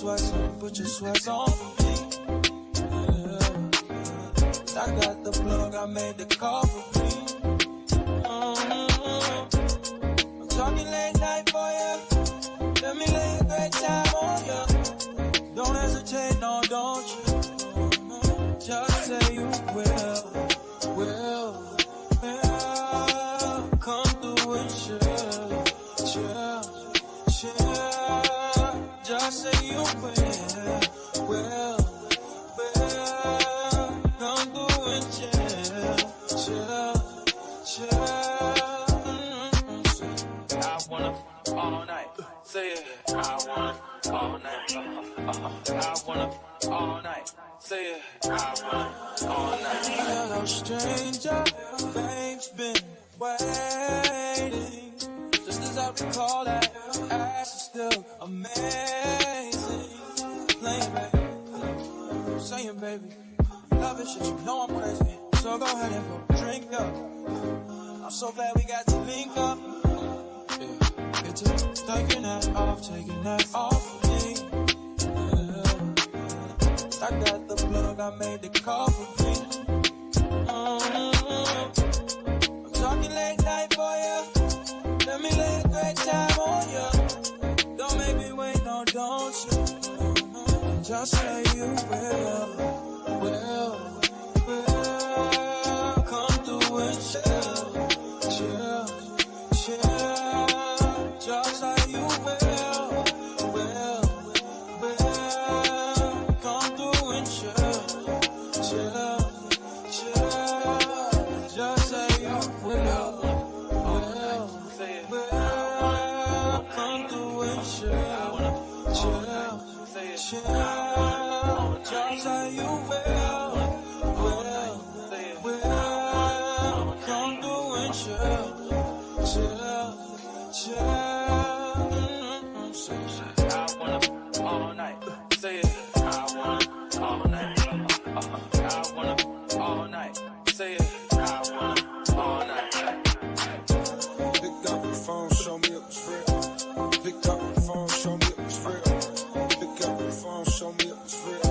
sweats on for me. I got the plug, I made the call for me. I'm talking late night for ya. Let me lay a great time on ya. Don't hesitate, no, don't you? Just say you will. Come through and chill. Just say you will. Come through and chill. I wanna all night. Say it. I wanna all night. I wanna all night. Say it. I wanna all night. Hello, stranger. Fame's been waiting. Just as I recall that ass is still amazing. Playing, baby. Saying, baby. Love it, shit, you know I'm crazy. So go ahead and go drink up. I'm so glad we got to link up. Yeah, get to taking that off for me. Yeah. I got the plug, I made the call for me. I'm talking late night for ya. Let me lay a great time on ya. Don't make me wait, no, don't you? Just say you will. Come through and chill. Just say you will. Come through and chill. Just say you will. Come through and chill. Just say you will. Come through and chill. I wanna all night. Say it. I wanna all night. I wanna all night. Say it. I wanna all night. Pick up the phone, show me it was real. Pick up the phone, show me it was real. Pick up the phone, show me it was real.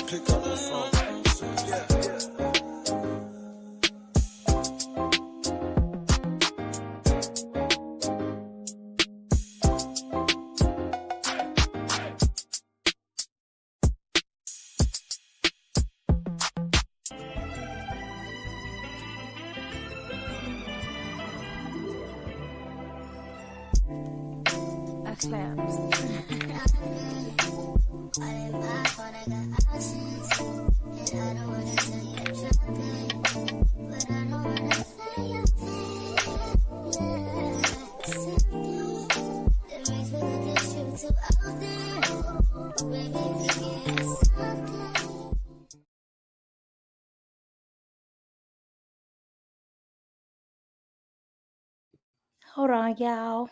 Pick up the phone. Yeah. Claps. Hold on, y'all.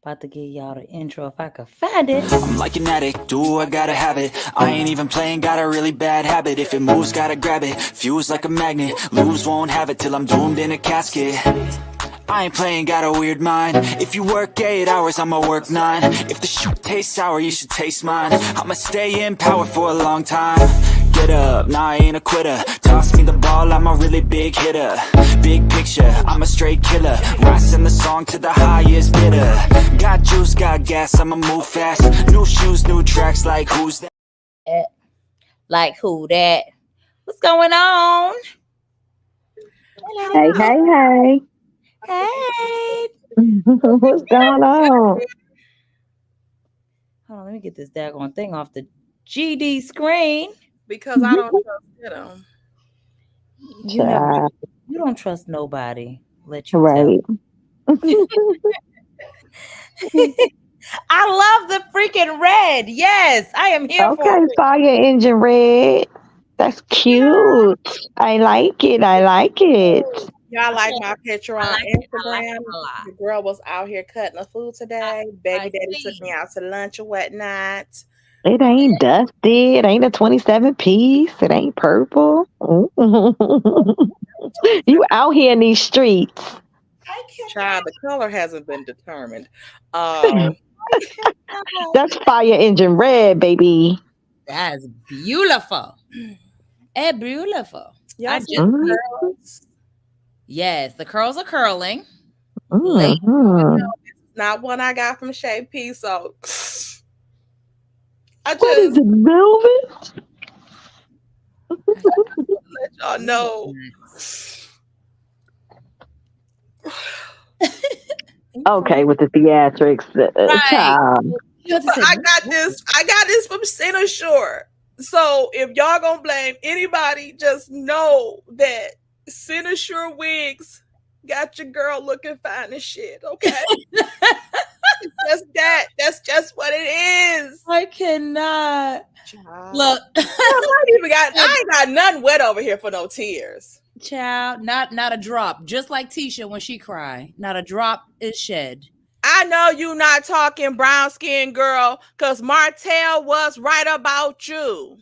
About to give y'all the intro if I could find it. I'm like an addict, do I gotta have it. I ain't even playing, got a really bad habit. If it moves, gotta grab it, fuse like a magnet. Lose, won't have it till I'm doomed in a casket. I ain't playing, got a weird mind. If you work 8 hours, I'ma work 9. If the shit tastes sour, you should taste mine. I'ma stay in power for a long time. Get up, nah, I ain't a quitter. Toss me the ball, I'm a really big hitter. Big picture, I'm a straight killer. Rising the song to the highest bidder. Got juice, got gas, I'ma move fast. New shoes, new tracks, like who's that? Like who that? What's going on? Hey, hey, hey. Hey. What's going on? Hold on, let me get this daggone thing off the GD screen. Because I don't trust them. You don't trust nobody. Let you Right. I love the freaking red. Yes, I am here for Okay, it. fire engine red. That's cute. I like it. I like it. Y'all like my picture on Instagram? I like it a lot. The girl was out here cutting the food today. Baby daddy see. took me out to lunch or whatnot. It ain't dusty. It ain't a 27 piece. It ain't purple. You out here in these streets. Child, the color hasn't been determined. That's fire engine red, baby. That's beautiful. Eh, beautiful. Y'all see just the Mhm. curls? Yes, the curls are curling. Mhm. Not one I got from Shea P. So I What is just it, velvet? let y'all know. Okay, with the theatrics, Right. child. You have to say, I got this from Centershore. So if y'all gonna blame anybody, just know that Centershore wigs got your girl looking fine as shit. Okay, it's just that. That's just what it is. I cannot. Child. Look, I ain't got nothing wet over here for no tears. child, not a drop. Just like Tisha when she cried, not a drop is shed. I know you not talking brown skin girl, cause Martell was right about you.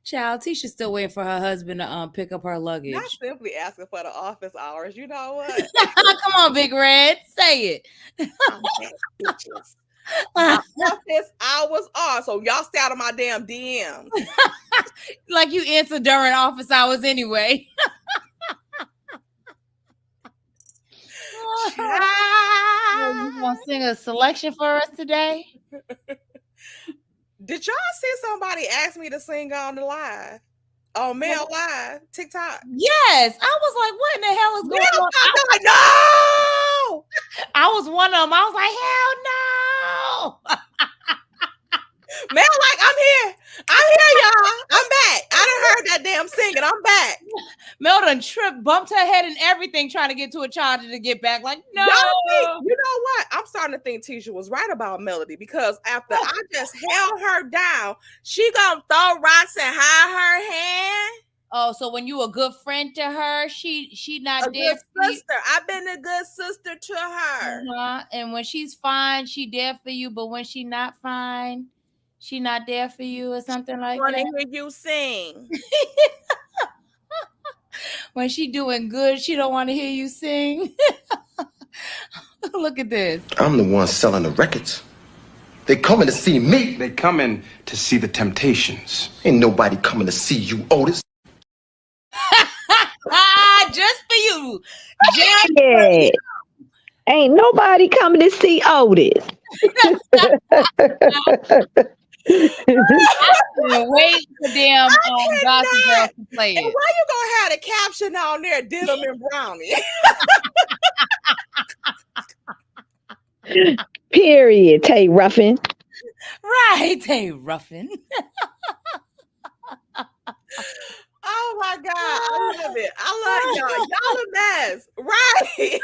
Child, Tisha's still waiting for her husband to pick up her luggage. Not simply asking for the office hours. You know what? Come on, Big Red, say it. I'm back, bitches. My office hours are, so y'all stay out of my damn DMs. Like you answer during office hours anyway. You gonna sing a selection for us today? Did y'all see somebody ask me to sing on the live? On Mail Live, TikTok? Yes. I was like, what in the hell is going on? I'm like, no! I was one of them. I was like, hell no. Man, like, I'm here, y'all. I'm back. I done heard that damn singing. I'm back. Mel done tripped, bumped her head and everything trying to get to a charger to get back. Like, no. Y'all think, you know what? I'm starting to think Tisha was right about Melody, because after I just held her down, she gonna throw rocks and hide her hand. Oh, so when you a good friend to her, she not A there good for you. sister. I've been a good sister to her. And when she's fine, she there for you. But when she not fine, she not there for you or something like Want to that. hear you sing? When she doing good, she don't want to hear you sing. Look at this. I'm the one selling the records. They coming to see me. They coming to see the Temptations. Ain't nobody coming to see you, Otis. Just for you. Just Yeah. Ain't nobody coming to see Otis. wait for damn Gossip Girl to play And it. why you gonna have the caption on there, Diddle and Brownie? Period, Tay Ruffin. Right, hey Ruffin. Oh my God, I love it. I love y'all. Y'all a mess. Right.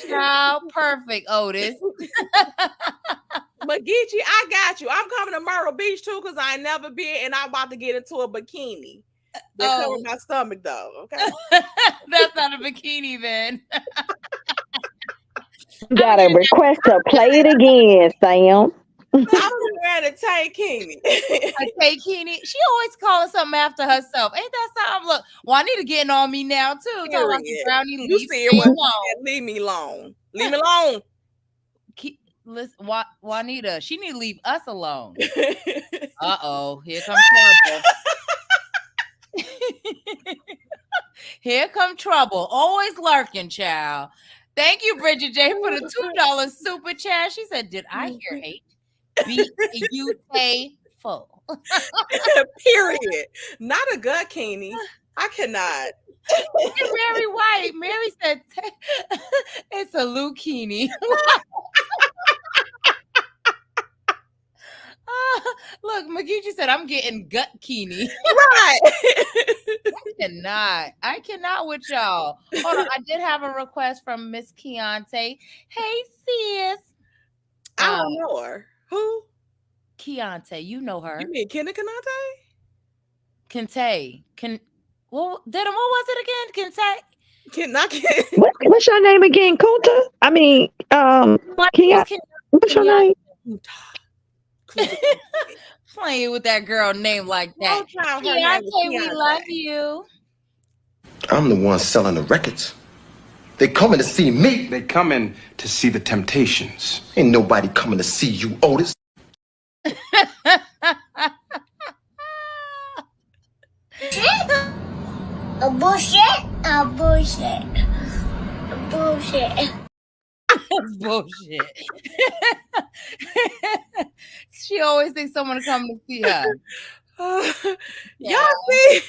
Child, perfect, Otis. Mageechi, I got you. I'm coming to Myrtle Beach too, because I ain't never been, and I'm about to get into a bikini. They cover my stomach though. Okay. That's not a bikini then. You got a request to play it again, Sam. I'm wearing a tankini. A tankini. She always calling something after herself. Ain't that something? Look, Juanita getting on me now too. Talking about the brownie. You see it when leave me alone. Leave me alone. Listen, Juanita, she need to leave us alone. Uh-oh, here comes trouble. Here come trouble. Always lurking, child. Thank you, Bridget J, for the $2 super chat. She said, did I hear hate? Beautiful. Period. Not a good Keenie. I cannot. Mary White. Mary said, it's a Lucchini. Look, Mageechi said, I'm getting gut kini. Right. I cannot with y'all. Hold on. I did have a request from Miss Keontae. Hey, sis. I don't know her. Who? Keontae. You know her. You mean Kenna Kente. What was it again? Kente? What's your name again? Kunta? I mean, what's your name? Playing with that girl name like that. Keontae, we love you. I'm the one selling the records. They coming to see me. They coming to see the Temptations. Ain't nobody coming to see you, Otis. A bullshit. A bullshit. A bullshit. Bullshit. She always thinks someone to come to see her. Y'all see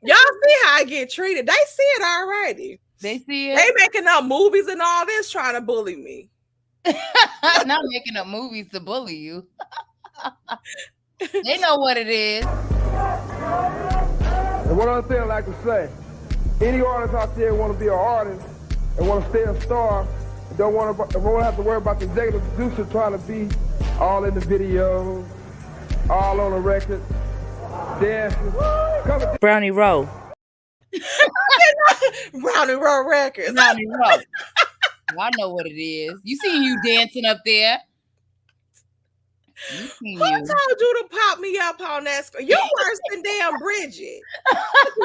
how I get treated. They see it already. They see it. They making up movies and all this trying to bully me. Not making up movies to bully you. They know what it is. And one other thing I like to say, any artist out there want to be an artist and want to stay a star, don't want to have to worry about the executive producer trying to be all in the videos, all on the record, dancing. Brownie Row. Brownie Row Records. Brownie Row. I know what it is. You seen you dancing up there. Who told you to pop me up on that screen? You worse than damn Bridget.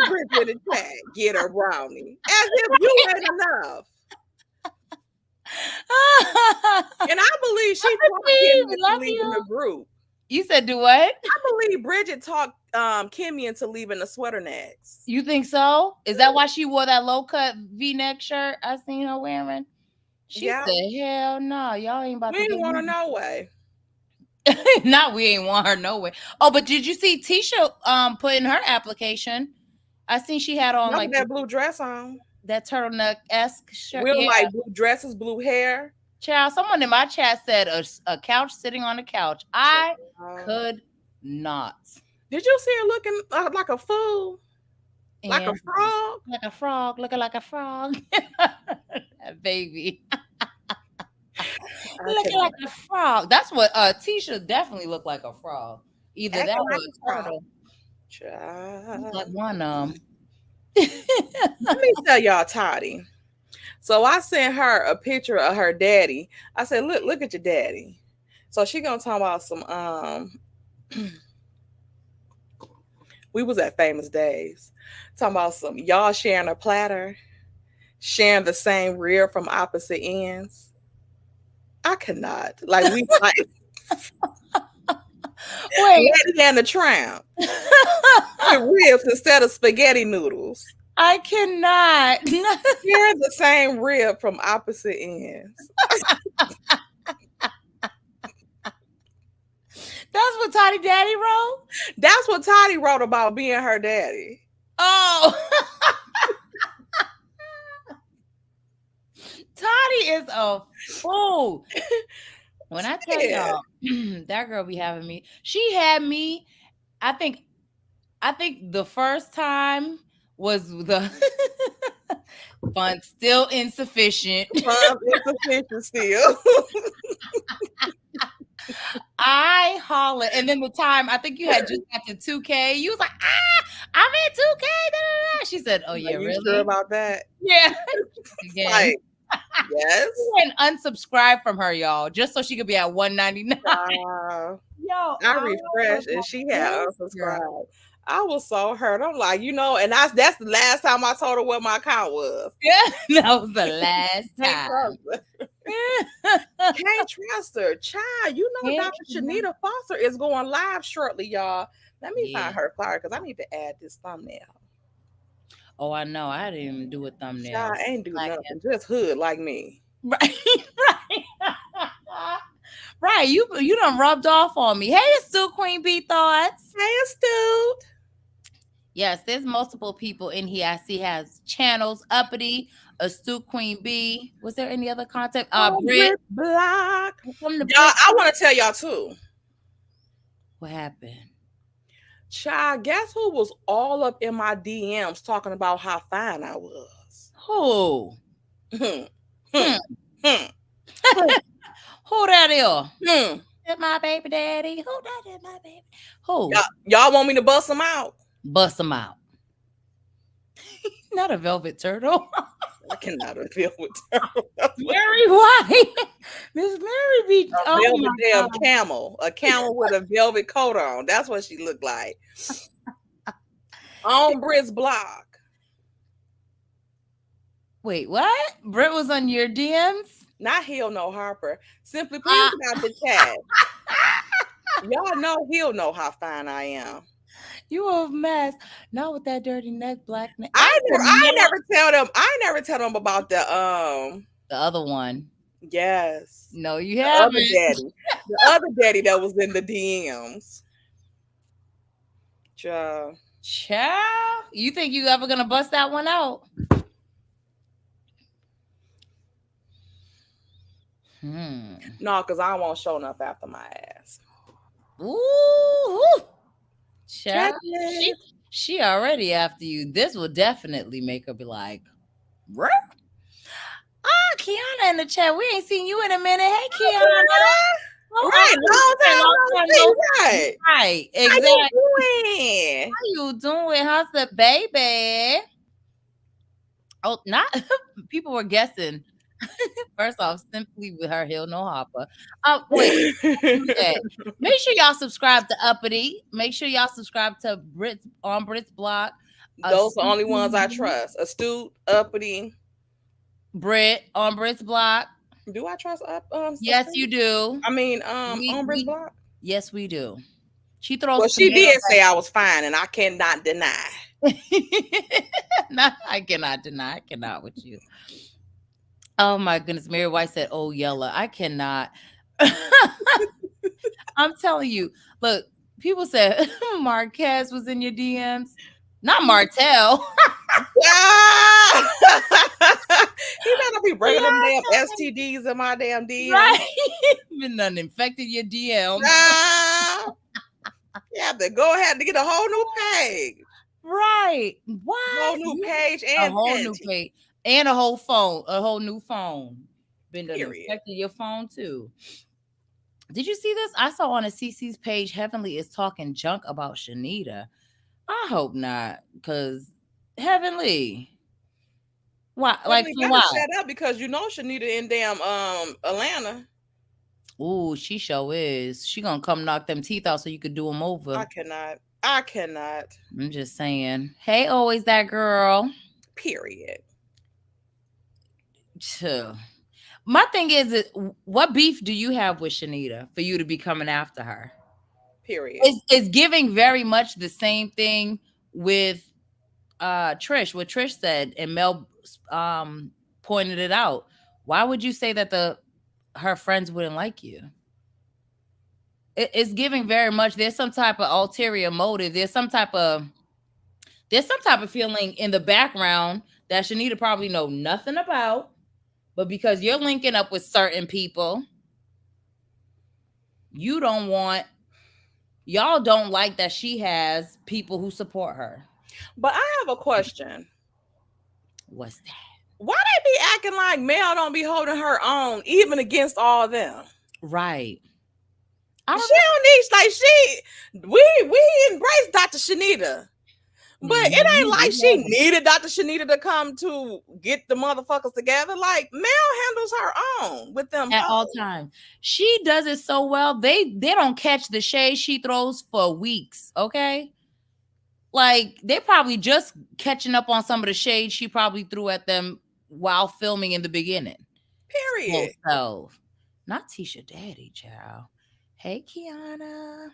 Bridget in the chat. Get her brownie. As if you ain't enough. And I believe she talked Kimmy into leaving the group. You said do what? I believe Bridget talked Kimmy into leaving the sweater necks. You think so? Is that why she wore that low cut V-neck shirt I seen her wearing? She said, hell no, y'all ain't about to We ain't want her no way. Not we ain't want her no way. Oh, but did you see Tisha put in her application? I seen she had on like that blue dress on. That turtleneck-esque shirt. We like blue dresses, blue hair. Child, someone in my chat said a couch sitting on a couch. I could not. Did you see her looking like a fool? Like a frog? Like a frog, looking like a frog. Baby. Looking like a frog. That's what Tisha definitely looked like a frog. Either that or a turtle. Like one Let me tell y'all Toddy. So I sent her a picture of her daddy. I said, look at your daddy. So she gonna talk about some we was at Famous Days. Talking about some y'all sharing a platter, sharing the same rear from opposite ends. I cannot. Like we like wait, Lady and the Tramp. Ribs instead of spaghetti noodles. I cannot. Share the same rib from opposite ends. That's what Toddy Daddy wrote? That's what Toddy wrote about being her daddy. Oh. Toddy is a fool. When I tell y'all, that girl be having me. She had me, I think the first time was the fun still insufficient. Fun insufficient still. I hollered, and then the time I think you had just got to 2K, you was like, I'm in 2K. Da, da, da. She said, "Oh yeah, really? Sure about that?" Yeah. Again. Like, yes. And unsubscribe from her, y'all, just so she could be at 199. Yo, I refreshed and she had unsubscribed. I was so hurt. I'm like, and that's the last time I told her what my account was. Yeah, that was the last time. Can't trust her. Child, Dr. Chanita Foster is going live shortly, y'all. Let me find her flyer because I need to add this thumbnail. Oh, I know. I didn't even do a thumbnail. Child, I ain't do nothing. Just hood like me. Right. Right. You done rubbed off on me. Hey, Astute Queen B Thoughts. Hey, Astute. Yes, there's multiple people in here. I see has channels, Uppity, Astute Queen B. Was there any other content? Brit Block. I want to tell y'all too. What happened? Child, guess who was all up in my DMs talking about how fine I was? Who? Who that is? Is my baby daddy? Who that is my baby? Who? Y'all want me to bust them out? Bust them out. Not a velvet turtle. I cannot a velvet turtle. Mary White. Miss Mary be velvet damn camel. A camel with a velvet coat on. That's what she looked like. On Britt's block. Wait, what? Britt was on your DMs? Not He'll Know Harper. Simply please about the chat. Y'all know he'll know how fine I am. You a mess. Not with that dirty neck, black neck. I never tell them about the other one. Yes. No, you haven't. The other daddy that was in the DMs. Child. You think you ever gonna bust that one out? No, because I won't show enough after my ass. Ooh. Child. She already after you. This will definitely make her be like, Ruh? Kiana in the chat. We ain't seen you in a minute. Hey, Kiana. Right, right. Exactly. How you doing? How's the baby? Oh, not people were guessing. First off, simply with her He'll Know Harper. Wait. Make sure y'all subscribe to Uppity. Make sure y'all subscribe to Brit's Block. Those are the only ones I trust. Astute, Uppity. Brit on Brit's Block. Do I trust yes, you do. I mean, on Brit's Block? Yes, we do. She throws. Well, she did say I was fine, and I cannot deny. No, I cannot deny. I cannot with you. Oh my goodness. Mary White said, "Oh, Yella." I cannot. I'm telling you. Look, people said Marquez was in your DMs. Not Martell. He better be bringing them damn STDs in my damn DMs. Right. Been done infected your DMs. You have to go ahead and get a whole new page. Right. What? Whole new page and a whole new page. And a whole phone. A whole new phone. Been done infected your phone too. Did you see this? I saw on a CC's page, Heavenly is talking junk about Chanita. I hope not, because Heavenly. Why? Like, why? Shut up, because you know Chanita in damn Atlanta. Ooh, she sure is. She gonna come knock them teeth out so you could do them over. I cannot. I'm just saying. Hey, always that girl. Period. My thing is, what beef do you have with Chanita for you to be coming after her? Period. It's giving very much the same thing with Trish, what Trish said, and Mel pointed it out. Why would you say that her friends wouldn't like you? It's giving very much. There's some type of ulterior motive. There's some type of feeling in the background that Chanita probably know nothing about, but because you're linking up with certain people, y'all don't like that she has people who support her. But I have a question. What's that? Why they be acting like Mel don't be holding her own, even against all them? Right. We embrace Dr. Chanita. But it ain't like she needed Dr. Chanita to come to get the motherfuckers together. Like, Mel handles her own with them at all times. She does it so well. They don't catch the shade she throws for weeks. Okay. Like, they're probably just catching up on some of the shade she probably threw at them while filming in the beginning. Period. So, not Tisha Daddy, child. Hey, Kiana.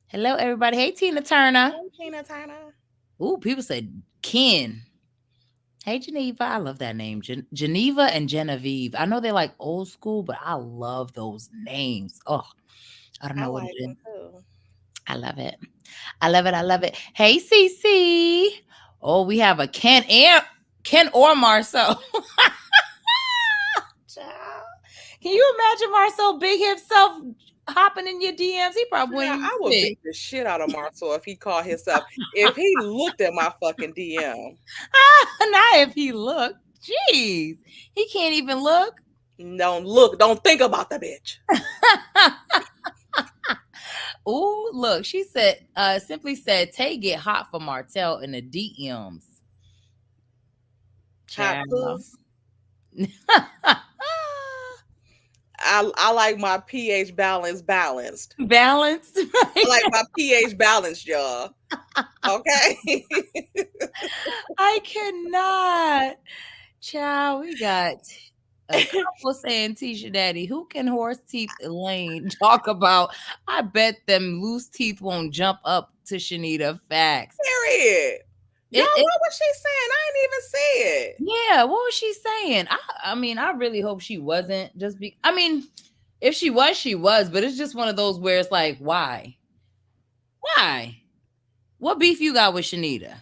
Hello, everybody. Hey, Tina Turner. Hey, Tina Turner. Ooh, people said Ken. Hey, Geneva. I love that name. Geneva and Genevieve. I know they're like old school, but I love those names. Oh, I don't know what it is. I love it. I love it. I love it. Hey, Cece. Oh, we have a Ken or Marcel. Can you imagine Marcel big himself hopping in your DMs? He probably wouldn't. I would beat the shit out of Marcel if he called himself. If he looked at my fucking DM. Not if he looked. Jeez. He can't even look. Don't look. Don't think about the bitch. Ooh, look. She said, simply said, Tay get hot for Martell in the DMs. Hot I like my pH balanced. Balanced? I like my pH balanced, y'all. Okay? I cannot. Child, we got a couple saying, Tisha Daddy, who can horse teeth Elaine talk about? I bet them loose teeth won't jump up to Chanita. Facts. Period. Y'all, what was she saying? I didn't even see it. Yeah, what was she saying? I mean, I really hope she wasn't. I mean, if she was, she was. But it's just one of those where it's like, why? Why? What beef you got with Chanita?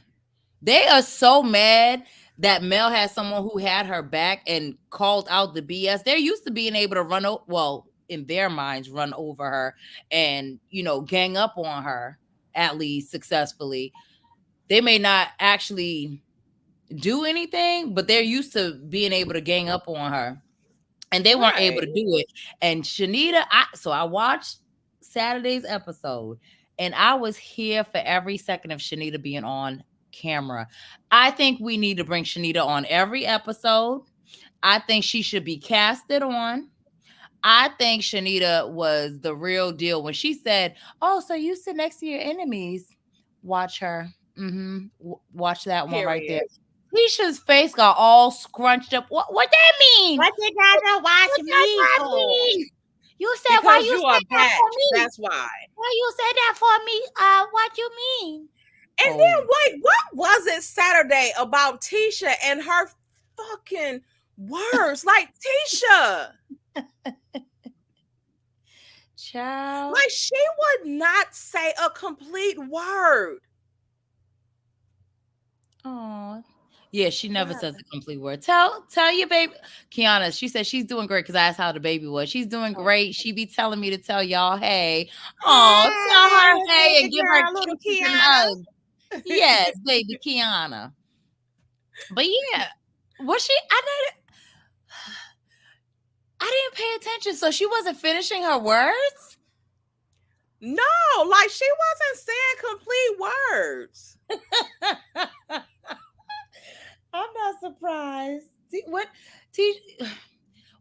They are so mad that Mel had someone who had her back and called out the BS. They're used to being able to in their minds, run over her and, gang up on her, at least successfully. They may not actually do anything, but they're used to being able to gang up on her. And they weren't able to do it. And Chanita, I watched Saturday's episode, and I was here for every second of Chanita being on camera. I think we need to bring Chanita on every episode. I think she should be casted on. I think Chanita was the real deal when she said, "Oh, so you sit next to your enemies." Watch her. Watch that one right there. Tisha's face got all scrunched up. What that mean? What you gotta watch me for? You said because why you said that for me? That's why. Why you said that for me? What you mean? And then wait, what was it Saturday about Tisha and her fucking words? Like Tisha. Child. Like she would not say a complete word. Oh. Yeah, she never says a complete word. Tell your baby. Kiana, she said she's doing great because I asked how the baby was. She's doing great. She be telling me to tell y'all, hey. Oh, tell her hey and give her a little Kiana. Yes, baby Kiana. But yeah, was she? I didn't pay attention. So she wasn't finishing her words? No, like she wasn't saying complete words. I'm not surprised. We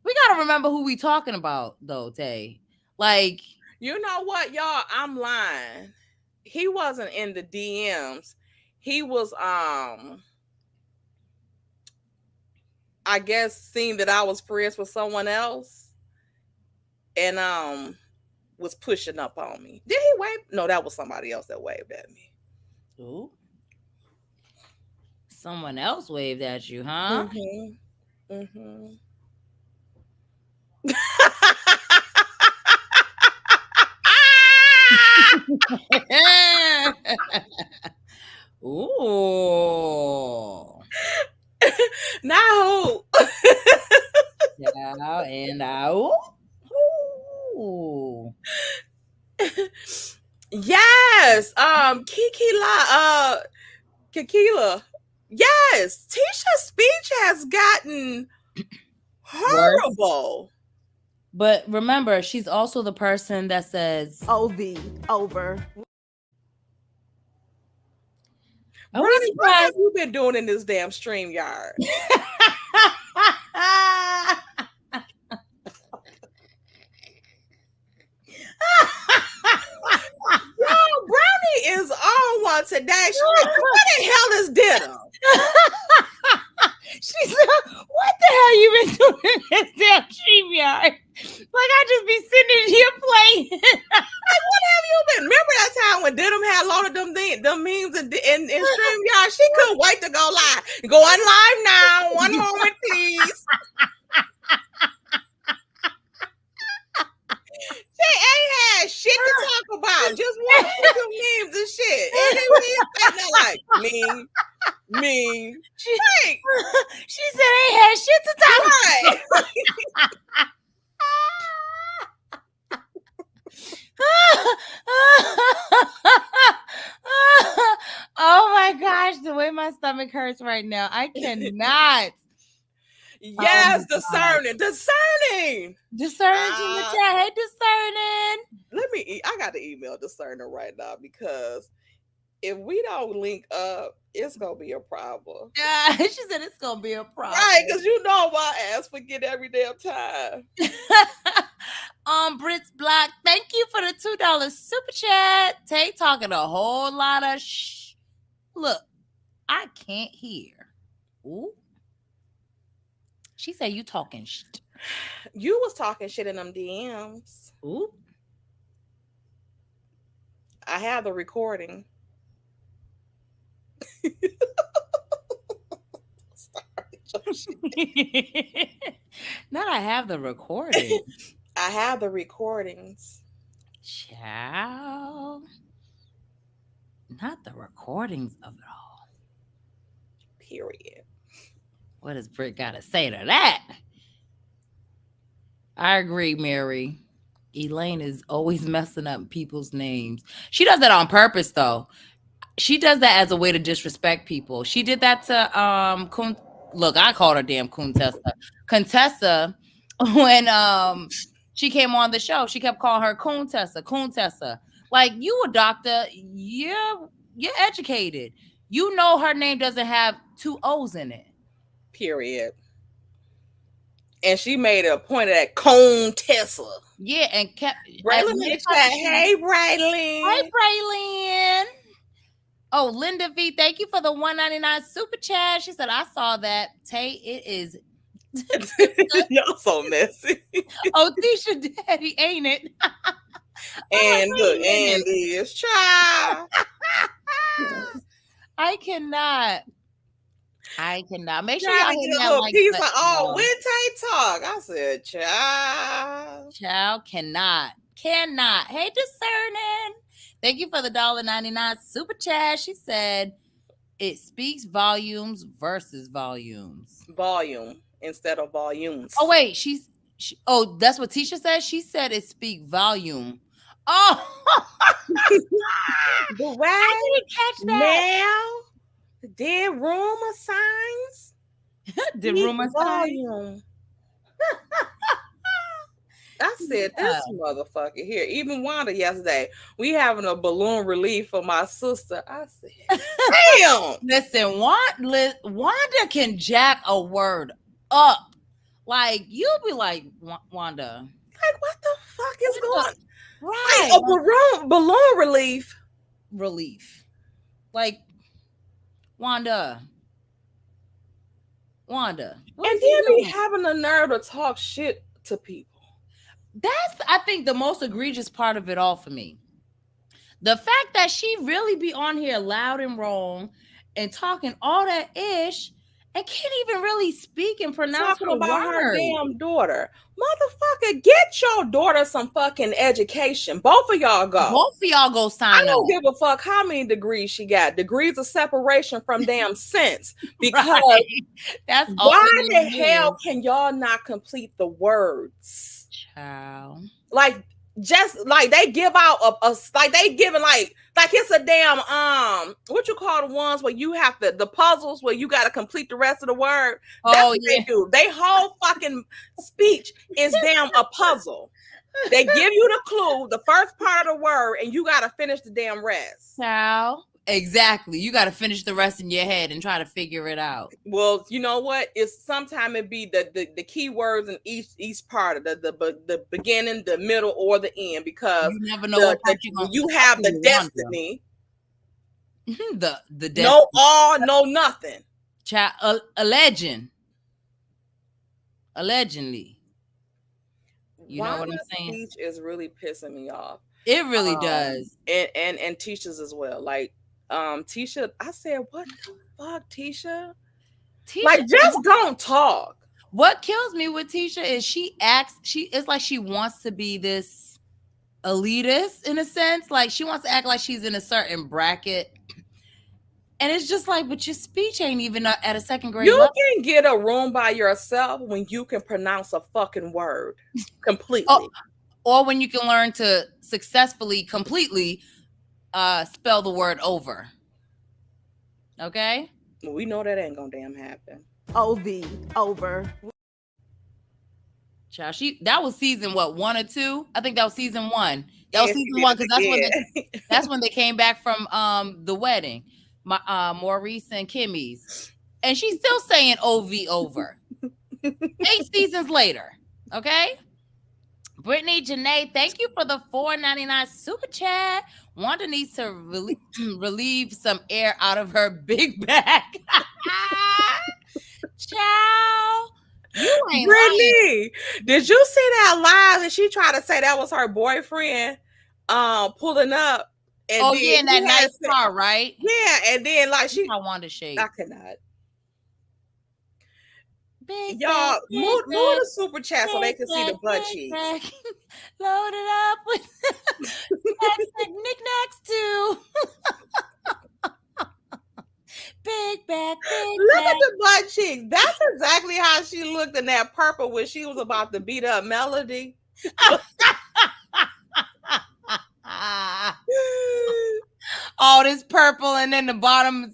gotta remember who we talking about, though, Tay. Like, you know what, y'all? I'm lying. He wasn't in the DMs. He was I guess seeing that I was friends with someone else and was pushing up on me. Did he wave? No, that was somebody else that waved at me. Ooh. Someone else waved at you, huh? Ooh. No. Yeah, and ooh. Yes. Kikila. Yes. Tisha's speech has gotten horrible. Worse. But remember, she's also the person that says OV over. Ronnie, what have you been doing in this damn StreamYard? Yo, Brownie is on one today. She's like, what the hell is dinner? She said, what the hell you been doing in this damn StreamYard? Like, I just be sitting in here playing. Like, what have you been? Remember that time when Denim had loaded them memes in StreamYard? She couldn't wait to go live. Going live now. One moment, please. She ain't had shit to talk about. Just one or two memes and shit. And they were sitting there like, mean. She said I ain't had shit to talk about. Oh my gosh, the way my stomach hurts right now. I cannot. Yes, discerning. Discerning in the chat. Hey, discerning. I got to email discerning right now because if we don't link up, it's gonna be a problem. Yeah, she said it's gonna be a problem. Right, because you know my ass forget every damn time. Brits Block, thank you for the $2 super chat. Tay talking a whole lot of Look, I can't hear. Ooh. She said you talking shit. You was talking shit in them DMs. Ooh. I have the recording. Not I have the recording. I have the recordings. Child. Not the recordings of it all. Period. What does Britt got to say to that? I agree, Mary. Elaine is always messing up people's names. She does that on purpose, though. She does that as a way to disrespect people. She did that to look, I called her damn Contessa when she came on the show. She kept calling her Contessa. Like, you a doctor, you're educated. You know her name doesn't have 2 O's in it. Period. And she made a point of that Contessa. Yeah, and kept Braylon in the chat. Hey, Braylon. Hey, Braylon. Oh, Linda V, thank you for the $1.99 super chat. She said, I saw that. Tay, it is. Y'all so messy. Oh, Tisha Daddy, ain't it? And look, and this child. I cannot. Make sure y'all get a little piece of when Tay talk. I said, child cannot. Hey, discerning. Thank you for the $1.99 super chat. She said it speaks volumes versus volumes. Volume instead of volumes. Oh wait, that's what Tisha said. She said it speak volume. Oh, the way I didn't catch that. Now, did rumor signs? Did rumor volume? I said, this motherfucker here. Even Wanda yesterday, we having a balloon relief for my sister. I said, damn. Listen, Wanda can jack a word up. Like, you'll be like, Wanda. Like, what the fuck is going on? Right. Like, a balloon relief. Like, Wanda. And then be having the nerve to talk shit to people. That's, I think, the most egregious part of it all for me. The fact that she really be on here loud and wrong and talking all that ish and can't even really speak and pronounce talking about her damn daughter. Motherfucker, get your daughter some fucking education. Both of y'all go sign up. I don't give a fuck how many degrees she got. Degrees of separation from damn sense. Because that's why the hell can y'all not complete the words? Child. Like, just like they give out like they giving like it's a damn what you call the ones where you have the puzzles where you got to complete the rest of the word. That's what they do. They whole fucking speech is damn a puzzle. They give you the clue, the first part of the word, and you got to finish the damn rest. Child. Exactly. You got to finish the rest in your head and try to figure it out. Well, you know what? It's sometimes it be the key words in each part of the beginning, the middle, or the end, because you never know you have the destiny. the destiny. No all, no nothing. Child, allegedly. You know what I'm saying? Speech is really pissing me off. It really does. And Tisha's as well. Like, Tisha, I said, what the fuck, Tisha? Like, just don't talk. What kills me with Tisha is it's like she wants to be this elitist in a sense. Like, she wants to act like she's in a certain bracket. And it's just like, but your speech ain't even at a second grade level. You can get a room by yourself when you can pronounce a fucking word completely. Or when you can learn to successfully, completely spell the word over. Okay? Well, we know that ain't gonna damn happen. Over. Child, that was season 1 or 2? I think that was season 1. That was season 1 because that's when they came back from the wedding. Maurice and Kimmy's. And she's still saying over. 8 seasons later. Okay? Brittany Janae, thank you for the $4.99 super chat. Wanda needs to relieve some air out of her big bag. Ciao. You ain't lying. Brittany, did you see that live that she tried to say that was her boyfriend pulling up? And Oh then yeah, in that he had nice car, right? Yeah, and then like she I want to shake. I cannot. Big Y'all, back, move big back, the super chat so they big can see the back, butt big cheeks. back. Load it up with knickknacks too. Big back, big Look back. at the butt cheeks. That's exactly how she looked in that purple when she was about to beat up Melody. All this purple and then the bottom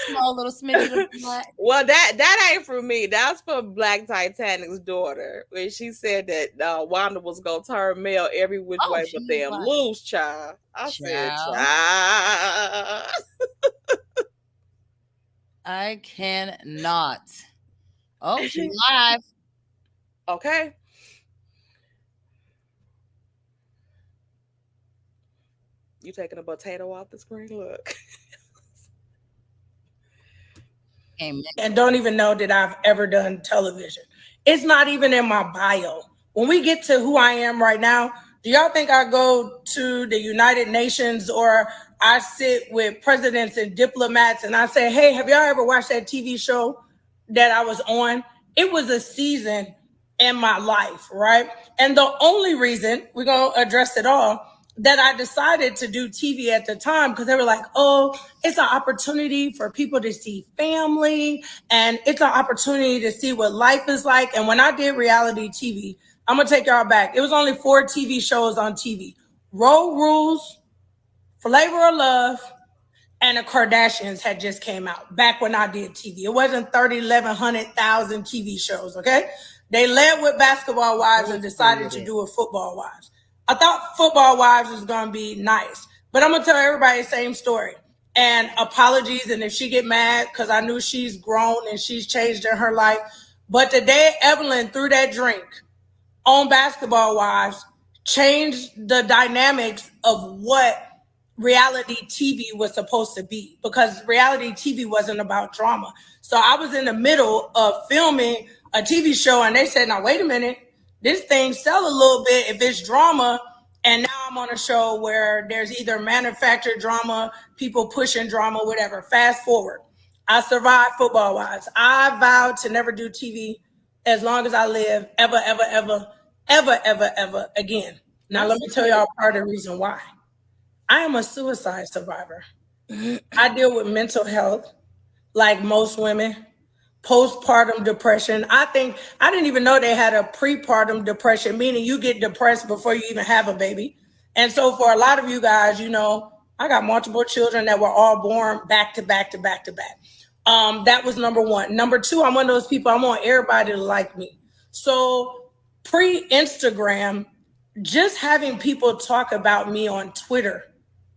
small little smidget of black. Well, that ain't for me. That's for Black Titanic's daughter when she said that Wanda was gonna turn male every which way but damn like, loose, child. I said, child. I cannot. Oh, she's live. Okay. You taking a potato off the screen? Look. And don't even know that I've ever done television. It's not even in my bio. When we get to who I am right now, do y'all think I go to the United Nations or I sit with presidents and diplomats and I say, hey, have y'all ever watched that TV show that I was on? It was a season in my life, right? And the only reason, we're going to address it all, that I decided to do TV at the time, because they were like, oh, it's an opportunity for people to see family and it's an opportunity to see what life is like. And when I did reality TV, I'm going to take y'all back. It was only 4 TV shows on TV. Road Rules, Flavor of Love, and the Kardashians had just came out back when I did TV. It wasn't 30, 1,100,000 TV shows, okay? They led with Basketball Wives and decided to do a Football Wives. I thought Football Wives was going to be nice, but I'm going to tell everybody the same story. And apologies, and if she get mad, because I knew she's grown and she's changed in her life. But the day Evelyn threw that drink on Basketball Wives changed the dynamics of what reality TV was supposed to be, because reality TV wasn't about drama. So I was in the middle of filming a TV show and they said, now, wait a minute, this thing sell a little bit if it's drama. And now I'm on a show where there's either manufactured drama, people pushing drama, whatever. Fast forward. I survived Football Wives. I vowed to never do TV as long as I live, ever, ever, ever, ever, ever, ever again. Now, let me tell y'all part of the reason why. I am a suicide survivor. I deal with mental health like most women. Postpartum depression. I didn't even know they had a prepartum depression, meaning you get depressed before you even have a baby. And so for a lot of you guys, you know, I got multiple children that were all born back to back to back to back. That was number one. Number two, I'm one of those people, I want everybody to like me. So pre-Instagram, just having people talk about me on Twitter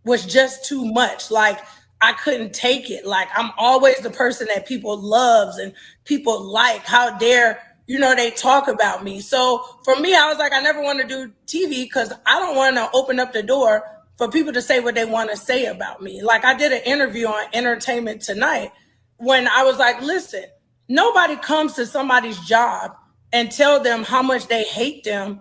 was just too much. Like, I couldn't take it. Like, I'm always the person that people loves and people like. How dare, you know, they talk about me. So for me, I was like, I never want to do TV because I don't want to open up the door for people to say what they want to say about me. Like, I did an interview on Entertainment Tonight when I was like, listen, nobody comes to somebody's job and tell them how much they hate them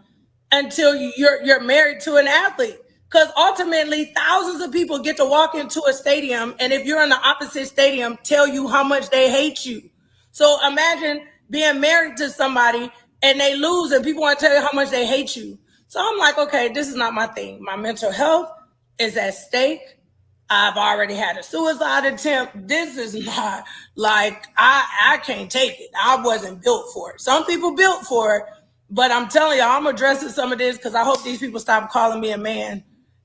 until you're married to an athlete. Because ultimately, thousands of people get to walk into a stadium, and if you're in the opposite stadium, tell you how much they hate you. So imagine being married to somebody and they lose, and people want to tell you how much they hate you. So I'm like, okay, this is not my thing. My mental health is at stake. I've already had a suicide attempt. This is not like, I can't take it. I wasn't built for it. Some people built for it, but I'm telling y'all, I'm addressing some of this because I hope these people stop calling me a man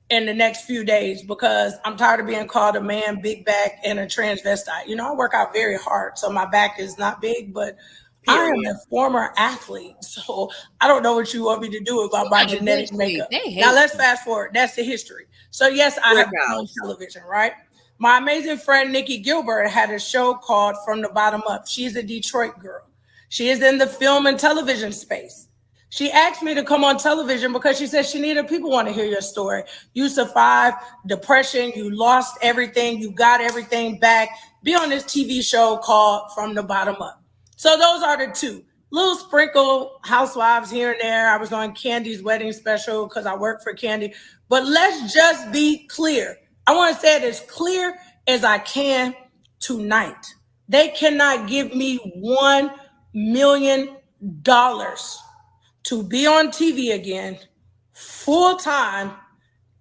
in the next few days, because I'm tired of being called a man, big back, and a transvestite. You know, I work out very hard, so my back is not big, but I am a former athlete, so I don't know what you want me to do about my genetic makeup. Now let's fast forward. That's the history. So yes, I have been on television, right? My amazing friend Nikki Gilbert had a show called From the Bottom Up. She's a Detroit girl. She is in the film and television space. She asked me to come on television because she said, Chanita, people want to hear your story. You survived depression. You lost everything. You got everything back. Be on this TV show called From the Bottom Up. So those are the two. little sprinkle housewives here and there. I was on Candy's wedding special because I work for Candy. But let's just be clear. I want to say it as clear as I can tonight. They cannot give me $1 million to be on TV again full time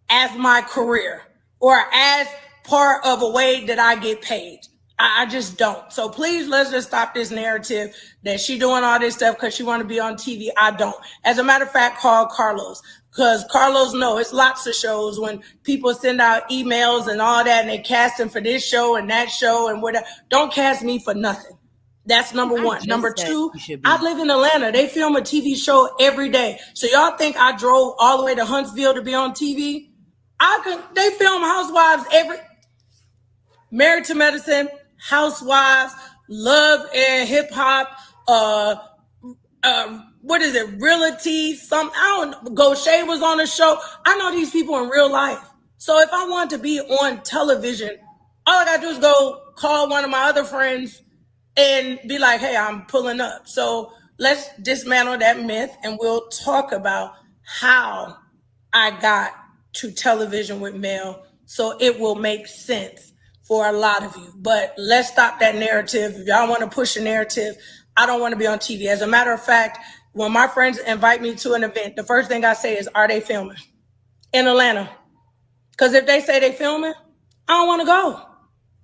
as my career or as part of a way that I get paid. I just don't. So please, let's just stop this narrative that she doing all this stuff because she want to be on TV. I don't. As a matter of fact, call Carlos, because Carlos knows it's lots of shows when people send out emails and all that and they cast him for this show and that show and whatever. Don't cast me for nothing. That's number one. Number two, I live in Atlanta. They film a TV show every day. So y'all think I drove all the way to Huntsville to be on TV? They film Housewives Married to Medicine, Housewives, Love and Hip Hop, what is it, Realty, Gaucher was on the show. I know these people in real life. So if I want to be on television, all I gotta do is go call one of my other friends and be like, hey, I'm pulling up. So let's dismantle that myth and we'll talk about how I got to television with Mel so it will make sense for a lot of you. But let's stop that narrative. If y'all want to push a narrative, I don't want to be on TV. As a matter of fact, when my friends invite me to an event, the first thing I say is, are they filming in Atlanta? Because if they say they filming, I don't want to go.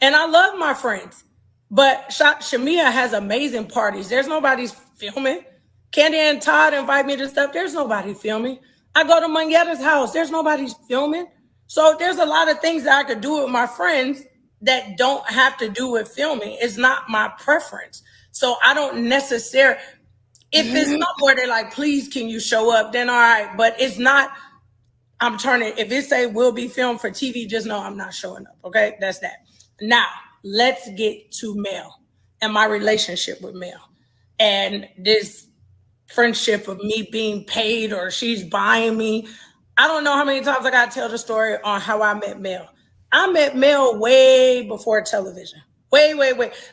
And I love my friends. But Shamia has amazing parties. There's nobody's filming. Candy and Todd invite me to stuff. There's nobody filming. I go to Mangetta's house. There's nobody's filming. So there's a lot of things that I could do with my friends that don't have to do with filming. It's not my preference. So I don't necessarily, if it's not where they're like, please, can you show up? Then all right. But it's not, if it say will be filmed for TV, just know I'm not showing up. Okay, that's that. Now, let's get to Mel and my relationship with Mel. And this friendship of me being paid or she's buying me. I don't know how many times I got to tell the story on how I met Mel. I met Mel way before television. Way.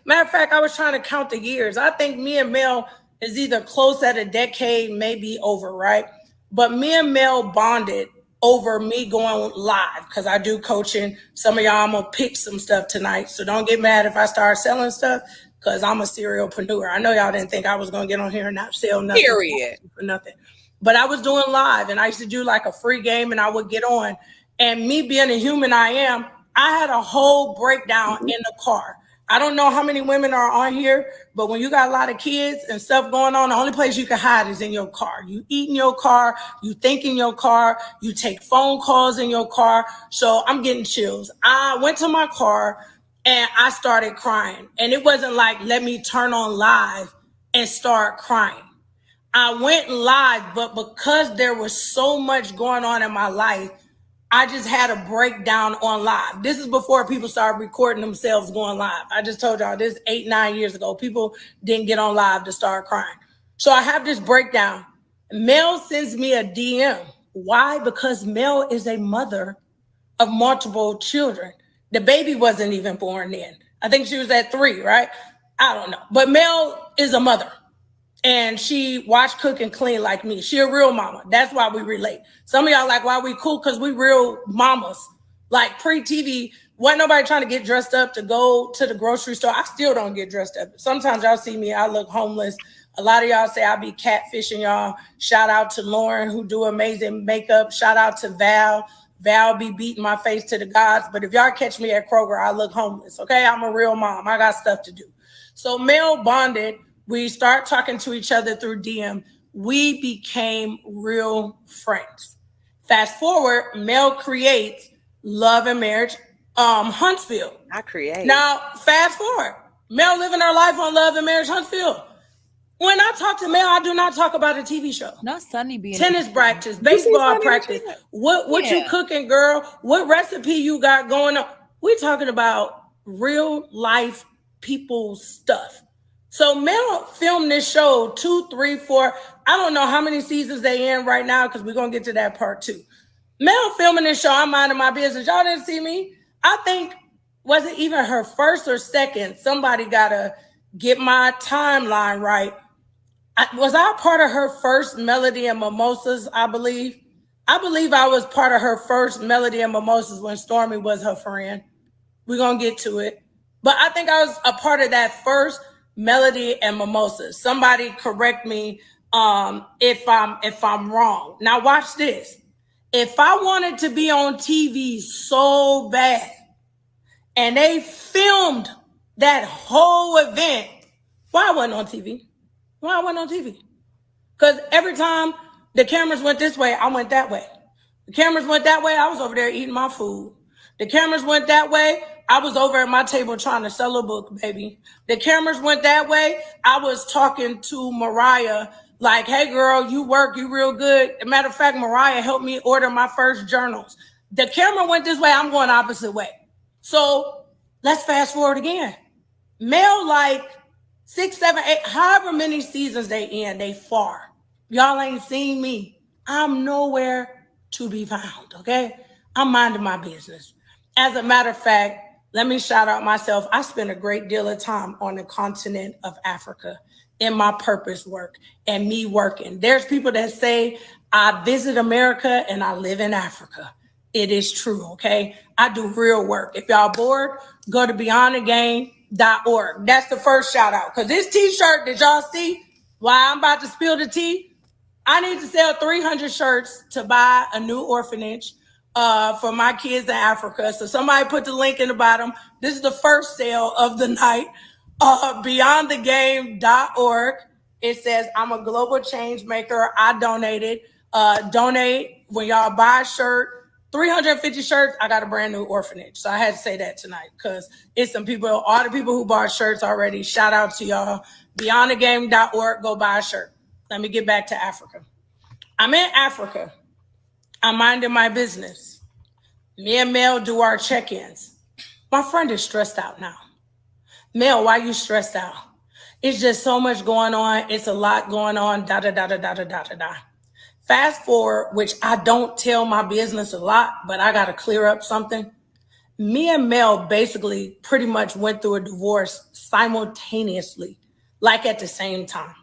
Matter of fact, I was trying to count the years. I think me and Mel is either close at a decade, maybe over, right? But me and Mel bonded over me going live because I do coaching. Some of y'all, I'm going to pick some stuff tonight. So don't get mad if I start selling stuff because I'm a serialpreneur. I know y'all didn't think I was going to get on here and not sell nothing. Period. For nothing. But I was doing live and I used to do like a free game and I would get on. And me being a human I am, I had a whole breakdown in the car. I don't know how many women are on here, but when you got a lot of kids and stuff going on, the only place you can hide is in your car. You eat in your car, you think in your car, you take phone calls in your car. So I'm getting chills. I went to my car and I started crying. And it wasn't like, let me turn on live and start crying. I went live, but because there was so much going on in my life, I just had a breakdown on live. This is before people started recording themselves going live. I just told y'all this 8-9 years ago. People didn't get on live to start crying. So I have this breakdown. Mel sends me a DM. Why? Because Mel is a mother of multiple children. The baby wasn't even born then. I think she was at 3, right? I don't know. But Mel is a mother. And she wash, cook, and clean like me. She a real mama. That's why we relate. Some of y'all like, why we cool? Because we real mamas. Like pre-TV, wasn't nobody trying to get dressed up to go to the grocery store. I still don't get dressed up. Sometimes y'all see me, I look homeless. A lot of y'all say I be catfishing y'all. Shout out to Lauren, who do amazing makeup. Shout out to Val. Val be beating my face to the gods. But if y'all catch me at Kroger, I look homeless. Okay, I'm a real mom. I got stuff to do. So Mel bonded. We start talking to each other through DM. We became real friends. Fast forward, Mel creates Love and Marriage Huntsville. I create. Now, fast forward. Mel living her life on Love and Marriage Huntsville. When I talk to Mel, I do not talk about a TV show. Not Sunny being tennis practice, baseball practice. What you cooking, girl? What recipe you got going on? We're talking about real life people stuff. So Mel filmed this show 2, 3, 4. I don't know how many seasons they in right now because we're going to get to that part 2. Mel filming this show, I'm minding my business. Y'all didn't see me. I think, was it even her first or second? Somebody got to get my timeline right. Was I part of her first Melody and Mimosas, I believe? I believe I was part of her first Melody and Mimosas when Stormy was her friend. We're going to get to it. But I think I was a part of that first Melody and Mimosas. Somebody correct me if I'm wrong. Now watch this. If I wanted to be on TV so bad and they filmed that whole event, why I wasn't on TV? Why I wasn't on TV? Because every time the cameras went this way, I went that way. The cameras went that way, I was over there eating my food. The cameras went that way, I was over at my table trying to sell a book, baby. The cameras went that way, I was talking to Mariah like, hey girl, you work, you real good. As a matter of fact, Mariah helped me order my first journals. The camera went this way, I'm going opposite way. So let's fast forward again. Mel, like 6, 7, 8, however many seasons they in, they far. Y'all ain't seen me. I'm nowhere to be found, okay? I'm minding my business. As a matter of fact, let me shout out myself. I spent a great deal of time on the continent of Africa in my purpose work and me working. There's people that say I visit America and I live in Africa. It is true, okay? I do real work. If y'all bored, go to beyondthegame.org. That's the first shout out. Because this t-shirt that y'all see, while I'm about to spill the tea, I need to sell 300 shirts to buy a new orphanage for my kids in Africa. So somebody put the link in the bottom. This is the first sale of the night. Beyondthegame.org. It says, I'm a global change maker. I donated. Donate when y'all buy a shirt. 350 shirts, I got a brand new orphanage. So I had to say that tonight because it's some people, all the people who bought shirts already. Shout out to y'all. Beyondthegame.org. Go buy a shirt. Let me get back to Africa. I'm in Africa. I'm minding my business. Me and Mel do our check-ins. My friend is stressed out now. Mel, why you stressed out? It's just so much going on. It's a lot going on. Fast forward, which I don't tell my business a lot, but I got to clear up something. Me and Mel basically pretty much went through a divorce simultaneously, like at the same time.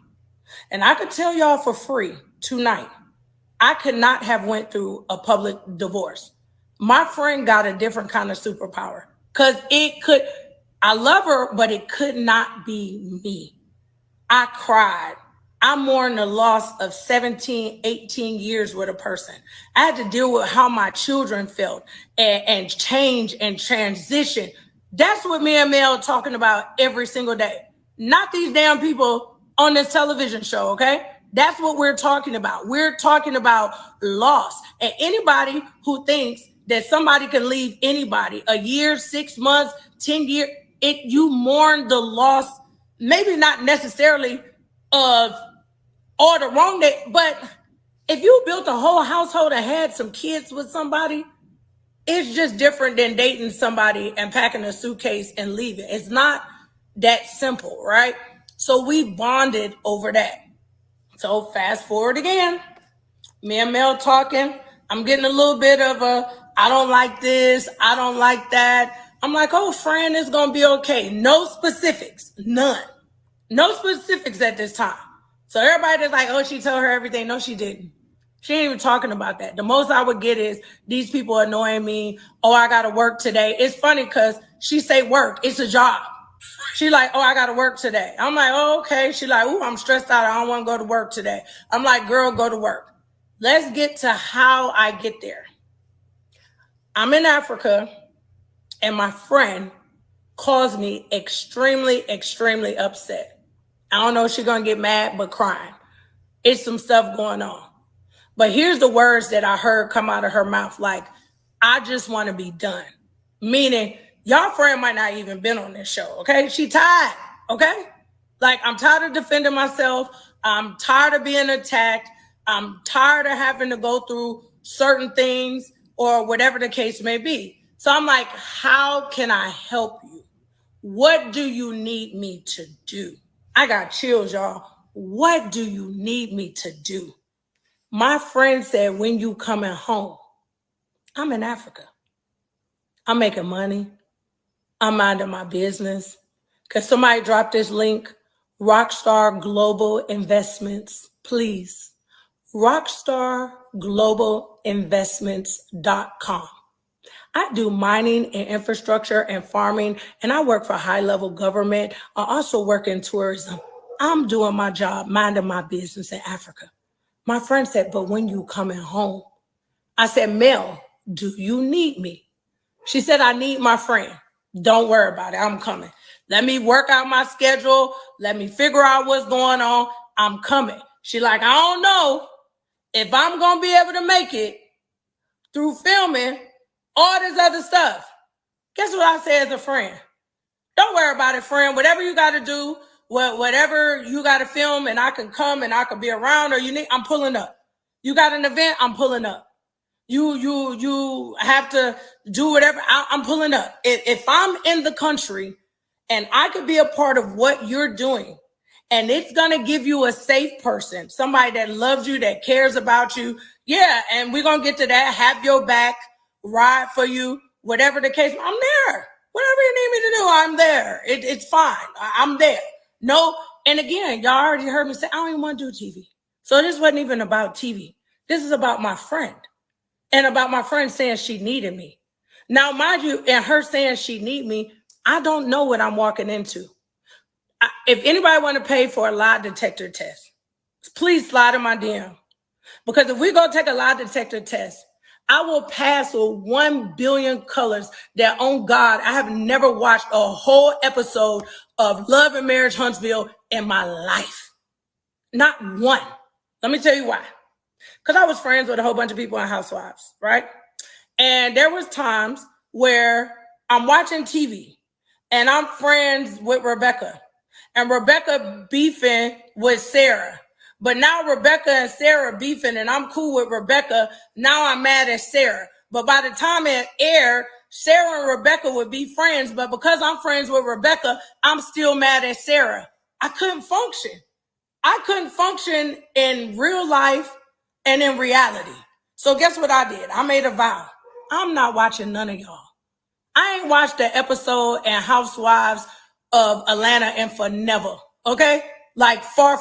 And I could tell y'all for free tonight, I could not have went through a public divorce. My friend got a different kind of superpower because I love her, but it could not be me. I cried. I mourned the loss of 17, 18 years with a person. I had to deal with how my children felt and change and transition. That's what me and Mel talking about every single day. Not these damn people on this television show, okay? That's what we're talking about. We're talking about loss. And anybody who thinks that somebody can leave anybody a year, 6 months, 10 years, you mourn the loss, maybe not necessarily of all the wrong day, but if you built a whole household and had some kids with somebody, it's just different than dating somebody and packing a suitcase and leaving. It's not that simple, right? So we bonded over that. So fast forward again, me and Mel talking. I'm getting a little bit of I don't like this, I don't like that. I'm like, oh, friend, it's going to be okay. No specifics, none. No specifics at this time. So everybody that's like, oh, she told her everything. No, she didn't. She ain't even talking about that. The most I would get is these people annoying me. Oh, I got to work today. It's funny because she say work. It's a job. She like, oh, I got to work today. I'm like, oh, okay. She like, oh, I'm stressed out. I don't want to go to work today. I'm like, girl, go to work. Let's get to how I get there. I'm in Africa and my friend calls me extremely, extremely upset. I don't know if she's going to get mad, but crying. It's some stuff going on. But here's the words that I heard come out of her mouth. Like, I just want to be done. Meaning, y'all friend might not even been on this show, okay? She tired, okay? Like, I'm tired of defending myself. I'm tired of being attacked. I'm tired of having to go through certain things or whatever the case may be. So I'm like, how can I help you? What do you need me to do? I got chills, y'all. What do you need me to do? My friend said, when you coming home? I'm in Africa. I'm making money. I'm minding my business. Because somebody dropped this link Rockstar Global Investments, please. RockstarGlobalInvestments.com. I do mining and infrastructure and farming, and I work for high-level government. I also work in tourism. I'm doing my job, minding my business in Africa. My friend said, but when you coming home? I said, Mel, do you need me? She said, I need my friend. Don't worry about it. I'm coming. Let me work out my schedule. Let me figure out what's going on. I'm coming. She like, I don't know if I'm going to be able to make it through filming all this other stuff. Guess what I say as a friend? Don't worry about it, friend. Whatever you got to do, whatever you got to film, and I can come and I can be around, or you need, I'm pulling up. You got an event, I'm pulling up. You have to do whatever, I'm pulling up. If I'm in the country and I could be a part of what you're doing, and it's going to give you a safe person, somebody that loves you, that cares about you, yeah, and we're going to get to that, have your back, ride for you, whatever the case, I'm there. Whatever you need me to do, I'm there. It's fine. I'm there. No, and again, y'all already heard me say, I don't even want to do TV. So this wasn't even about TV. This is about my friend. And about my friend saying she needed me. Now, mind you, and her saying she need me, I don't know what I'm walking into. If anybody want to pay for a lie detector test, please slide in my DM. Because if we go take a lie detector test, I will pass with 1 billion colors that, on God, I have never watched a whole episode of Love and Marriage Huntsville in my life. Not one. Let me tell you why. Because I was friends with a whole bunch of people in Housewives, right? And there was times where I'm watching TV and I'm friends with Rebecca. And Rebecca beefing with Sarah. But now Rebecca and Sarah beefing, and I'm cool with Rebecca. Now I'm mad at Sarah. But by the time it aired, Sarah and Rebecca would be friends. But because I'm friends with Rebecca, I'm still mad at Sarah. I couldn't function. I couldn't function in real life and in reality. So guess what I did? I made a vow. I'm not watching none of y'all. I ain't watched the episode and Housewives of Atlanta and for never. Okay? Like far.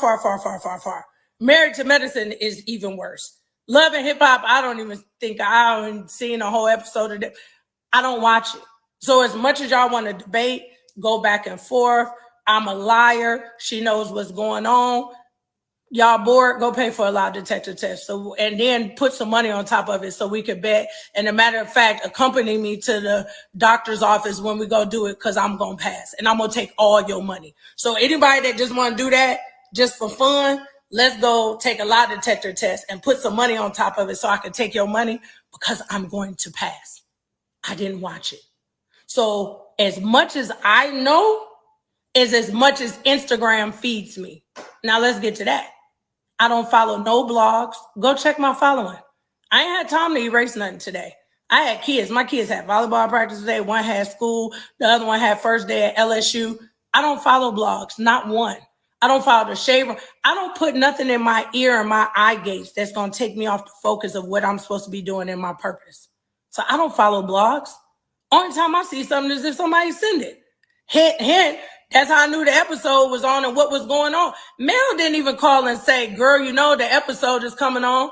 Married to Medicine is even worse. Love and Hip Hop, I don't even think I haven't seen a whole episode of it. I don't watch it. So as much as y'all want to debate, go back and forth. I'm a liar. She knows what's going on. Y'all bored? Go pay for a lie detector test. So, and then put some money on top of it so we could bet. And a matter of fact, accompany me to the doctor's office when we go do it, because I'm going to pass and I'm going to take all your money. So anybody that just want to do that just for fun, let's go take a lie detector test and put some money on top of it so I can take your money, because I'm going to pass. I didn't watch it. So as much as I know is as much as Instagram feeds me. Now let's get to that. I don't follow no blogs. Go check my following. I ain't had time to erase nothing today. I had kids. My kids had volleyball practice today. One had school. The other one had first day at LSU. I don't follow blogs, not one. I don't follow the shade room. I don't put nothing in my ear and my eye gates that's going to take me off the focus of what I'm supposed to be doing in my purpose. So I don't follow blogs. Only time I see something is if somebody send it. Hint, hint. That's how I knew the episode was on and what was going on. Mel didn't even call and say, girl, you know the episode is coming on.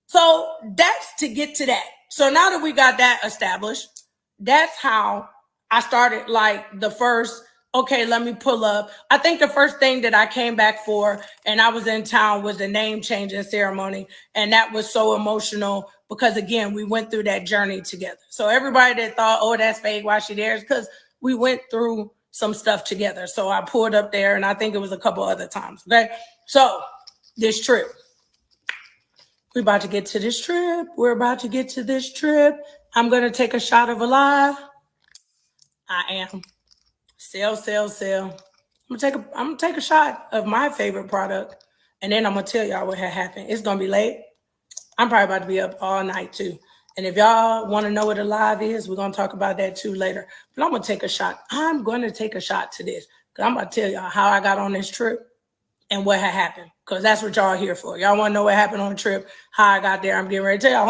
So that's to get to that. So now that we got that established, that's how I started like the first, okay, let me pull up. I think the first thing that I came back for and I was in town was the name changing ceremony. And that was so emotional because, again, we went through that journey together. So everybody that thought, oh, that's fake, why she there? It's because we went through some stuff together. So I pulled up there and I think it was a couple other times. Okay. So this trip, we're about to get to this trip. We're about to get to this trip. I'm going to take a shot of a lie. I am. Sell. I'm gonna take a shot of my favorite product. And then I'm going to tell y'all what had happened. It's going to be late. I'm probably about to be up all night too. And if y'all want to know what a live is, we're going to talk about that too later. But I'm going to take a shot. I'm going to take a shot to this. Because I'm about to tell y'all how I got on this trip and what had happened. Because that's what y'all here for. Y'all want to know what happened on the trip, how I got there. I'm getting ready to tell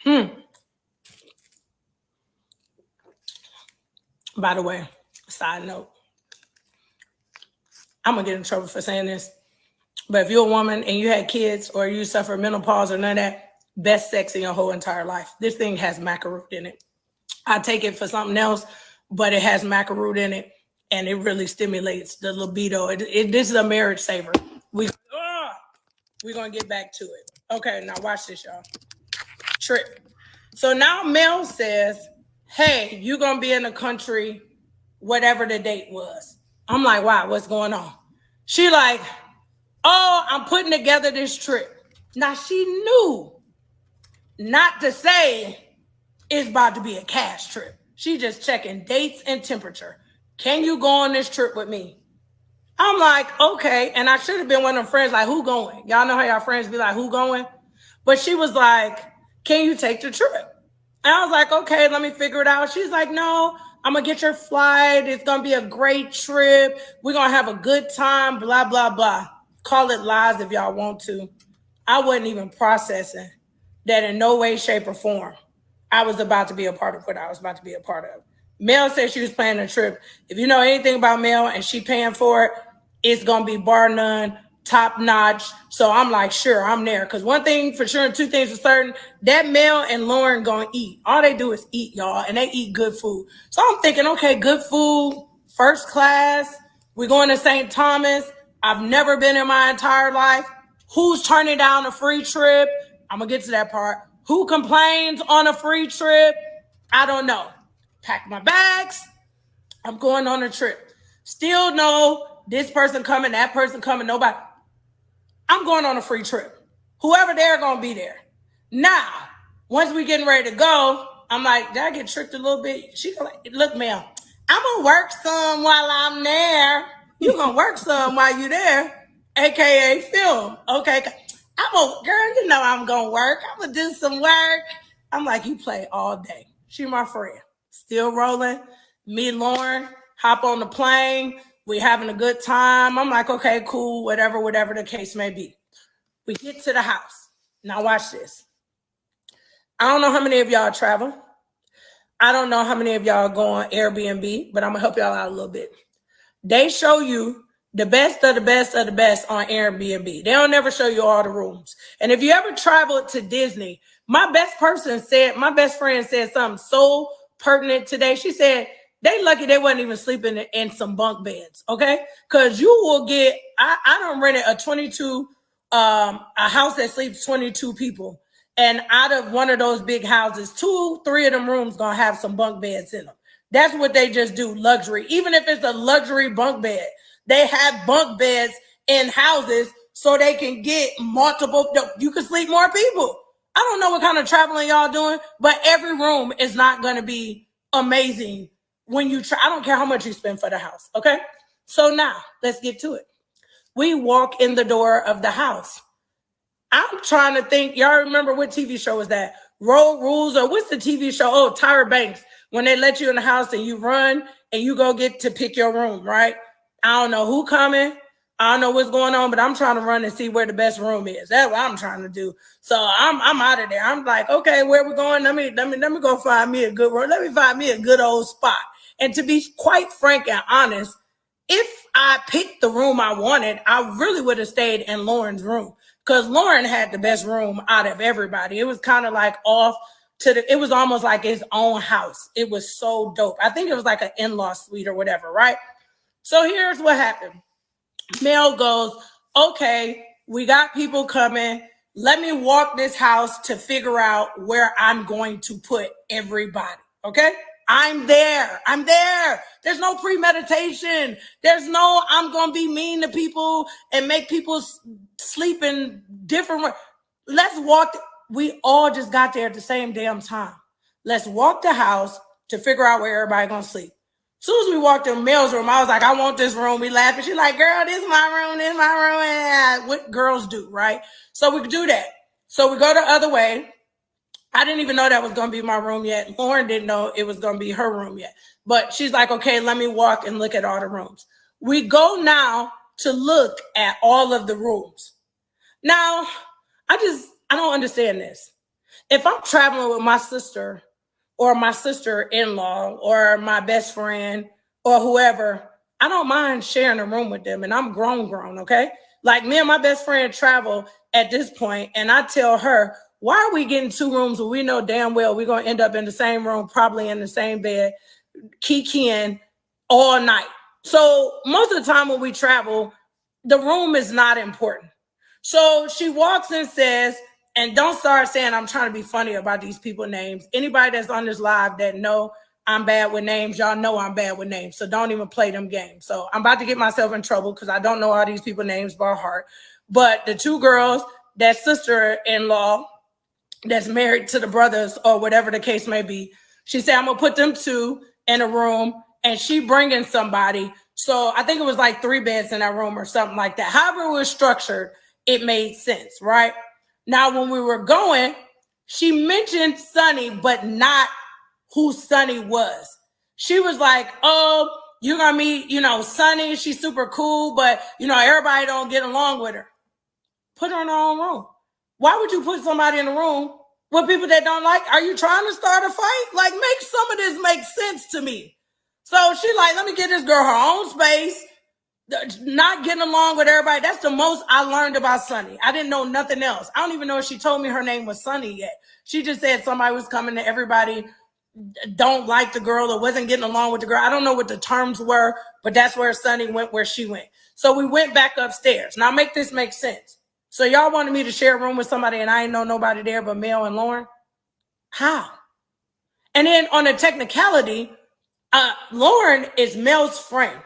y'all. By the way, side note, I'm gonna get in trouble for saying this, but if you're a woman and you had kids or you suffer menopause or none of that, best sex in your whole entire life. This thing has macaroon in it. I take it for something else, but it has macaroon in it, and it really stimulates the libido. This is a marriage saver. We're gonna get back to it. Okay, now watch this, y'all. Trip. So now Mel says, hey, you're gonna be in the country, whatever the date was. I'm like, wow, what's going on? She like, oh, I'm putting together this trip. Now she knew not to say it's about to be a cash trip. She just checking dates and temperature. Can you go on this trip with me? I'm like, okay. And I should have been one of them friends like, who going? Y'all know how y'all friends be like, who going? But she was like, can you take the trip? And I was like, okay, let me figure it out. She's like, no, I'm going to get your flight. It's going to be a great trip. We're going to have a good time, blah, blah, blah. Call it lies if y'all want to. I wasn't even processing that in no way, shape, or form I was about to be a part of what I was about to be a part of. Mel said she was planning a trip. If you know anything about Mel and she paying for it, it's going to be bar none, top notch. So I'm like, sure, I'm there. Because one thing for sure and two things for certain, that Mel and Lauren going to eat. All they do is eat, y'all, and they eat good food. So I'm thinking, okay, good food, first class. We're going to St. Thomas. I've never been in my entire life. Who's turning down a free trip? I'm going to get to that part. Who complains on a free trip? I don't know. Pack my bags. I'm going on a trip. Still know this person coming, that person coming, nobody. I'm going on a free trip. Whoever there going to be there. Now, once we getting ready to go, I'm like, did I get tricked a little bit? She go like, look, Mel, I'm going to work some while I'm there. You going to work some while you there, a.k.a. film. Okay. Girl, you know I'm going to work. I'm going to do some work. I'm like, you play all day. She my friend. Still rolling. Me, Lauren, hop on the plane. We having a good time. I'm like, okay, cool, whatever the case may be. We get to the house. Now watch this. I don't know how many of y'all travel. I don't know how many of y'all go on Airbnb, but I'm going to help y'all out a little bit. They show you the best of the best of the best on Airbnb. They don't never show you all the rooms. And if you ever traveled to Disney, my best friend said something so pertinent today. She said, they lucky they wasn't even sleeping in some bunk beds, okay? Because you will get, I don't rent a house that sleeps 22 people. And out of one of those big houses, 2-3 of them rooms gonna have some bunk beds in them. That's what they just do, luxury. Even if it's a luxury bunk bed, they have bunk beds in houses so they can get multiple, you can sleep more people. I don't know what kind of traveling y'all doing, but every room is not gonna be amazing when you try. I don't care how much you spend for the house, okay? So now, let's get to it. We walk in the door of the house. I'm trying to think, y'all remember what TV show was that? Road Rules, or what's the TV show? Oh, Tyra Banks, when they let you in the house and you run and you go get to pick your room, right? I don't know who coming. I don't know what's going on, but I'm trying to run and see where the best room is. That's what I'm trying to do. So I'm out of there. I'm like, okay, where we going? Let me go find me a good room. Let me find me a good old spot. And to be quite frank and honest, if I picked the room I wanted, I really would have stayed in Lauren's room because Lauren had the best room out of everybody. It was kind of like it was almost like his own house. It was so dope. I think it was like an in-law suite or whatever, right? So here's what happened. Mel goes, okay, we got people coming. Let me walk this house to figure out where I'm going to put everybody, okay? I'm there. There's no premeditation. There's no, I'm going to be mean to people and make people sleep in different. Let's walk. We all just got there at the same damn time. Let's walk the house to figure out where everybody going to sleep. As soon as we walked in Mel's room, I was like, I want this room. We laughing. She's like, girl, this is my room. And what girls do, right? So we could do that. So we go the other way. I didn't even know that was going to be my room yet. Lauren didn't know it was going to be her room yet. But she's like, okay, let me walk and look at all the rooms. We go now to look at all of the rooms. Now, I don't understand this. If I'm traveling with my sister or my sister-in-law or my best friend or whoever, I don't mind sharing a room with them, and I'm grown, okay? Like me and my best friend travel at this point, and I tell her, why are we getting 2 rooms when we know damn well we're going to end up in the same room, probably in the same bed, kikiing all night? So most of the time when we travel, the room is not important. So she walks and says, and don't start saying I'm trying to be funny about these people's names. Anybody that's on this live that know I'm bad with names, y'all know I'm bad with names. So don't even play them games. So I'm about to get myself in trouble because I don't know all these people's names by heart. But the 2 girls, that sister-in-law that's married to the brothers or whatever the case may be, she said, I'm going to put them 2 in a room and she bringing somebody. So I think it was like 3 beds in that room or something like that. However it was structured, it made sense, right? Now, when we were going, she mentioned Sonny, but not who Sonny was. She was like, oh, you're going to meet, Sonny. She's super cool, but, everybody don't get along with her. Put her in her own room. Why would you put somebody in a room with people that don't like? Are you trying to start a fight? Like, make some of this make sense to me. So she like, let me get this girl her own space. Not getting along with everybody. That's the most I learned about Sonny. I didn't know nothing else. I don't even know if she told me her name was Sonny yet. She just said somebody was coming and everybody don't like the girl or wasn't getting along with the girl. I don't know what the terms were, but that's where Sonny went, where she went. So we went back upstairs. Now make this make sense. So y'all wanted me to share a room with somebody and I ain't know nobody there but Mel and Lauren? How? And then on a technicality, Lauren is Mel's friend.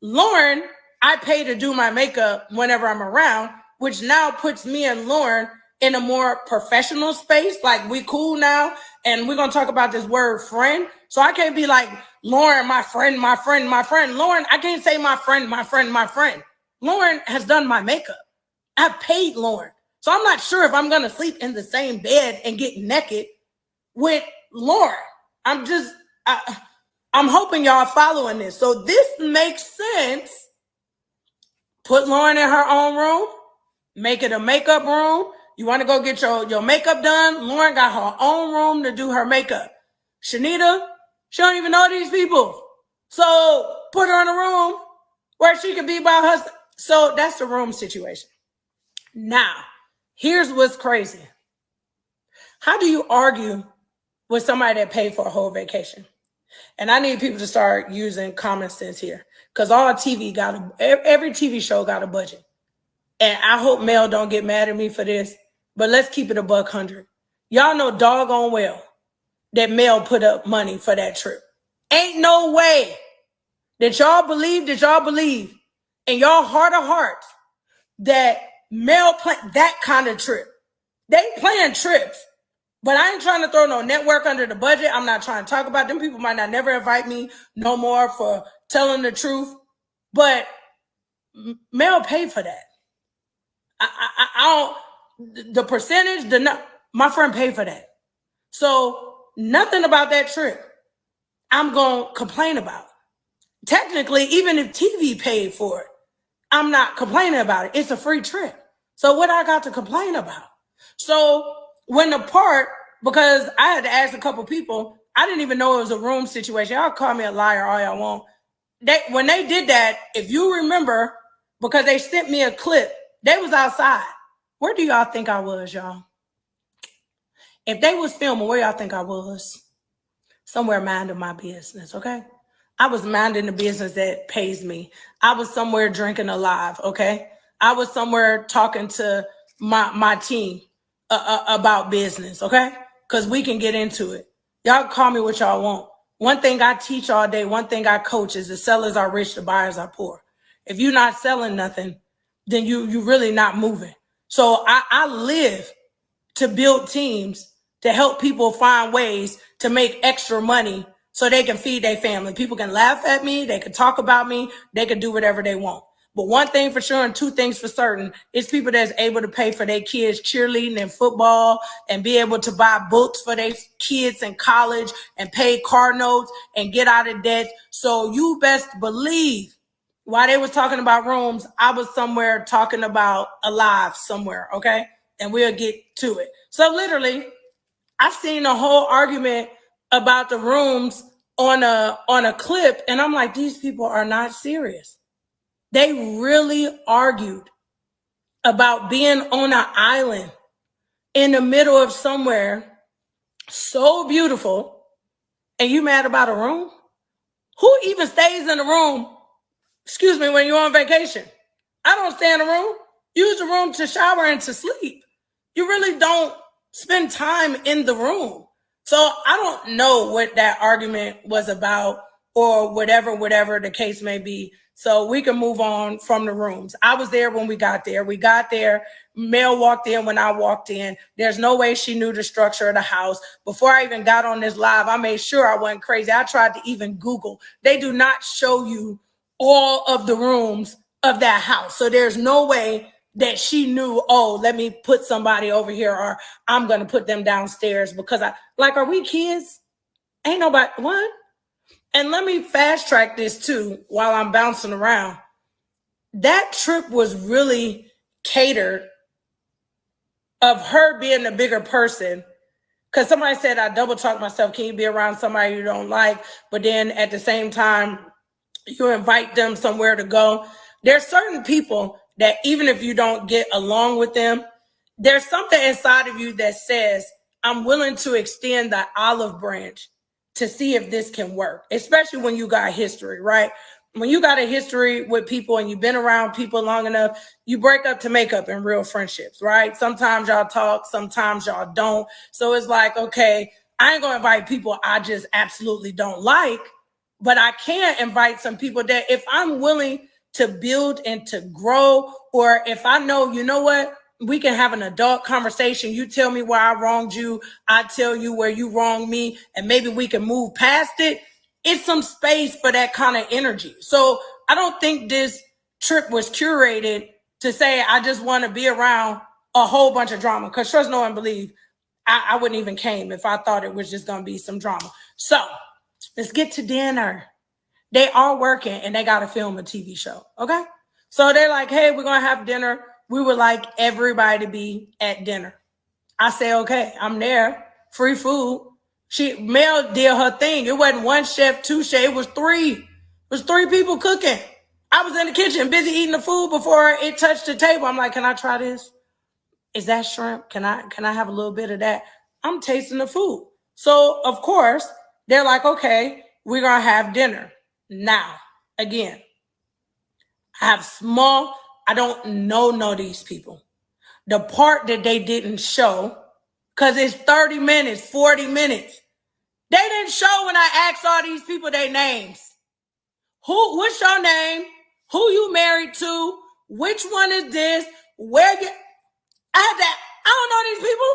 Lauren, I pay to do my makeup whenever I'm around, which now puts me and Lauren in a more professional space. Like, we cool now, and we're going to talk about this word friend. So I can't be like, Lauren, my friend, my friend, my friend. Lauren, I can't say my friend, my friend, my friend. Lauren has done my makeup. I've paid Lauren. So I'm not sure if I'm going to sleep in the same bed and get naked with Lauren. I'm hoping y'all following this. So this makes sense. Put Lauren in her own room. Make it a makeup room. You want to go get your makeup done? Lauren got her own room to do her makeup. Chanita, she don't even know these people. So put her in a room where she could be by herself. So that's the room situation. Now, here's what's crazy. How do you argue with somebody that paid for a whole vacation? And I need people to start using common sense here, because every TV show got a budget. And I hope Mel don't get mad at me for this, but let's keep it $100. Y'all know doggone well that Mel put up money for that trip. Ain't no way that y'all believe in your heart of hearts that Mel planned that kind of trip. They plan trips. But I ain't trying to throw no network under the budget. I'm not trying to talk about them. People might not never invite me no more for telling the truth. But Mel paid for that. I don't, the percentage, my friend paid for that. So nothing about that trip I'm going to complain about. Technically, even if TV paid for it, I'm not complaining about it. It's a free trip. So what I got to complain about? So because I had to ask a couple people, I didn't even know it was a room situation. Y'all call me a liar all y'all want. When they did that, if you remember, because they sent me a clip, they was outside. Where do y'all think I was, y'all? If they was filming, where y'all think I was? Somewhere minding my business, okay? I was minding the business that pays me. I was somewhere drinking alive, okay? I was somewhere talking to my team about business, okay? Because we can get into it. Y'all call me what y'all want. One thing I teach all day, one thing I coach is the sellers are rich, the buyers are poor. If you're not selling nothing, then you really not moving. So I live to build teams to help people find ways to make extra money so they can feed their family. People can laugh at me, they can talk about me, they can do whatever they want. But one thing for sure and 2 things for certain is people that's able to pay for their kids cheerleading and football and be able to buy books for their kids in college and pay car notes and get out of debt. So you best believe while they was talking about rooms, I was somewhere talking about alive somewhere, okay? And we'll get to it. So literally, I've seen a whole argument about the rooms on a clip, and I'm like, these people are not serious. They really argued about being on an island in the middle of somewhere so beautiful, and you mad about a room? Who even stays in the room, excuse me, when you're on vacation? I don't stay in the room. Use the room to shower and to sleep. You really don't spend time in the room. So I don't know what that argument was about, or whatever the case may be. So we can move on from the rooms. I was there when we got there. We got there. Mel walked in when I walked in. There's no way she knew the structure of the house. Before I even got on this live, I made sure I wasn't crazy. I tried to even Google. They do not show you all of the rooms of that house. So there's no way that she knew, oh, let me put somebody over here, or I'm going to put them downstairs, because are we kids? Ain't nobody, what? And let me fast track this too while I'm bouncing around. That trip was really catered of her being a bigger person. Because somebody said I double talk myself. Can you be around somebody you don't like, but then at the same time, you invite them somewhere to go? There's certain people that even if you don't get along with them, there's something inside of you that says, I'm willing to extend the olive branch to see if this can work, especially when you got history, right? When you got a history with people and you've been around people long enough, you break up to make up in real friendships, right? Sometimes y'all talk, sometimes y'all don't. So it's like, okay, I ain't gonna invite people I just absolutely don't like, but I can invite some people that if I'm willing to build and to grow, or if I know, you know what, we can have an adult conversation. You tell me where I wronged you, I tell you where you wronged me, and maybe we can move past it. It's some space for that kind of energy. So I don't think this trip was curated to say, I just want to be around a whole bunch of drama, because trust no one believe I wouldn't even came if I thought it was just going to be some drama. So let's get to dinner. They are working and they got to film a TV show. Okay. So they're like, hey, we're going to have dinner. We would like everybody to be at dinner. I say, okay, I'm there. Free food. Mel did her thing. It wasn't one chef, two chefs. It was three. It was three people cooking. I was in the kitchen busy eating the food before it touched the table. I'm like, can I try this? Is that shrimp? Can I have a little bit of that? I'm tasting the food. So of course they're like, okay, we're going to have dinner. Now, again, I don't know these people. The part that they didn't show, because it's 30 minutes, 40 minutes. They didn't show when I asked all these people their names. What's your name? Who you married to? Which one is this? I don't know these people.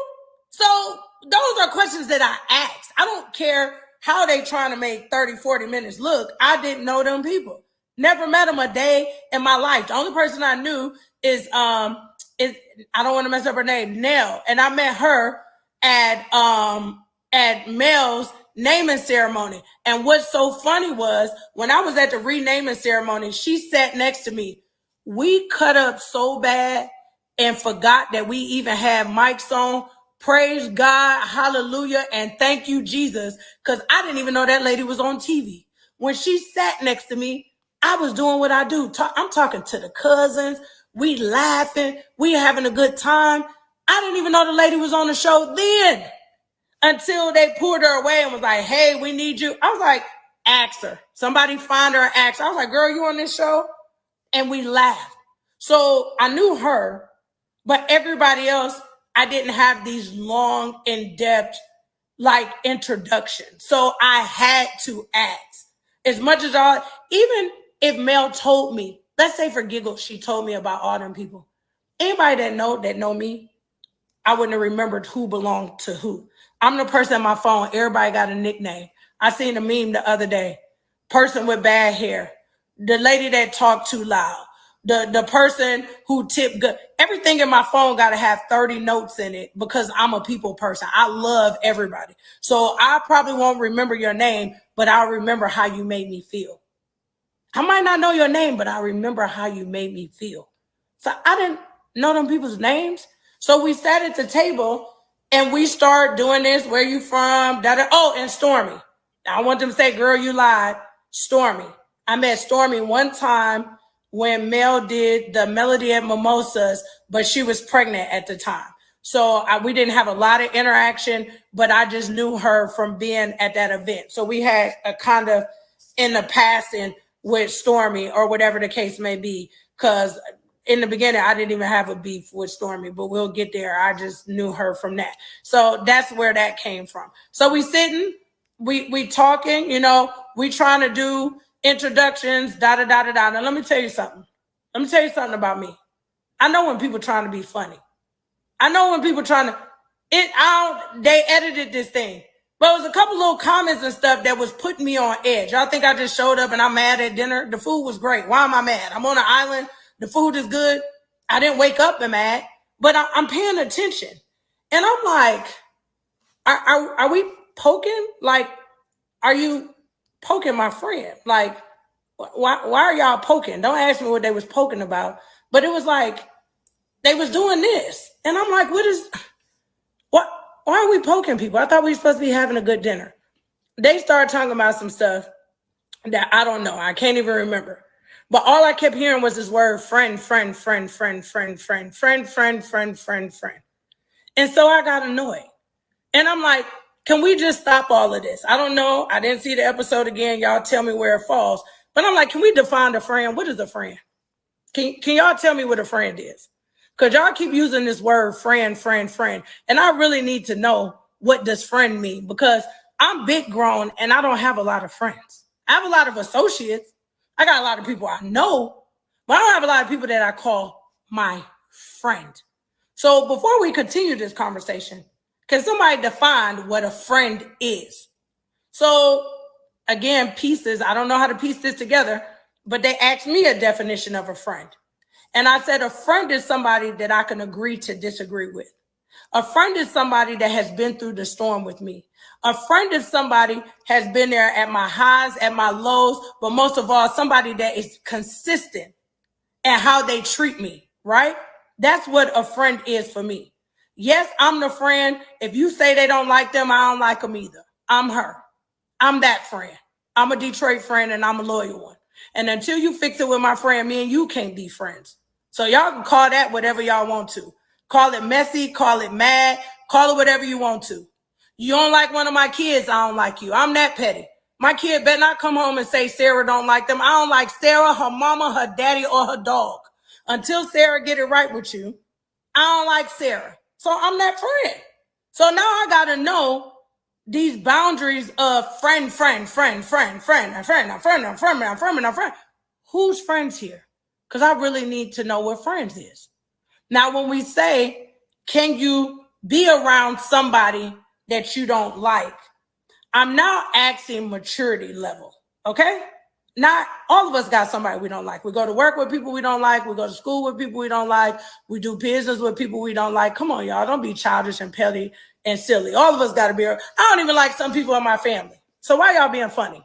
So those are questions that I asked. I don't care how they trying to make 30, 40 minutes look. I didn't know them people. Never met them a day in my life. The only person I knew is I don't want to mess up her name, Nell. And I met her at Mel's naming ceremony. And what's so funny was when I was at the renaming ceremony, she sat next to me. We cut up so bad and forgot that we even had mics on. Praise God, hallelujah, and thank you, Jesus, because I didn't even know that lady was on TV. When she sat next to me, I was doing what I do. I'm talking to the cousins. We laughing. We having a good time. I didn't even know the lady was on the show then until they pulled her away and was like, hey, we need you. I was like, ask her. Somebody find her and ask her. I was like, girl, you on this show? And we laughed. So I knew her, but everybody else, I didn't have these long, in-depth, introductions. So I had to ask. As much as even if Mel told me, let's say for giggles, she told me about all them people. Anybody that know me, I wouldn't have remembered who belonged to who. I'm the person on my phone. Everybody got a nickname. I seen a meme the other day. Person with bad hair. The lady that talked too loud. The person who tipped good. Everything in my phone got to have 30 notes in it because I'm a people person. I love everybody. So I probably won't remember your name, but I'll remember how you made me feel. I might not know your name, but I remember how you made me feel. So I didn't know them people's names. So we sat at the table and we started doing this. Where you from? Oh, and Stormy. I want them to say, girl, you lied. Stormy. I met Stormy one time when Mel did the Melody at Mimosas, but she was pregnant at the time. So we didn't have a lot of interaction, but I just knew her from being at that event. So we had a kind of in the passing with Stormy or whatever the case may be, because in the beginning, I didn't even have a beef with Stormy, but we'll get there. I just knew her from that. So that's where that came from. So we sitting, we talking, you know, we trying to do introductions, da-da-da-da-da. Now, let me tell you something. Let me tell you something about me. I know when people trying to be funny. I know when people trying to, they edited this thing. But it was a couple little comments and stuff that was putting me on edge. Y'all think I just showed up and I'm mad at dinner? The food was great. Why am I mad? I'm on an island. The food is good. I didn't wake up and mad, but I'm paying attention. And I'm like, are we poking? Like, are you poking my friend? Like, why are y'all poking? Don't ask me what they was poking about. But it was like, they was doing this. And I'm like, why are we poking people? I thought we were supposed to be having a good dinner. They started talking about some stuff that I don't know. I can't even remember. But all I kept hearing was this word friend, friend, friend, friend, friend, friend, friend, friend, friend, friend, friend. And so I got annoyed. And I'm like, can we just stop all of this? I don't know. I didn't see the episode again. Y'all tell me where it falls. But I'm like, can we define a friend? What is a friend? Can y'all tell me what a friend is? Because y'all keep using this word friend, friend, friend. And I really need to know, what does friend mean? Because I'm big grown and I don't have a lot of friends. I have a lot of associates. I got a lot of people I know, but I don't have a lot of people that I call my friend. So before we continue this conversation, can somebody define what a friend is? So again, pieces, I don't know how to piece this together, but they asked me a definition of a friend. And I said, a friend is somebody that I can agree to disagree with. A friend is somebody that has been through the storm with me. A friend is somebody has been there at my highs, at my lows, but most of all, somebody that is consistent in how they treat me, right? That's what a friend is for me. Yes, I'm the friend. If you say they don't like them, I don't like them either. I'm her. I'm that friend. I'm a Detroit friend and I'm a loyal one. And until you fix it with my friend, me and you can't be friends. So y'all can call that whatever y'all want to. Call it messy, call it mad, call it whatever you want to. You don't like one of my kids, I don't like you. I'm that petty. My kid better not come home and say Sarah don't like them. I don't like Sarah, her mama, her daddy, or her dog. Until Sarah get it right with you, I don't like Sarah. So I'm that friend. So now I got to know these boundaries of friend. Who's friends here? Because I really need to know what friends is. Now, when we say, can you be around somebody that you don't like? I'm now asking maturity level, okay? Not all of us got somebody we don't like. We go to work with people we don't like. We go to school with people we don't like. We do business with people we don't like. Come on, y'all. Don't be childish and petty and silly. All of us got to be. I don't even like some people in my family. So why y'all being funny?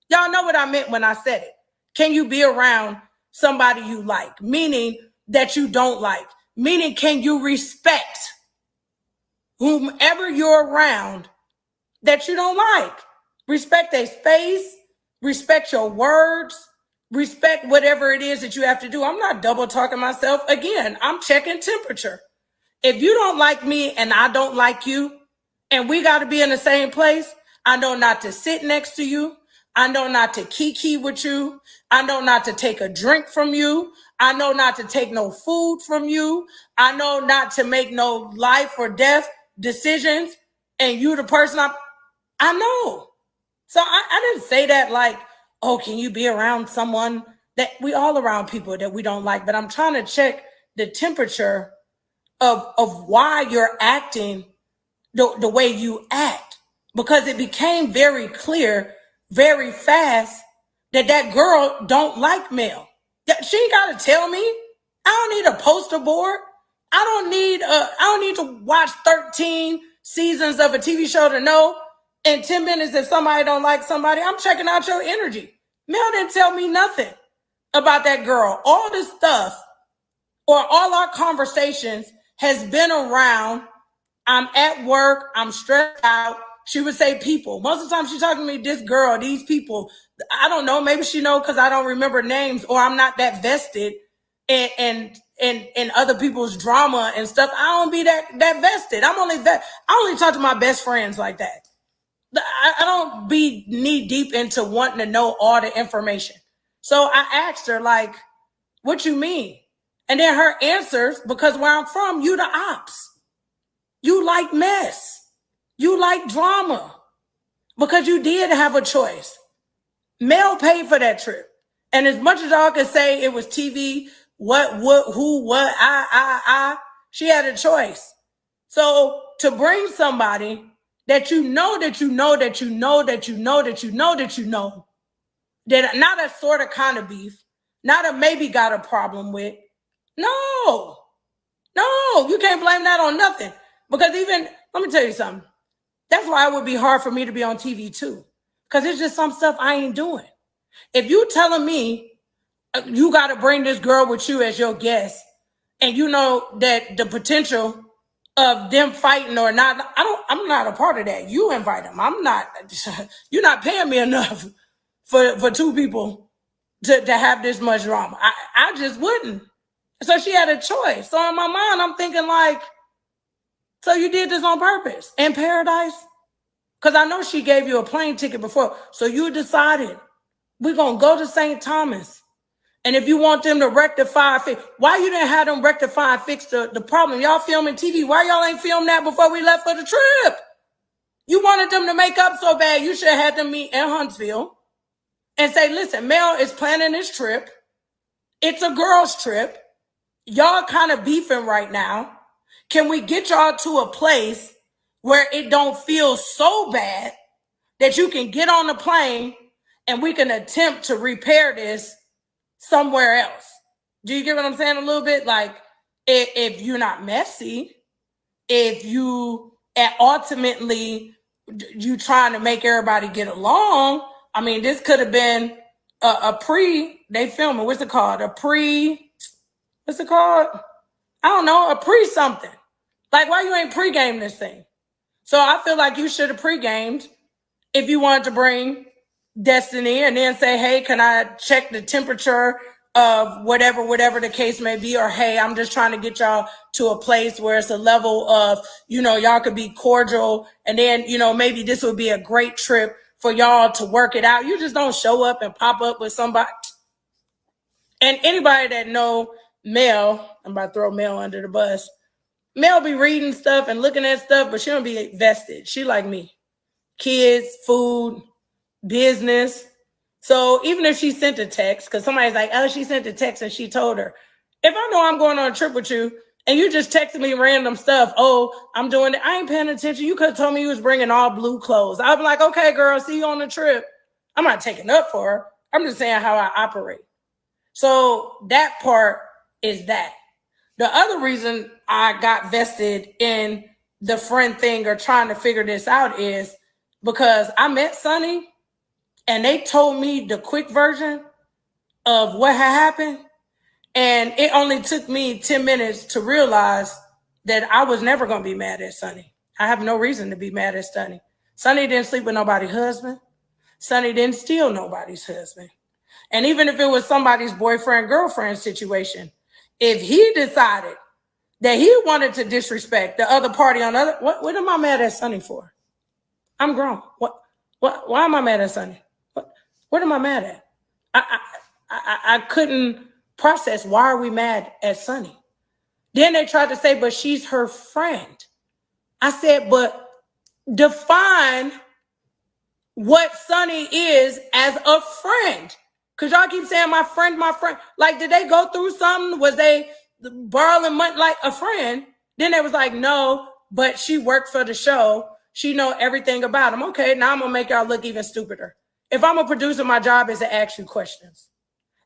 Y'all know what I meant when I said it. Can you be around somebody you like? Meaning that you don't like. Meaning, can you respect whomever you're around that you don't like? Respect their space, respect your words, respect whatever it is that you have to do. I'm not double talking myself. Again, I'm checking temperature. If you don't like me and I don't like you, and we got to be in the same place, I know not to sit next to you. I know not to kiki with you. I know not to take a drink from you. I know not to take no food from you. I know not to make no life or death decisions. And you the person I know. So I didn't say that like, oh, can you be around someone that we all around people that we don't like? But I'm trying to check the temperature of why you're acting the way you act. Because it became very clear very fast that girl don't like Mel. She ain't got to tell me. I don't need a poster board. I don't need to watch 13 seasons of a TV show to know in 10 minutes if somebody don't like somebody. I'm checking out your energy. Mel didn't tell me nothing about that girl. All this stuff or all our conversations has been around. I'm at work. I'm stressed out. she would say people. Most of the time she's talking to me, this girl, these people. I don't know. Maybe she know because I don't remember names, or I'm not that vested in other people's drama and stuff. I don't be that vested. I only talk to my best friends like that. I don't be knee deep into wanting to know all the information. So I asked her, like, what you mean? And then her answers, because where I'm from, you the ops. You like mess. You like drama. Because you did have a choice. Mel paid for that trip. And as much as y'all can say it was TV, she had a choice. So to bring somebody that you know, that not a sort of kind of beef, not a maybe got a problem with. No, you can't blame that on nothing. Because even, let me tell you something. That's why it would be hard for me to be on TV too. Because it's just some stuff I ain't doing. If you telling me you got to bring this girl with you as your guest, and you know that the potential of them fighting or not, I'm not a part of that. You invite them. You're not paying me enough for two people to have this much drama. I just wouldn't. So she had a choice. So in my mind, I'm thinking like, so you did this on purpose in paradise? Because I know she gave you a plane ticket before. So you decided we're going to go to St. Thomas. And if you want them to rectify, why you didn't have them rectify and fix the problem? Y'all filming TV. Why y'all ain't filmed that before we left for the trip? You wanted them to make up so bad. You should have had them meet in Huntsville and say, listen, Mel is planning this trip. It's a girls' trip. Y'all kind of beefing right now. Can we get y'all to a place where it don't feel so bad that you can get on the plane and we can attempt to repair this somewhere else? Do you get what I'm saying a little bit? Like, if you're not messy, if you ultimately you trying to make everybody get along, I mean, this could have been they filming, what's it called? What's it called? I don't know, a pre-something. Like, why you ain't pre-game this thing? So I feel like you should have pre-gamed if you wanted to bring Destiny and then say, hey, can I check the temperature of whatever the case may be? Or, hey, I'm just trying to get y'all to a place where it's a level of, y'all could be cordial. And then, maybe this would be a great trip for y'all to work it out. You just don't show up and pop up with somebody. And anybody that know Mel, I'm about to throw Mel under the bus. Mel be reading stuff and looking at stuff, but she don't be vested. She like me. Kids, food, business. So even if she sent a text, because somebody's like, oh, she sent a text and she told her. If I know I'm going on a trip with you and you just texted me random stuff, oh, I'm doing it, I ain't paying attention. You could have told me you was bringing all blue clothes. I'm like, okay, girl, see you on the trip. I'm not taking up for her. I'm just saying how I operate. So that part is that. The other reason I got vested in the friend thing or trying to figure this out is because I met Sonny and they told me the quick version of what had happened. And it only took me 10 minutes to realize that I was never going to be mad at Sonny. I have no reason to be mad at Sonny. Sonny didn't sleep with nobody's husband. Sonny didn't steal nobody's husband. And even if it was somebody's boyfriend, girlfriend situation, if he decided that he wanted to disrespect the other party on the other, what am I mad at Sonny for? I'm grown. Why am I mad at Sonny? What am I mad at? I couldn't process, why are we mad at Sonny? Then they tried to say, but she's her friend. I said, but define what Sonny is as a friend. Because y'all keep saying my friend. Like, did they go through something? Was they borrowing money like a friend? Then they was like, no, but she worked for the show. She know everything about him. Okay, now I'm going to make y'all look even stupider. If I'm a producer, my job is to ask you questions.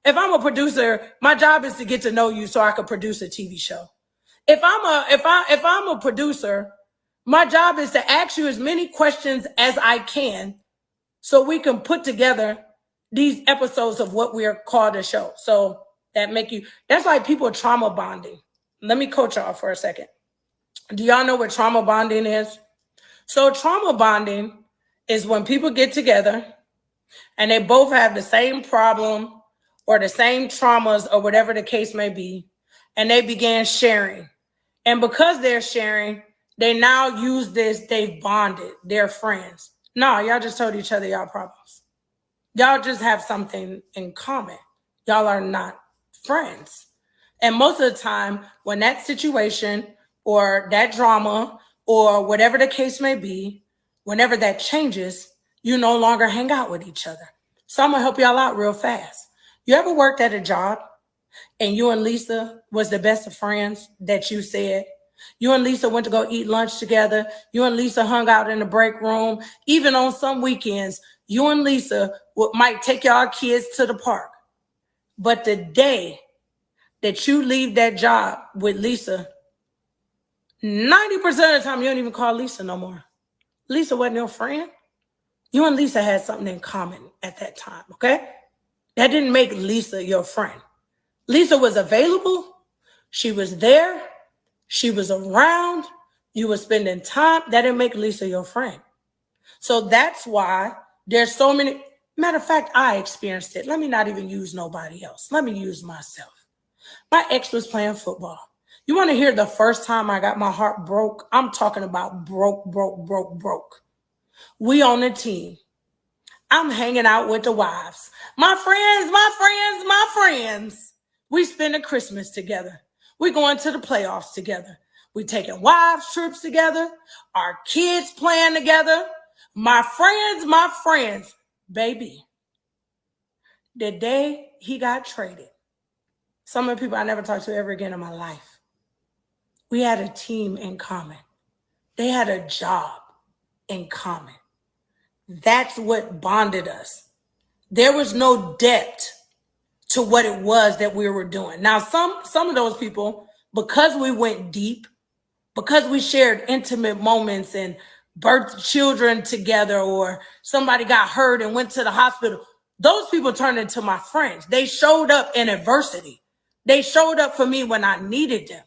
If I'm a producer, my job is to get to know you so I can produce a TV show. If I'm a producer, my job is to ask you as many questions as I can so we can put together these episodes of what we're called a show. So that's like people trauma bonding. Let me coach y'all for a second. Do y'all know what trauma bonding is? So trauma bonding is when people get together and they both have the same problem or the same traumas or whatever the case may be, and they began sharing. And because they're sharing, they now use this, they've bonded, they're friends. No, y'all just told each other y'all problems. Y'all just have something in common. Y'all are not friends. And most of the time, when that situation or that drama or whatever the case may be, whenever that changes, you no longer hang out with each other. So I'm gonna help y'all out real fast. You ever worked at a job and you and Lisa was the best of friends that you said? You and Lisa went to go eat lunch together. You and Lisa hung out in the break room. Even on some weekends, you and Lisa might take y'all kids to the park. But the day that you leave that job with Lisa, 90% of the time, you don't even call Lisa no more. Lisa wasn't your friend. You and Lisa had something in common at that time, okay? That didn't make Lisa your friend. Lisa was available. She was there. She was around. You were spending time. That didn't make Lisa your friend. So that's why there's so many. Matter of fact, I experienced it. Let me not even use nobody else. Let me use myself. My ex was playing football. You want to hear the first time I got my heart broke? I'm talking about broke. We on the team. I'm hanging out with the wives. My friends. We spending Christmas together. We going to the playoffs together. We taking wives trips together. Our kids playing together. My friends. Baby, the day he got traded, some of the people I never talked to ever again in my life, we had a team in common. They had a job in common. That's what bonded us. There was no depth to what it was that we were doing. Now, some of those people, because we went deep, because we shared intimate moments and birthed children together, or somebody got hurt and went to the hospital, those people turned into my friends. They showed up in adversity. They showed up for me when I needed them.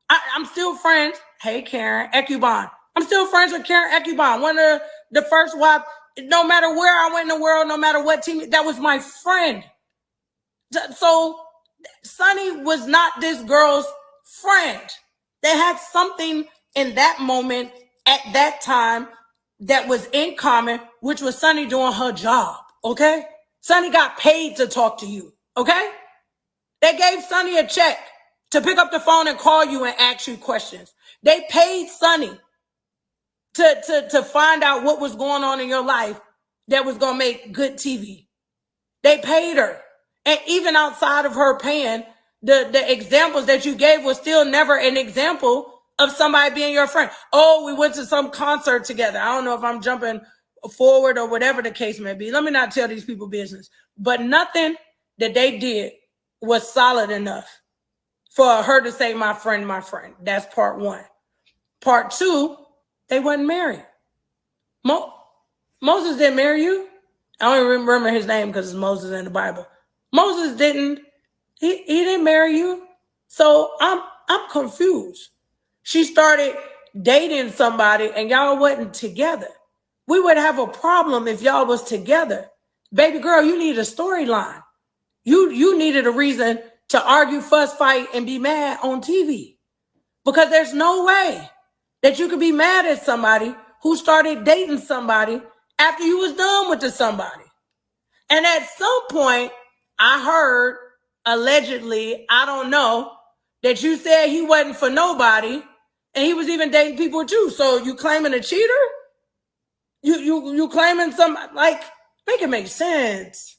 I'm still friends. Hey, Karen Ecubon. I'm still friends with Karen Ecubon, one of the first wife. No matter where I went in the world, no matter what team, that was my friend. So Sunny was not this girl's friend. They had something in that moment at that time that was in common, which was Sunny doing her job, okay? Sunny got paid to talk to you, okay? They gave Sunny a check to pick up the phone and call you and ask you questions. They paid Sunny to find out what was going on in your life that was going to make good TV. They paid her. And even outside of her paying, the examples that you gave was still never an example of somebody being your friend. Oh, we went to some concert together. I don't know if I'm jumping forward or whatever the case may be. Let me not tell these people business. But nothing that they did was solid enough for her to say, my friend. That's part one. Part two, they wasn't married. Moses didn't marry you. I don't even remember his name because it's Moses in the Bible. Moses didn't. He didn't marry you. So I'm confused. She started dating somebody and y'all wasn't together. We would have a problem if y'all was together. Baby girl, you need a storyline. You needed a reason to argue, fuss, fight, and be mad on TV. Because there's no way that you could be mad at somebody who started dating somebody after you was done with the somebody. And at some point, I heard, allegedly, I don't know, that you said he wasn't for nobody, and he was even dating people with you. So you claiming a cheater? You claiming somebody, like, make it make sense.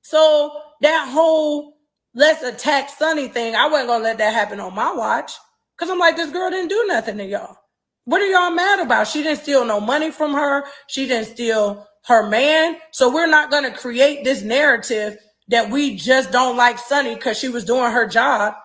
So that whole let's attack Sunny thing, I wasn't gonna let that happen on my watch. Cause I'm like, this girl didn't do nothing to y'all. What are y'all mad about? She didn't steal no money from her. She didn't steal her man. So we're not gonna create this narrative that we just don't like Sunny because she was doing her job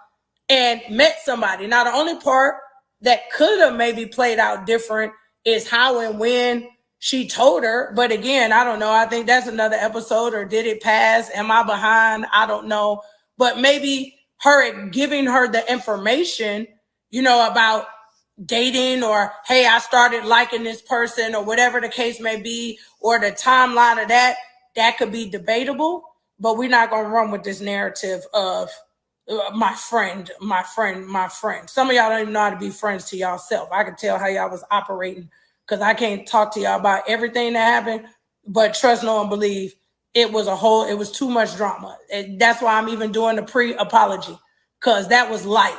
and met somebody. Now, the only part that could have maybe played out different is how and when she told her. But again, I don't know. I think that's another episode. Or did it pass? Am I behind? I don't know. But maybe her giving her the information, about dating, or hey, I started liking this person, or whatever the case may be, or the timeline of that could be debatable. But we're not going to run with this narrative of my friend. Some of y'all don't even know how to be friends to yourself. I can tell how y'all was operating, because I can't talk to y'all about everything that happened, but trust, know, and believe it was too much drama. And that's why I'm even doing the pre-apology, because that was light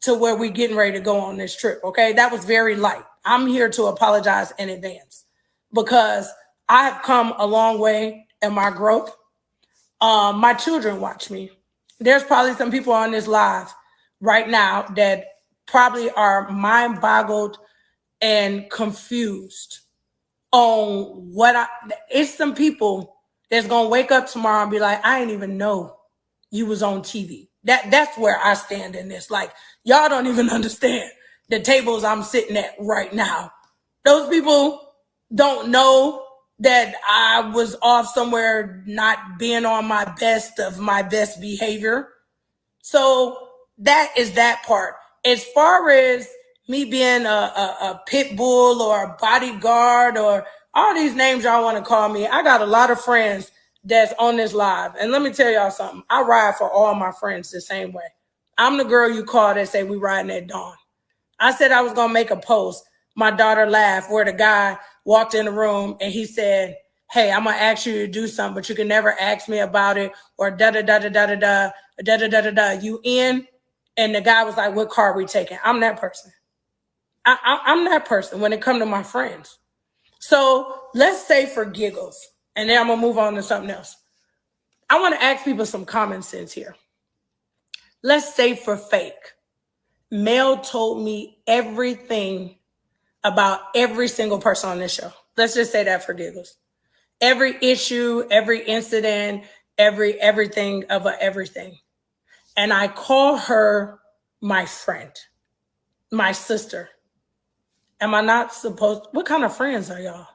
to where we getting ready to go on this trip. Okay, that was very light. I'm here to apologize in advance, because I have come a long way in my growth. My children watch me. There's probably some people on this live right now that probably are mind boggled and confused on it's some people that's gonna wake up tomorrow and be like, I didn't even know you was on TV. That's where I stand in this. Like, y'all don't even understand the tables I'm sitting at right now. Those people don't know that I was off somewhere not being on my best behavior. So that is that part. As far as me being a pit bull or a bodyguard or all these names y'all want to call me, I got a lot of friends that's on this live. And let me tell y'all something. I ride for all my friends the same way. I'm the girl you call that say we riding at dawn. I said I was going to make a post. My daughter laughed, where the guy walked in the room and he said, hey, I'm going to ask you to do something, but you can never ask me about it, or da-da-da-da-da-da-da, da-da-da-da-da. You in? And the guy was like, what car are we taking? I'm that person. I'm that person when it comes to my friends. So let's say for giggles, and then I'm going to move on to something else. I want to ask people some common sense here. Let's say for fake, Mel told me everything about every single person on this show. Let's just say that for giggles. Every issue, every incident, everything of everything. And I call her my friend, my sister. Am I not supposed, what kind of friends are y'all?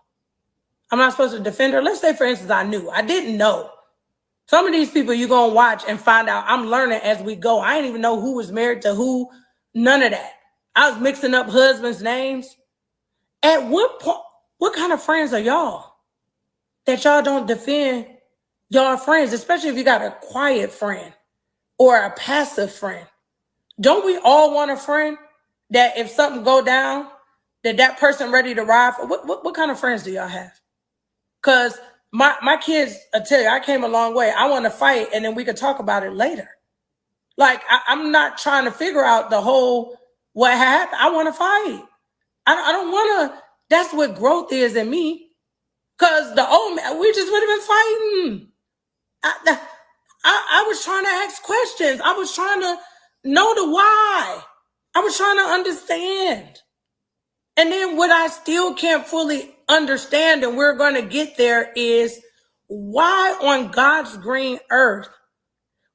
I'm not supposed to defend her. Let's say, for instance, I didn't know. Some of these people you're going to watch and find out. I'm learning as we go. I didn't even know who was married to who, none of that. I was mixing up husbands' names. At what point, what kind of friends are y'all that y'all don't defend y'all friends, especially if you got a quiet friend or a passive friend? Don't we all want a friend that if something go down, that person ready to ride for? What kind of friends do y'all have? Because my kids, I tell you, I came a long way. I want to fight, and then we could talk about it later. Like, I'm not trying to figure out the whole what happened. I want to fight. I don't want to. That's what growth is in me. Because the old man, we just would have been fighting. I was trying to ask questions. I was trying to know the why. I was trying to understand. And then what I still can't fully understand, and we're going to get there, is why on God's green earth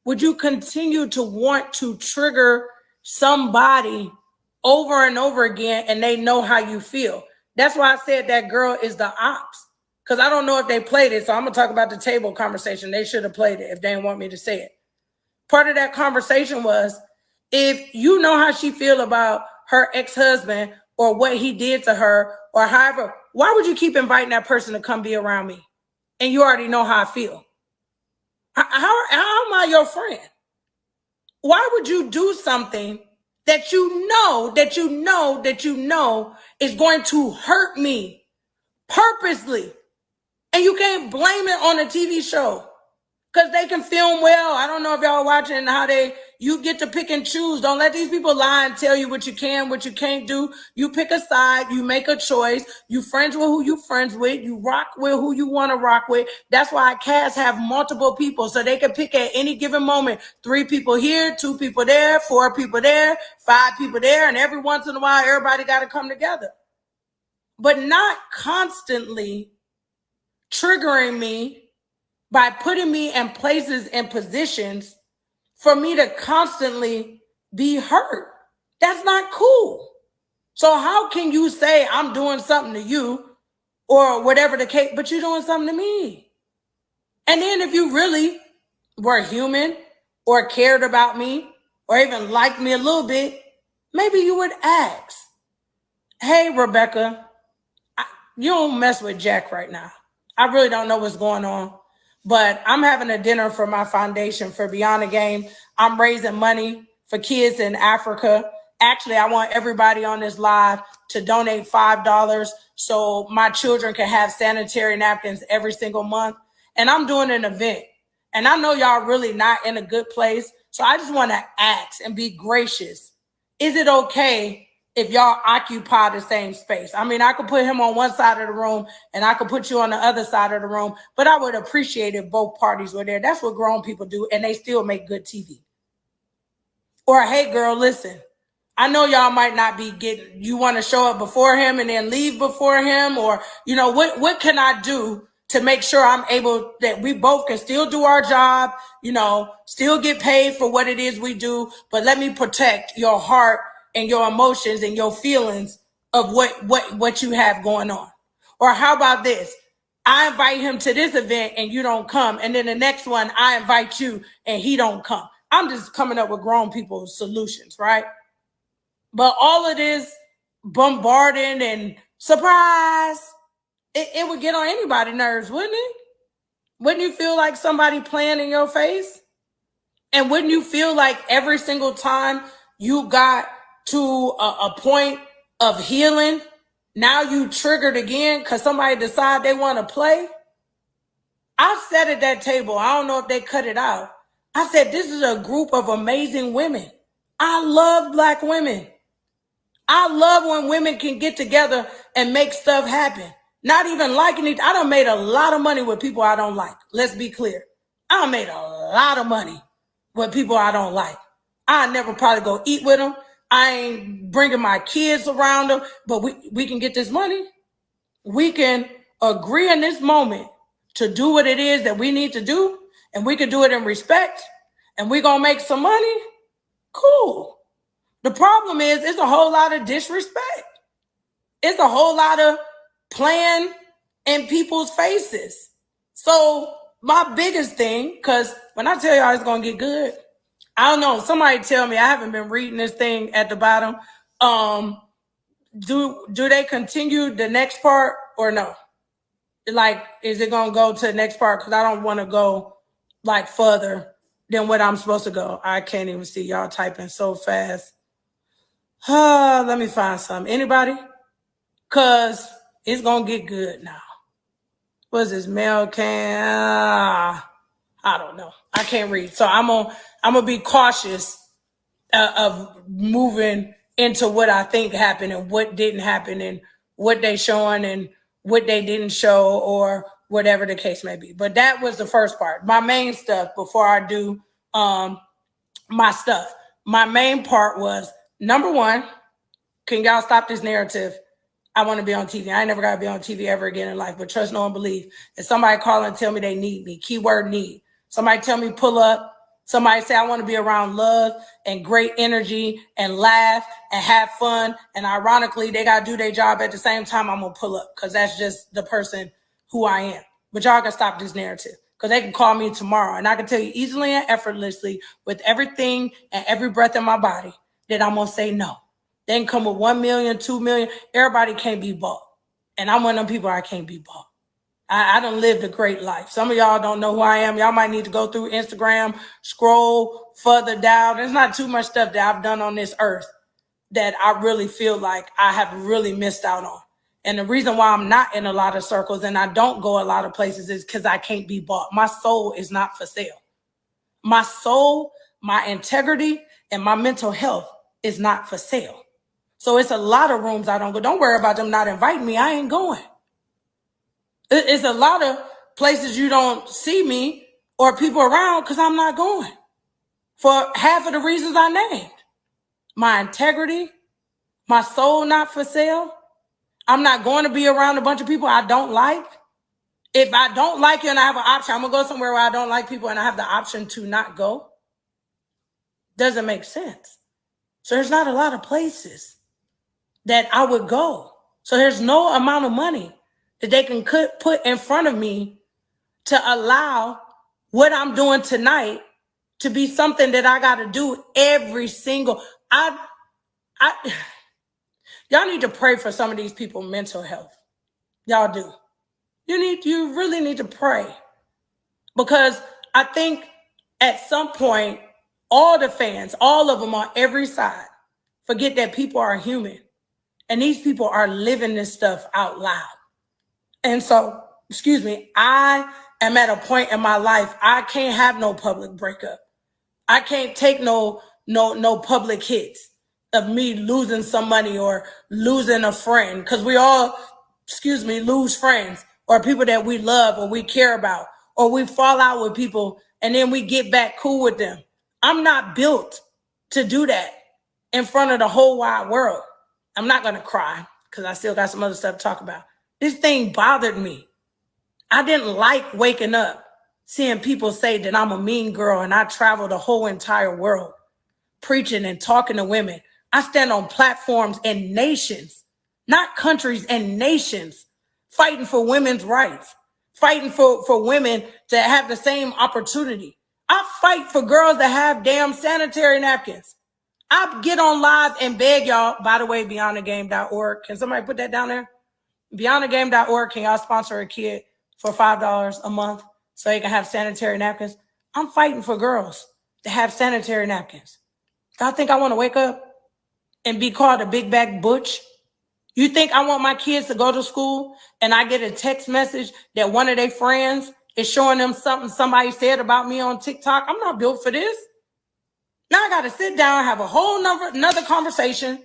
would you continue to want to trigger somebody over and over again and they know how you feel? That's why I said that girl is the ops, because I don't know if they played it. So I'm going to talk about the table conversation. They should have played it if they didn't want me to say it. Part of that conversation was, if you know how she feel about her ex-husband or what he did to her or however, why would you keep inviting that person to come be around me? And you already know how I feel. How am I your friend? Why would you do something that you know is going to hurt me purposely? And you can't blame it on a TV show because they can film well. I don't know if y'all watching how you get to pick and choose. Don't let these people lie and tell you what you can, what you can't do. You pick a side, you make a choice. You friends with who you friends with. You rock with who you want to rock with. That's why casts have multiple people, so they can pick at any given moment 3 people here, 2 people there, 4 people there, 5 people there, and every once in a while, everybody got to come together. But not constantly triggering me by putting me in places and positions for me to constantly be hurt. That's not cool. So how can you say I'm doing something to you or whatever the case, but you're doing something to me? And then if you really were human or cared about me or even liked me a little bit, maybe you would ask. Hey, Rebecca, you don't mess with Jack right now. I really don't know what's going on, but I'm having a dinner for my foundation for Beyond the Game. I'm raising money for kids in Africa. Actually, I want everybody on this live to donate $5 so my children can have sanitary napkins every single month. And I'm doing an event. And I know y'all really not in a good place. So I just want to ask and be gracious. Is it okay if y'all occupy the same space? I mean, I could put him on one side of the room and I could put you on the other side of the room, but I would appreciate if both parties were there. That's what grown people do, and they still make good TV. Or, hey, girl, listen, I know y'all might not be getting, you want to show up before him and then leave before him, or, what can I do to make sure I'm able, that we both can still do our job, still get paid for what it is we do, but let me protect your heart and your emotions and your feelings of what you have going on. Or how about this? I invite him to this event and you don't come. And then the next one, I invite you and he don't come. I'm just coming up with grown people's solutions, right? But all of this bombarding and surprise, it would get on anybody's nerves, wouldn't it? Wouldn't you feel like somebody playing in your face? And wouldn't you feel like every single time you got to a point of healing, now you triggered again because somebody decide they want to play? I said at that table, I don't know if they cut it out. I said, this is a group of amazing women. I love Black women. I love when women can get together and make stuff happen. Not even liking it. I done made a lot of money with people I don't like. Let's be clear. I done made a lot of money with people I don't like. I never probably go eat with them. I ain't bringing my kids around them, but we can get this money. We can agree in this moment to do what it is that we need to do, and we can do it in respect, and we're going to make some money. Cool. The problem is it's a whole lot of disrespect. It's a whole lot of playing in people's faces. So my biggest thing, because when I tell y'all it's going to get good, I don't know. Somebody tell me, I haven't been reading this thing at the bottom. Do they continue the next part or no? Like, is it going to go to the next part? Because I don't want to go like further than what I'm supposed to go. I can't even see y'all typing so fast. Let me find some. Anybody? Because it's going to get good now. What's this? Mail can... I don't know. I can't read. So I'm gonna be cautious of moving into what I think happened and what didn't happen and what they showing and what they didn't show or whatever the case may be. But that was the first part. My main stuff before I do my stuff. My main part was, number one, can y'all stop this narrative? I want to be on TV. I ain't never got to be on TV ever again in life, but trust, know, and believe. If somebody call and tell me they need me, keyword need. Somebody tell me pull up. Somebody say I want to be around love and great energy and laugh and have fun. And ironically, they got to do their job at the same time. I'm going to pull up because that's just the person who I am. But y'all can stop this narrative because they can call me tomorrow. And I can tell you easily and effortlessly with everything and every breath in my body that I'm going to say no. They can come with 1 million, 2 million. Everybody can't be bought. And I'm one of them people I can't be bought. I done lived a great life. Some of y'all don't know who I am. Y'all might need to go through Instagram, scroll further down. There's not too much stuff that I've done on this earth that I really feel like I have really missed out on. And the reason why I'm not in a lot of circles and I don't go a lot of places is because I can't be bought. My soul is not for sale. My soul, my integrity, and my mental health is not for sale. So it's a lot of rooms I don't go. Don't worry about them not inviting me. I ain't going. It's a lot of places you don't see me or people around because I'm not going for half of the reasons I named. My integrity, my soul not for sale. I'm not going to be around a bunch of people I don't like. If I don't like you and I have an option, I'm going to go somewhere where I don't like people and I have the option to not go. Doesn't make sense. So there's not a lot of places that I would go. So there's no amount of money that they can put in front of me to allow what I'm doing tonight to be something that I got to do every single. Y'all need to pray for some of these people's mental health. Y'all do. You really need to pray. Because I think at some point, all the fans, all of them on every side, forget that people are human. And these people are living this stuff out loud. And so, excuse me, I am at a point in my life, I can't have no public breakup. I can't take no public hits of me losing some money or losing a friend. Because we all, lose friends or people that we love or we care about, or we fall out with people and then we get back cool with them. I'm not built to do that in front of the whole wide world. I'm not going to cry because I still got some other stuff to talk about. This thing bothered me. I didn't like waking up seeing people say that I'm a mean girl and I travel the whole entire world preaching and talking to women. I stand on platforms in nations, not countries, and nations, fighting for women's rights, fighting for women to have the same opportunity. I fight for girls that have damn sanitary napkins. I get on live and beg y'all, by the way, beyondthegame.org. Can somebody put that down there? Beyondthegame.org, can y'all sponsor a kid for $5 a month so they can have sanitary napkins? I'm fighting for girls to have sanitary napkins. Y'all think I want to wake up and be called a big back butch? You think I want my kids to go to school and I get a text message that one of their friends is showing them something somebody said about me on TikTok? I'm not built for this. Now I got to sit down and have a whole another conversation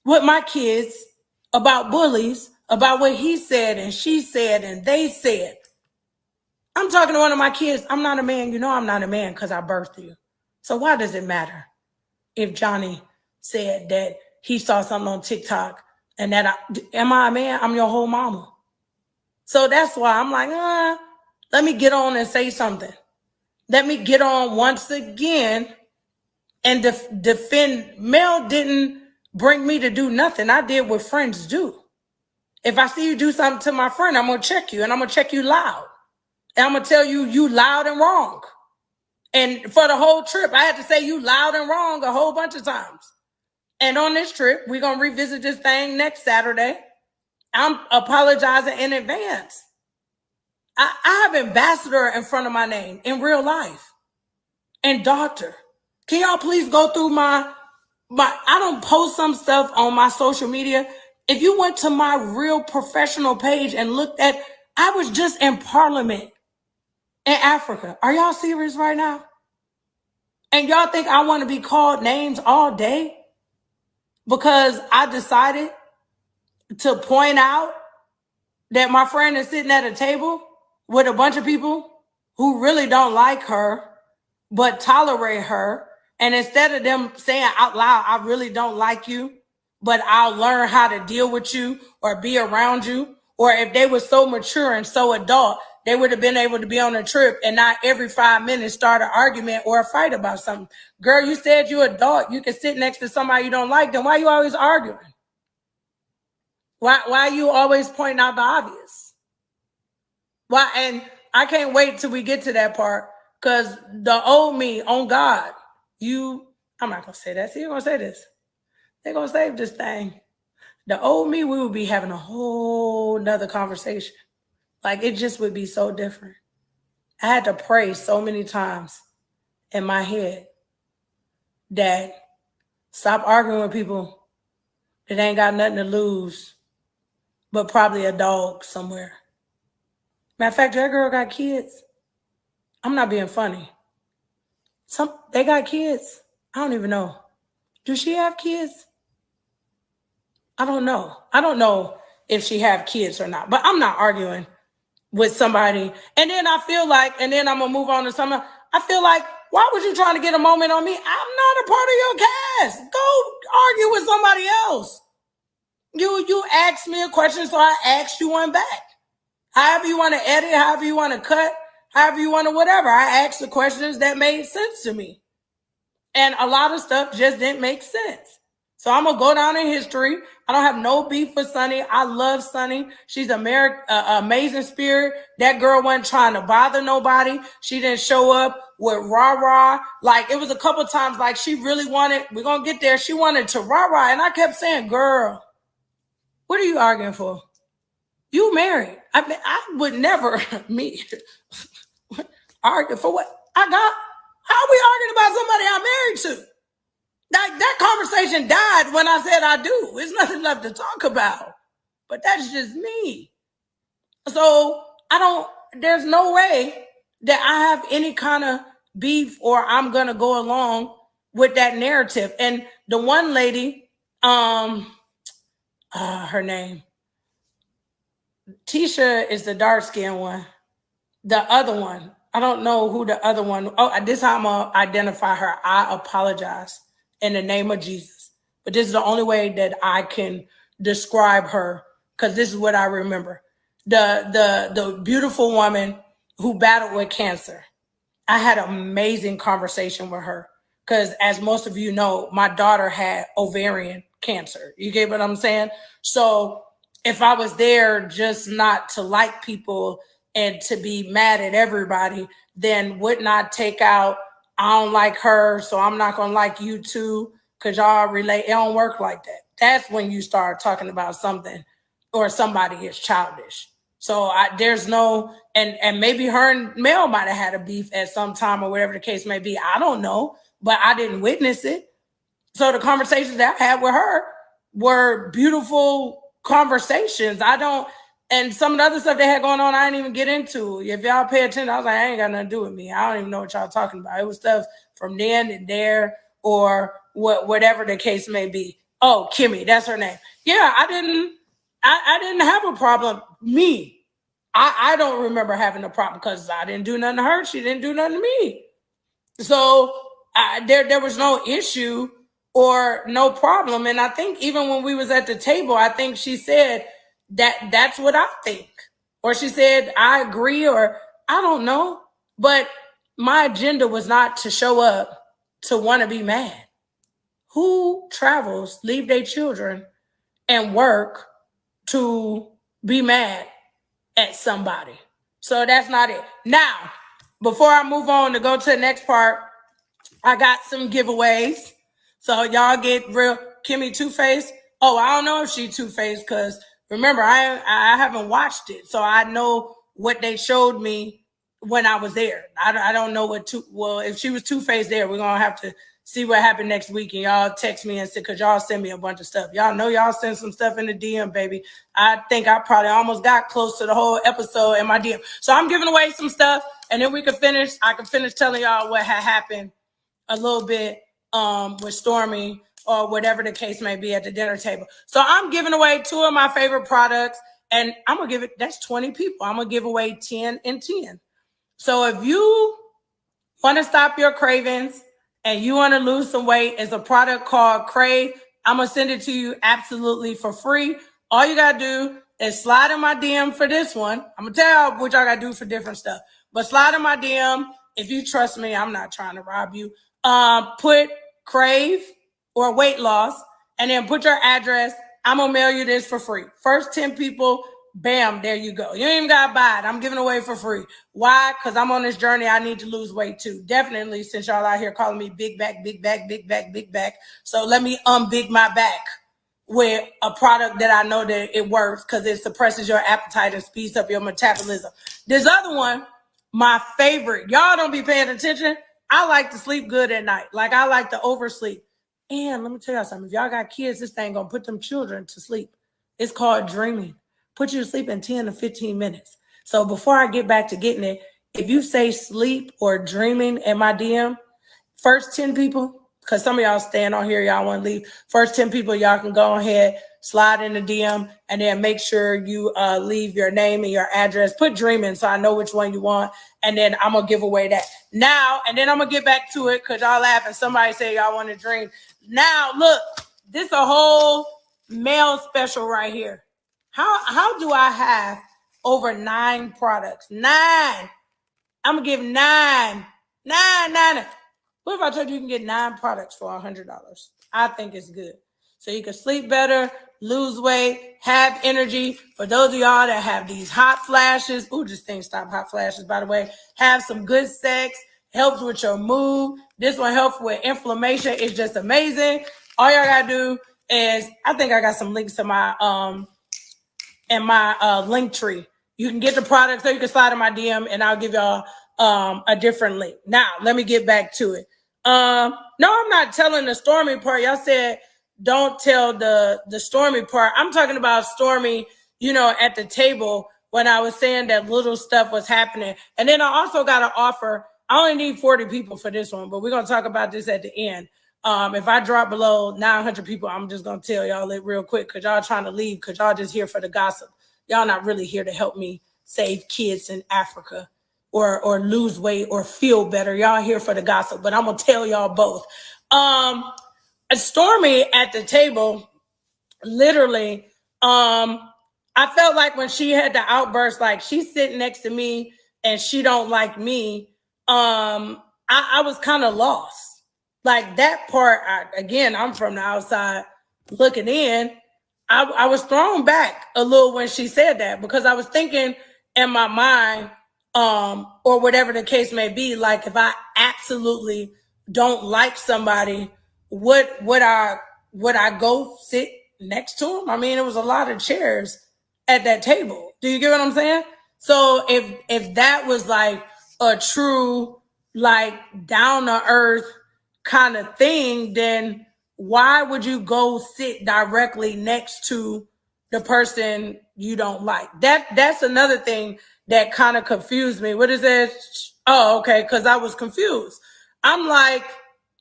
with my kids about bullies, about what he said and she said and they said. I'm talking to one of my kids. I'm not a man. You know I'm not a man because I birthed you. So why does it matter if Johnny said that he saw something on TikTok and that am I a man? I'm your whole mama. So that's why I'm like, let me get on and say something. Let me get on once again and defend. Mel didn't bring me to do nothing. I did what friends do. If I see you do something to my friend, I'm going to check you, and I'm going to check you loud. And I'm going to tell you, you loud and wrong. And for the whole trip, I had to say you loud and wrong a whole bunch of times. And on this trip, we're going to revisit this thing next Saturday. I'm apologizing in advance. I have ambassador in front of my name in real life. And doctor. Can y'all please go through my I don't post some stuff on my social media. If you went to my real professional page and looked at, I was just in Parliament in Africa. Are y'all serious right now? And y'all think I want to be called names all day? Because I decided to point out that my friend is sitting at a table with a bunch of people who really don't like her, but tolerate her. And instead of them saying out loud, I really don't like you, but I'll learn how to deal with you or be around you. Or if they were so mature and so adult, they would have been able to be on a trip and not every 5 minutes start an argument or a fight about something. Girl, you said you're adult. You can sit next to somebody you don't like. Then why are you always arguing? Why are you always pointing out the obvious? Why? And I can't wait till we get to that part, because the old me, on God, I'm not going to say that. See, you're going to say this. They're going to save this thing. The old me, we would be having a whole nother conversation. Like, it just would be so different. I had to pray so many times in my head that stop arguing with people that ain't got nothing to lose, but probably a dog somewhere. Matter of fact, that girl got kids. I'm not being funny. They got kids. I don't even know. Do she have kids? I don't know. I don't know if she have kids or not, but I'm not arguing with somebody. And then I feel like, and then I'm going to move on to something. I feel like, why was you trying to get a moment on me? I'm not a part of your cast. Go argue with somebody else. You asked me a question, so I asked you one back. However you want to edit, however you want to cut, however you want to whatever. I asked the questions that made sense to me. And a lot of stuff just didn't make sense. So I'm going to go down in history. I don't have no beef with Sunny. I love Sunny. She's an amazing spirit. That girl wasn't trying to bother nobody. She didn't show up with rah-rah. Like, it was a couple times like she really wanted, we're going to get there. She wanted to rah-rah. And I kept saying, girl, What are you arguing for? You married. I would never argue for what I got. How are we arguing about somebody I'm married to? That conversation died when I said I do. There's nothing left to talk about. But that's just me. So there's no way that I have any kind of beef or I'm going to go along with that narrative. And the one lady, her name, Tisha is the dark skinned one. The other one, I don't know who the other one. Oh, this time I'm going to identify her. I apologize in the name of Jesus. But this is the only way that I can describe her because this is what I remember. The beautiful woman who battled with cancer. I had an amazing conversation with her because, as most of you know, my daughter had ovarian cancer. You get what I'm saying? So if I was there just not to like people and to be mad at everybody, then wouldn't I take out, I don't like her, so I'm not going to like you too because y'all relate. It don't work like that. That's when you start talking about something or somebody is childish. So there's no, and maybe her and Mel might have had a beef at some time or whatever the case may be. I don't know, but I didn't witness it. So the conversations that I had with her were beautiful conversations. And some of the other stuff they had going on, I didn't even get into. If y'all pay attention, I was like, I ain't got nothing to do with me. I don't even know what y'all talking about. It was stuff from then and there or whatever the case may be. Oh, Kimmy, that's her name. Yeah, I didn't have a problem. Me, I don't remember having a problem because I didn't do nothing to her. She didn't do nothing to me. So there was no issue or no problem. And I think even when we was at the table, I think she said that's what I think. Or she said, I agree, or I don't know. But my agenda was not to show up to want to be mad. Who travels, leave their children, and work to be mad at somebody? So that's not it. Now, before I move on to go to the next part, I got some giveaways. So y'all get real. Kimmy Two-Face. Oh, I don't know if she Two-Face because remember, I haven't watched it. So I know what they showed me when I was there. I don't know if she was Two-Face there, we're going to have to see what happened next week. And y'all text me and say, because y'all send me a bunch of stuff. Y'all know y'all send some stuff in the DM, baby. I think I probably almost got close to the whole episode in my DM. So I'm giving away some stuff. And then I can finish telling y'all what had happened a little bit with Stormy or whatever the case may be at the dinner table. So I'm giving away 2 of my favorite products. And I'm going to give it, that's 20 people. I'm going to give away 10 and 10. So if you want to stop your cravings, and you want to lose some weight, it's a product called Crave. I'm going to send it to you absolutely for free. All you got to do is slide in my DM for this one. I'm going to tell y'all what y'all got to do for different stuff. But slide in my DM. If you trust me, I'm not trying to rob you. Put Crave or weight loss, and then put your address. I'm going to mail you this for free. First 10 people, bam, there you go. You ain't even got to buy it. I'm giving away for free. Why? Because I'm on this journey. I need to lose weight too. Definitely, since y'all out here calling me big back, big back, big back, big back. So let me unbig my back with a product that I know that it works because it suppresses your appetite and speeds up your metabolism. This other one, my favorite. Y'all don't be paying attention. I like to sleep good at night. Like I like to oversleep. And let me tell y'all something. If y'all got kids, this thing gonna put them children to sleep. It's called dreaming. Put you to sleep in 10 to 15 minutes. So before I get back to getting it, if you say sleep or dreaming in my DM, first 10 people, because some of y'all staying on here, y'all want to leave. First 10 people, y'all can go ahead, slide in the DM, and then make sure you leave your name and your address. Put dreaming so I know which one you want, and then I'm going to give away that. Now, and then I'm going to get back to it because y'all laughing. Somebody say y'all want to dream. Now, look, this is a whole male special right here. How do I have over 9 products? 9. I'm going to give 9. What if I told you can get 9 products for $100? I think it's good. So you can sleep better, lose weight, have energy. For those of y'all that have these hot flashes, this thing stop hot flashes, by the way. Have some good sex, helps with your mood. This one helps with inflammation. It's just amazing. All y'all got to do is, I think I got some links to my in my link tree. You can get the products, or you can slide in my DM, and I'll give y'all a different link. Now, let me get back to it. No, I'm not telling the Stormy part. Y'all said don't tell the Stormy part. I'm talking about Stormy, you know, at the table when I was saying that little stuff was happening. And then I also got an offer. I only need 40 people for this one, but we're going to talk about this at the end. If I drop below 900 people, I'm just going to tell y'all it real quick because y'all trying to leave because y'all just here for the gossip. Y'all not really here to help me save kids in Africa or lose weight or feel better. Y'all here for the gossip, but I'm going to tell y'all both. Stormy at the table, literally, I felt like when she had the outburst, like she's sitting next to me and she don't like me, I was kind of lost. Like that part, again, I'm from the outside looking in. I was thrown back a little when she said that because I was thinking in my mind, or whatever the case may be, like if I absolutely don't like somebody, would I go sit next to him? I mean, it was a lot of chairs at that table. Do you get what I'm saying? So if that was like a true, like down to earth kind of thing, then why would you go sit directly next to the person you don't like? That's another thing that kind of confused me. What is it? Oh, okay, because I was confused. I'm like,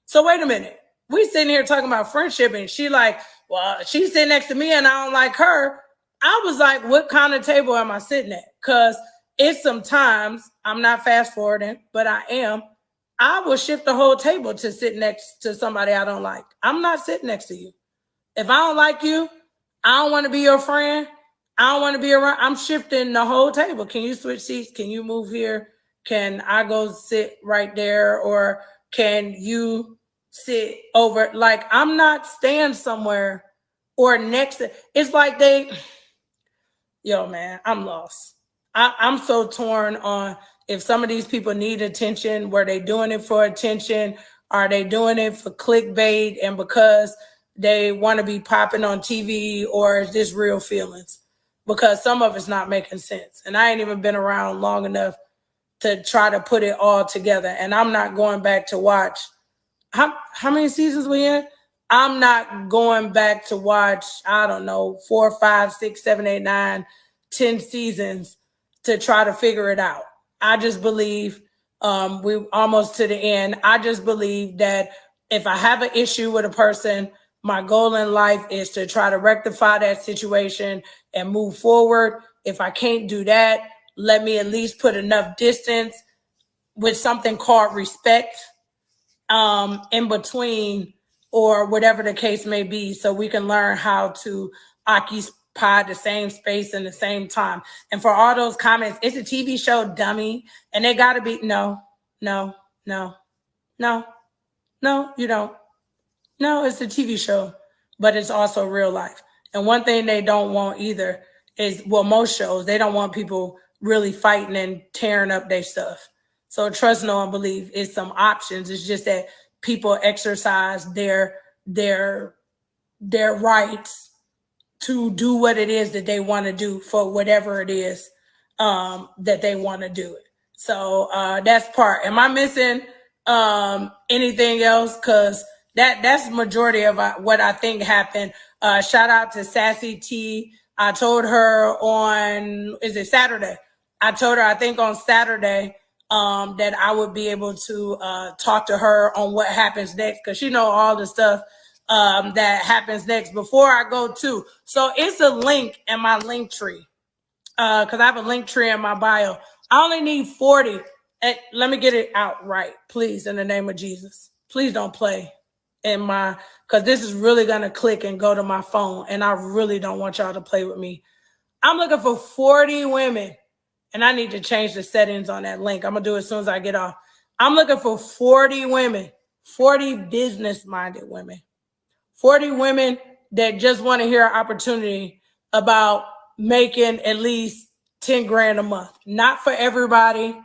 so wait a minute. We sitting here talking about friendship and she like, well, she's sitting next to me and I don't like her. I was like, what kind of table am I sitting at? Because it's sometimes, I'm not fast forwarding, but I am. I will shift the whole table to sit next to somebody I don't like. I'm not sitting next to you. If I don't like you, I don't want to be your friend. I don't want to be around. I'm shifting the whole table. Can you switch seats? Can you move here? Can I go sit right there? Or can you sit over? Like, I'm not staying somewhere or next to, it's like yo, man, I'm lost. I'm so torn on if some of these people need attention, were they doing it for attention? Are they doing it for clickbait and because they want to be popping on TV, or is this real feelings? Because some of it's not making sense. And I ain't even been around long enough to try to put it all together. And I'm not going back to watch. How many seasons we in? I'm not going back to watch, I don't know, 4, 5, 6, 7, 8, 9, 10 seasons to try to figure it out. I just believe we're almost to the end. I just believe that if I have an issue with a person, my goal in life is to try to rectify that situation and move forward. If I can't do that, let me at least put enough distance with something called respect in between, or whatever the case may be, so we can learn how to occupy the same space in the same time. And for all those comments, it's a TV show, dummy, and they gotta be, no, you don't. No, it's a TV show, but it's also real life. And one thing they don't want either is, well, most shows, they don't want people really fighting and tearing up their stuff. So trust, know, and believe is some options. It's just that people exercise their rights to do what it is that they want to do for whatever it is that they want to do it. So that's part. Am I missing anything else? Because that's the majority of what I think happened. Shout out to Sassy T. I told her on, is it Saturday? I told her, I think on Saturday, that I would be able to talk to her on what happens next, because she know all the stuff that happens next before I go to. So it's a link in my link tree, because I have a link tree in my bio. I only need 40. And let me get it out right, please, in the name of Jesus. Please don't play in my, because this is really going to click and go to my phone, and I really don't want y'all to play with me. I'm looking for 40 women. And I need to change the settings on that link. I'm going to do it as soon as I get off. I'm looking for 40 women, 40 business-minded women, 40 women that just want to hear an opportunity about making at least 10 grand a month. Not for everybody.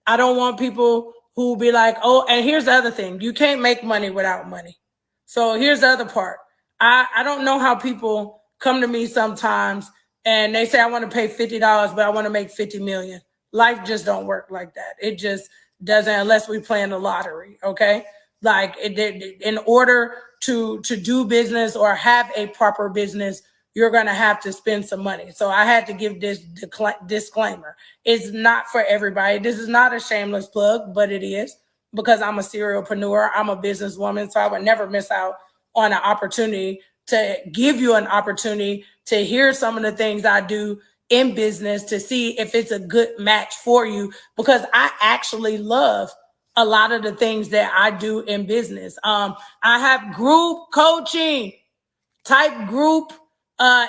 I don't want people who be like, oh, and here's the other thing. You can't make money without money. So here's the other part. I don't know how people come to me sometimes and they say I want to pay $50, but I want to make 50 million. Life just don't work like that. It just doesn't unless we play in the lottery. Okay, like in order to do business or have a proper business, you're going to have to spend some money. So I had to give this disclaimer. It's not for everybody. This is not a shameless plug, but it is because I'm a serialpreneur. I'm a businesswoman, so I would never miss out on an opportunity to give you an opportunity to hear some of the things I do in business to see if it's a good match for you, because I actually love a lot of the things that I do in business. I have group coaching type group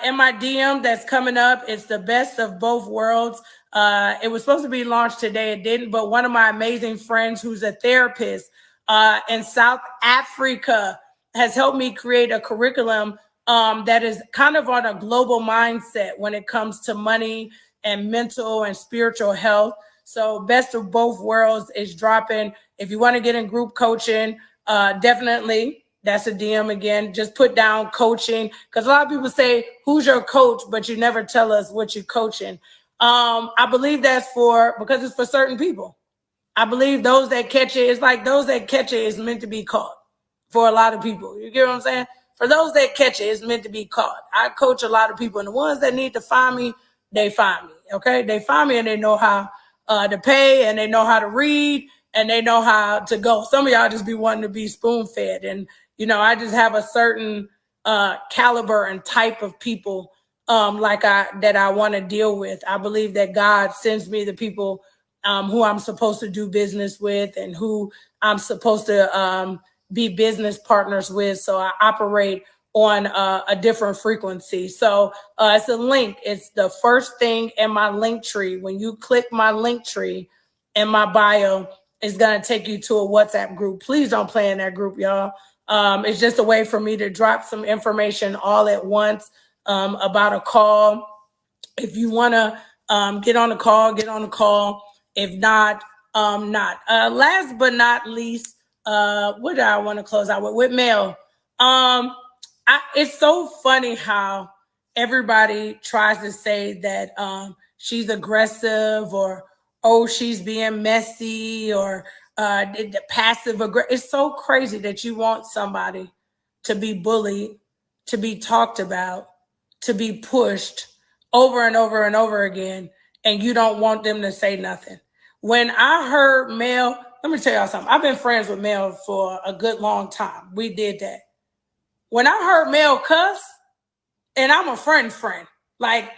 in my DM that's coming up. It's the best of both worlds. It was supposed to be launched today. It didn't, but one of my amazing friends who's a therapist in South Africa has helped me create a curriculum that is kind of on a global mindset when it comes to money and mental and spiritual health. So best of both worlds is dropping. If you want to get in group coaching, definitely, that's a DM again. Just put down coaching, because a lot of people say, who's your coach? But you never tell us what you're coaching. I believe that's because it's for certain people. I believe those that catch it, it's like those that catch it is meant to be caught for a lot of people. You get what I'm saying? For those that catch it, it's meant to be caught. I coach a lot of people, and the ones that need to find me, they find me, okay? They find me, and they know how to pay, and they know how to read, and they know how to go. Some of y'all just be wanting to be spoon-fed, and, you know, I just have a certain caliber and type of people that I want to deal with. I believe that God sends me the people who I'm supposed to do business with and who I'm supposed to be business partners with. So I operate on a different frequency. So it's a link. It's the first thing in my link tree. When you click my link tree in my bio, it's going to take you to a WhatsApp group. Please don't play in that group, y'all. It's just a way for me to drop some information all at once about a call. If you want to get on the call, get on the call. If not, not. Last but not least, what do I want to close out with Mel? It's so funny how everybody tries to say that she's aggressive or, oh, she's being messy or the passive aggressive. It's so crazy that you want somebody to be bullied, to be talked about, to be pushed over and over and over again, and you don't want them to say nothing. When I heard Mel, let me tell y'all something. I've been friends with Mel for a good long time. We did that. When I heard Mel cuss, and I'm a friend, like,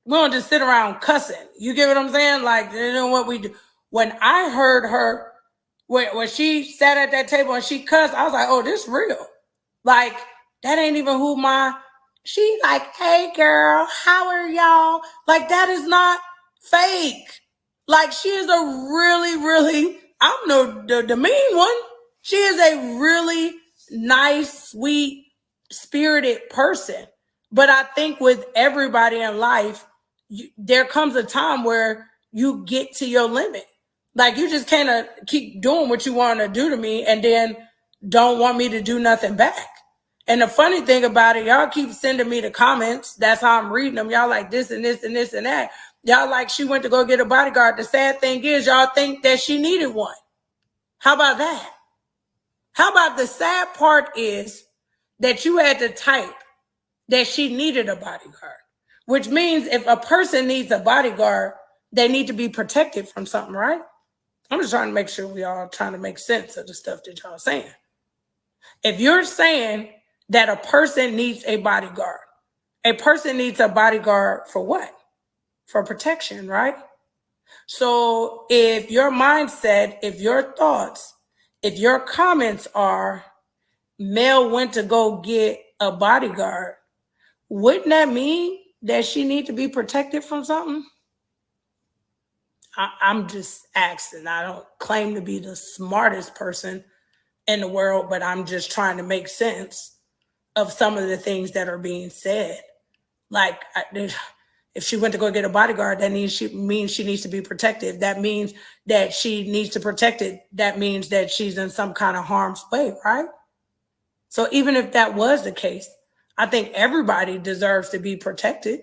we don't just sit around cussing. You get what I'm saying? Like, you know what we do. When I heard her, when she sat at that table and she cussed, I was like, oh, this real. Like, that ain't even she like, hey, girl, how are y'all? Like, that is not fake. Like, she is a really, really, I'm the mean one. She is a really nice, sweet, spirited person. But I think with everybody in life, there comes a time where you get to your limit. Like, you just can't keep doing what you want to do to me and then don't want me to do nothing back. And the funny thing about it, y'all keep sending me the comments. That's how I'm reading them. Y'all like this and this and this and that. Y'all like she went to go get a bodyguard. The sad thing is y'all think that she needed one. How about that? How about the sad part is that you had to type that she needed a bodyguard, which means if a person needs a bodyguard, they need to be protected from something, right? I'm just trying to make sure we all trying to make sense of the stuff that y'all saying. If you're saying that a person needs a bodyguard for what? For protection, right? So if your mindset, if your thoughts, if your comments are, Mel went to go get a bodyguard, wouldn't that mean that she need to be protected from something? I'm just asking. I don't claim to be the smartest person in the world, but I'm just trying to make sense of some of the things that are being said. Like, if she went to go get a bodyguard, that means she needs to be protected. That means that she needs to protect it. That means that she's in some kind of harm's way, right? So even if that was the case, I think everybody deserves to be protected.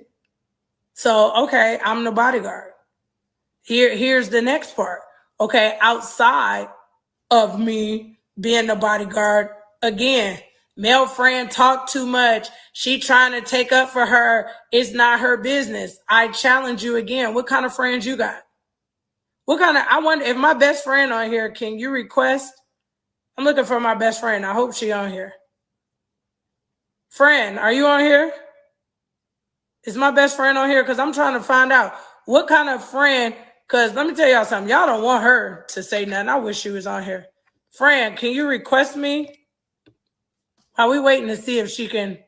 So, okay, I'm the bodyguard. Here's the next part. Okay, outside of me being the bodyguard, again, male friend talk too much. She trying to take up for her. It's not her business. I challenge you again. What kind of friends you got? I wonder if my best friend on here, can you request? I'm looking for my best friend. I hope she on here. Friend, are you on here? Is my best friend on here? Because I'm trying to find out what kind of friend, because let me tell y'all something. Y'all don't want her to say nothing. I wish she was on here. Friend, can you request me? Are we waiting to see if she can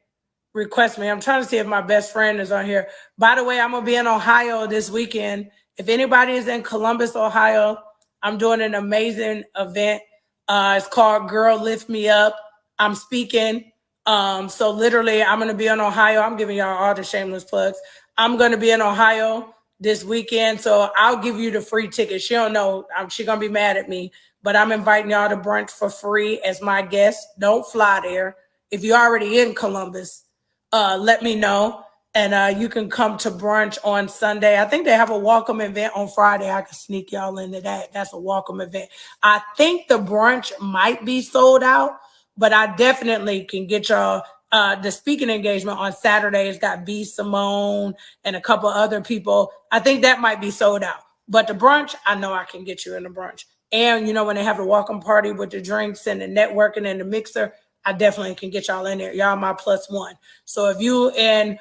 request me? I'm trying to see if my best friend is on here. By the way, I'm going to be in Ohio this weekend. If anybody is in Columbus, Ohio, I'm doing an amazing event. It's called Girl Lift Me Up. I'm speaking. So literally, I'm going to be in Ohio. I'm giving y'all all the shameless plugs. I'm going to be in Ohio this weekend. So I'll give you the free ticket. She don't know. She's going to be mad at me. But I'm inviting y'all to brunch for free as my guest. Don't fly there. If you're already in Columbus, let me know. And you can come to brunch on Sunday. I think they have a welcome event on Friday. I can sneak y'all into that. That's a welcome event. I think the brunch might be sold out, but I definitely can get y'all the speaking engagement on Saturday. It's got B. Simone and a couple other people. I think that might be sold out. But the brunch, I know I can get you in the brunch. And, you know, when they have a welcome party with the drinks and the networking and the mixer, I definitely can get y'all in there. Y'all my +1. So if you in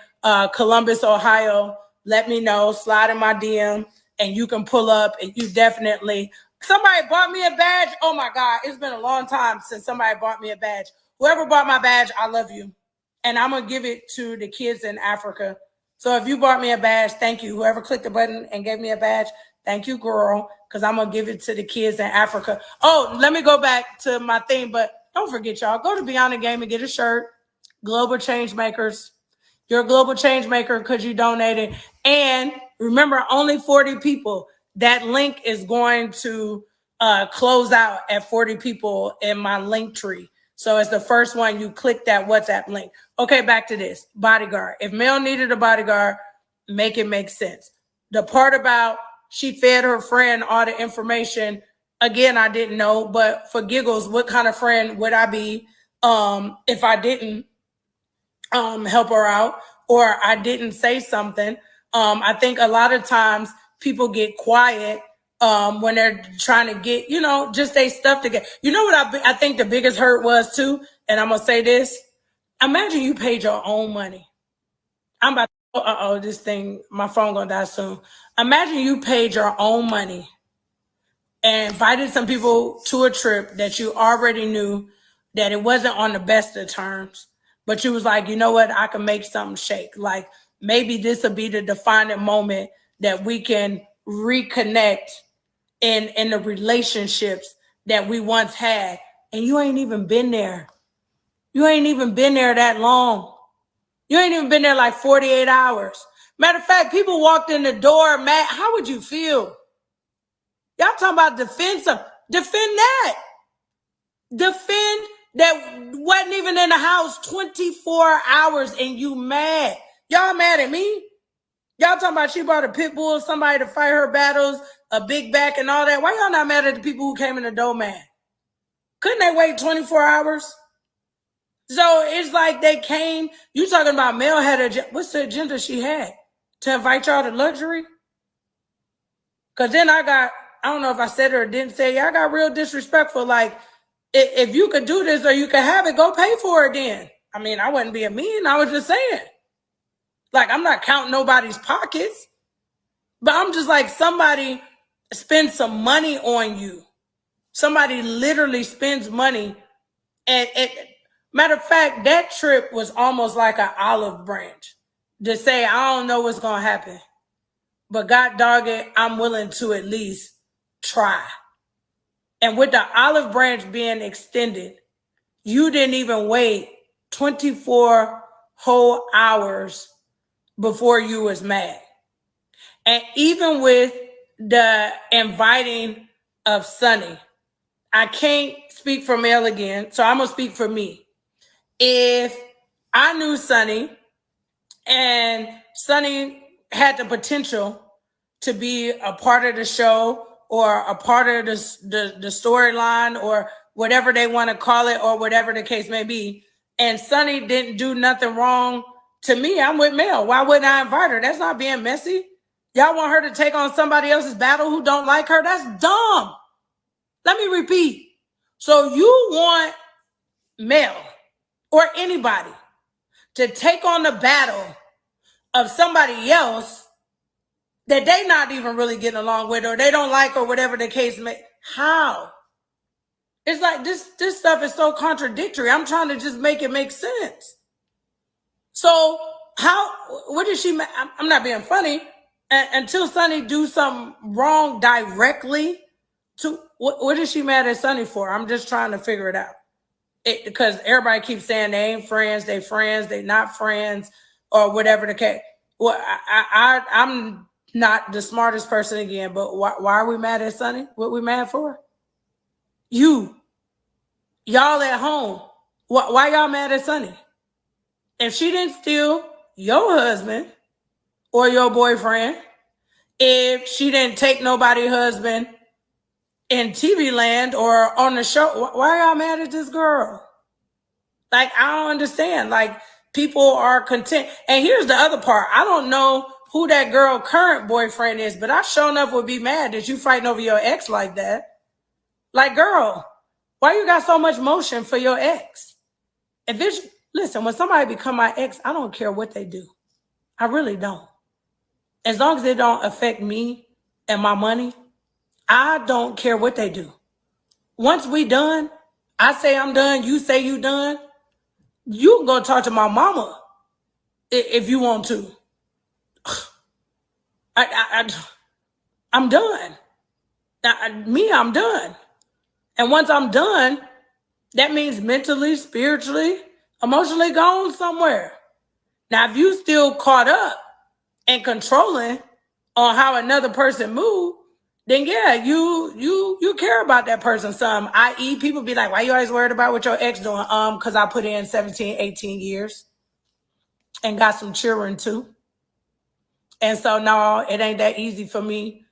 Columbus, Ohio, let me know. Slide in my DM and you can pull up. And you definitely, somebody bought me a badge. Oh my God, it's been a long time since somebody bought me a badge. Whoever bought my badge, I love you. And I'm going to give it to the kids in Africa. So if you bought me a badge, thank you. Whoever clicked the button and gave me a badge, thank you, girl, because I'm going to give it to the kids in Africa. Oh, let me go back to my thing, but don't forget, y'all, go to Beyond the Game and get a shirt. Global Change Makers. You're a global change maker because you donated. And remember, only 40 people. That link is going to close out at 40 people in my link tree. So it's the first one. You click that WhatsApp link. Okay, back to this. Bodyguard. If Mel needed a bodyguard, make it make sense. The part about she fed her friend all the information, again, I didn't know. But for giggles, what kind of friend would I be if I didn't help her out or I didn't say something? I think a lot of times people get quiet when they're trying to get, you know, just their stuff together. You know what I think the biggest hurt was too? And I'm going to say this. Imagine you paid your own money. I'm about to, this thing, my phone going to die soon. Imagine you paid your own money and invited some people to a trip that you already knew that it wasn't on the best of terms. But you was like, you know what? I can make something shake. Like maybe this will be the defining moment that we can reconnect in the relationships that we once had. And you ain't even been there. You ain't even been there that long. You ain't even been there like 48 hours. Matter of fact, people walked in the door, Matt, how would you feel? Y'all talking about defend that. Defend that wasn't even in the house 24 hours and you mad. Y'all mad at me? Y'all talking about she bought a pit bull, somebody to fight her battles, a big back and all that. Why y'all not mad at the people who came in the door mad? Couldn't they wait 24 hours? So it's like they came, you talking about Mel had what's the agenda she had? To invite y'all to luxury? Because then I don't know if I said it or didn't say it, I got real disrespectful. Like, if you could do this or you could have it, go pay for it then. I mean, I wasn't being mean. I was just saying. Like, I'm not counting nobody's pockets. But I'm just like, somebody spends some money on you. Somebody literally spends money. And matter of fact, that trip was almost like an olive branch. To say, I don't know what's going to happen. But God dog it, I'm willing to at least try. And with the olive branch being extended, you didn't even wait 24 whole hours before you was mad. And even with the inviting of Sonny, I can't speak for Mel again, so I'm going to speak for me. If I knew Sonny and Sonny had the potential to be a part of the show or a part of the storyline or whatever they want to call it or whatever the case may be. And Sunny didn't do nothing wrong to me. I'm with Mel. Why wouldn't I invite her? That's not being messy. Y'all want her to take on somebody else's battle who don't like her? That's dumb. Let me repeat. So you want Mel or anybody to take on the battle of somebody else that they not even really getting along with or they don't like or whatever the case may. How? It's like this stuff is so contradictory. I'm trying to just make it make sense. So what did she, I'm not being funny, until Sunny do something wrong directly to, what is she mad at Sunny for? I'm just trying to figure it out. Because everybody keeps saying they ain't friends, they not friends, or whatever the case. Well, I'm not the smartest person again, but why are we mad at Sunny? What we mad for? Y'all at home. Why y'all mad at Sunny? If she didn't steal your husband or your boyfriend, if she didn't take nobody's husband in TV land or on the show, why y'all mad at this girl? Like, I don't understand. Like, people are content. And here's the other part. I don't know who that girl current boyfriend is, but I sure enough would be mad that you fighting over your ex like that. Like, girl, why you got so much motion for your ex? Listen, when somebody become my ex, I don't care what they do. I really don't. As long as it don't affect me and my money, I don't care what they do. Once we done, I say I'm done, you say you done, you can go talk to my mama if you want to. I'm done. I'm done. And once I'm done, that means mentally, spiritually, emotionally gone somewhere. Now, if you still caught up and controlling on how another person move, then yeah, you care about that person some. I.e., people be like, why you always worried about what your ex doing? Because I put in 17, 18 years and got some children too. And so no, it ain't that easy for me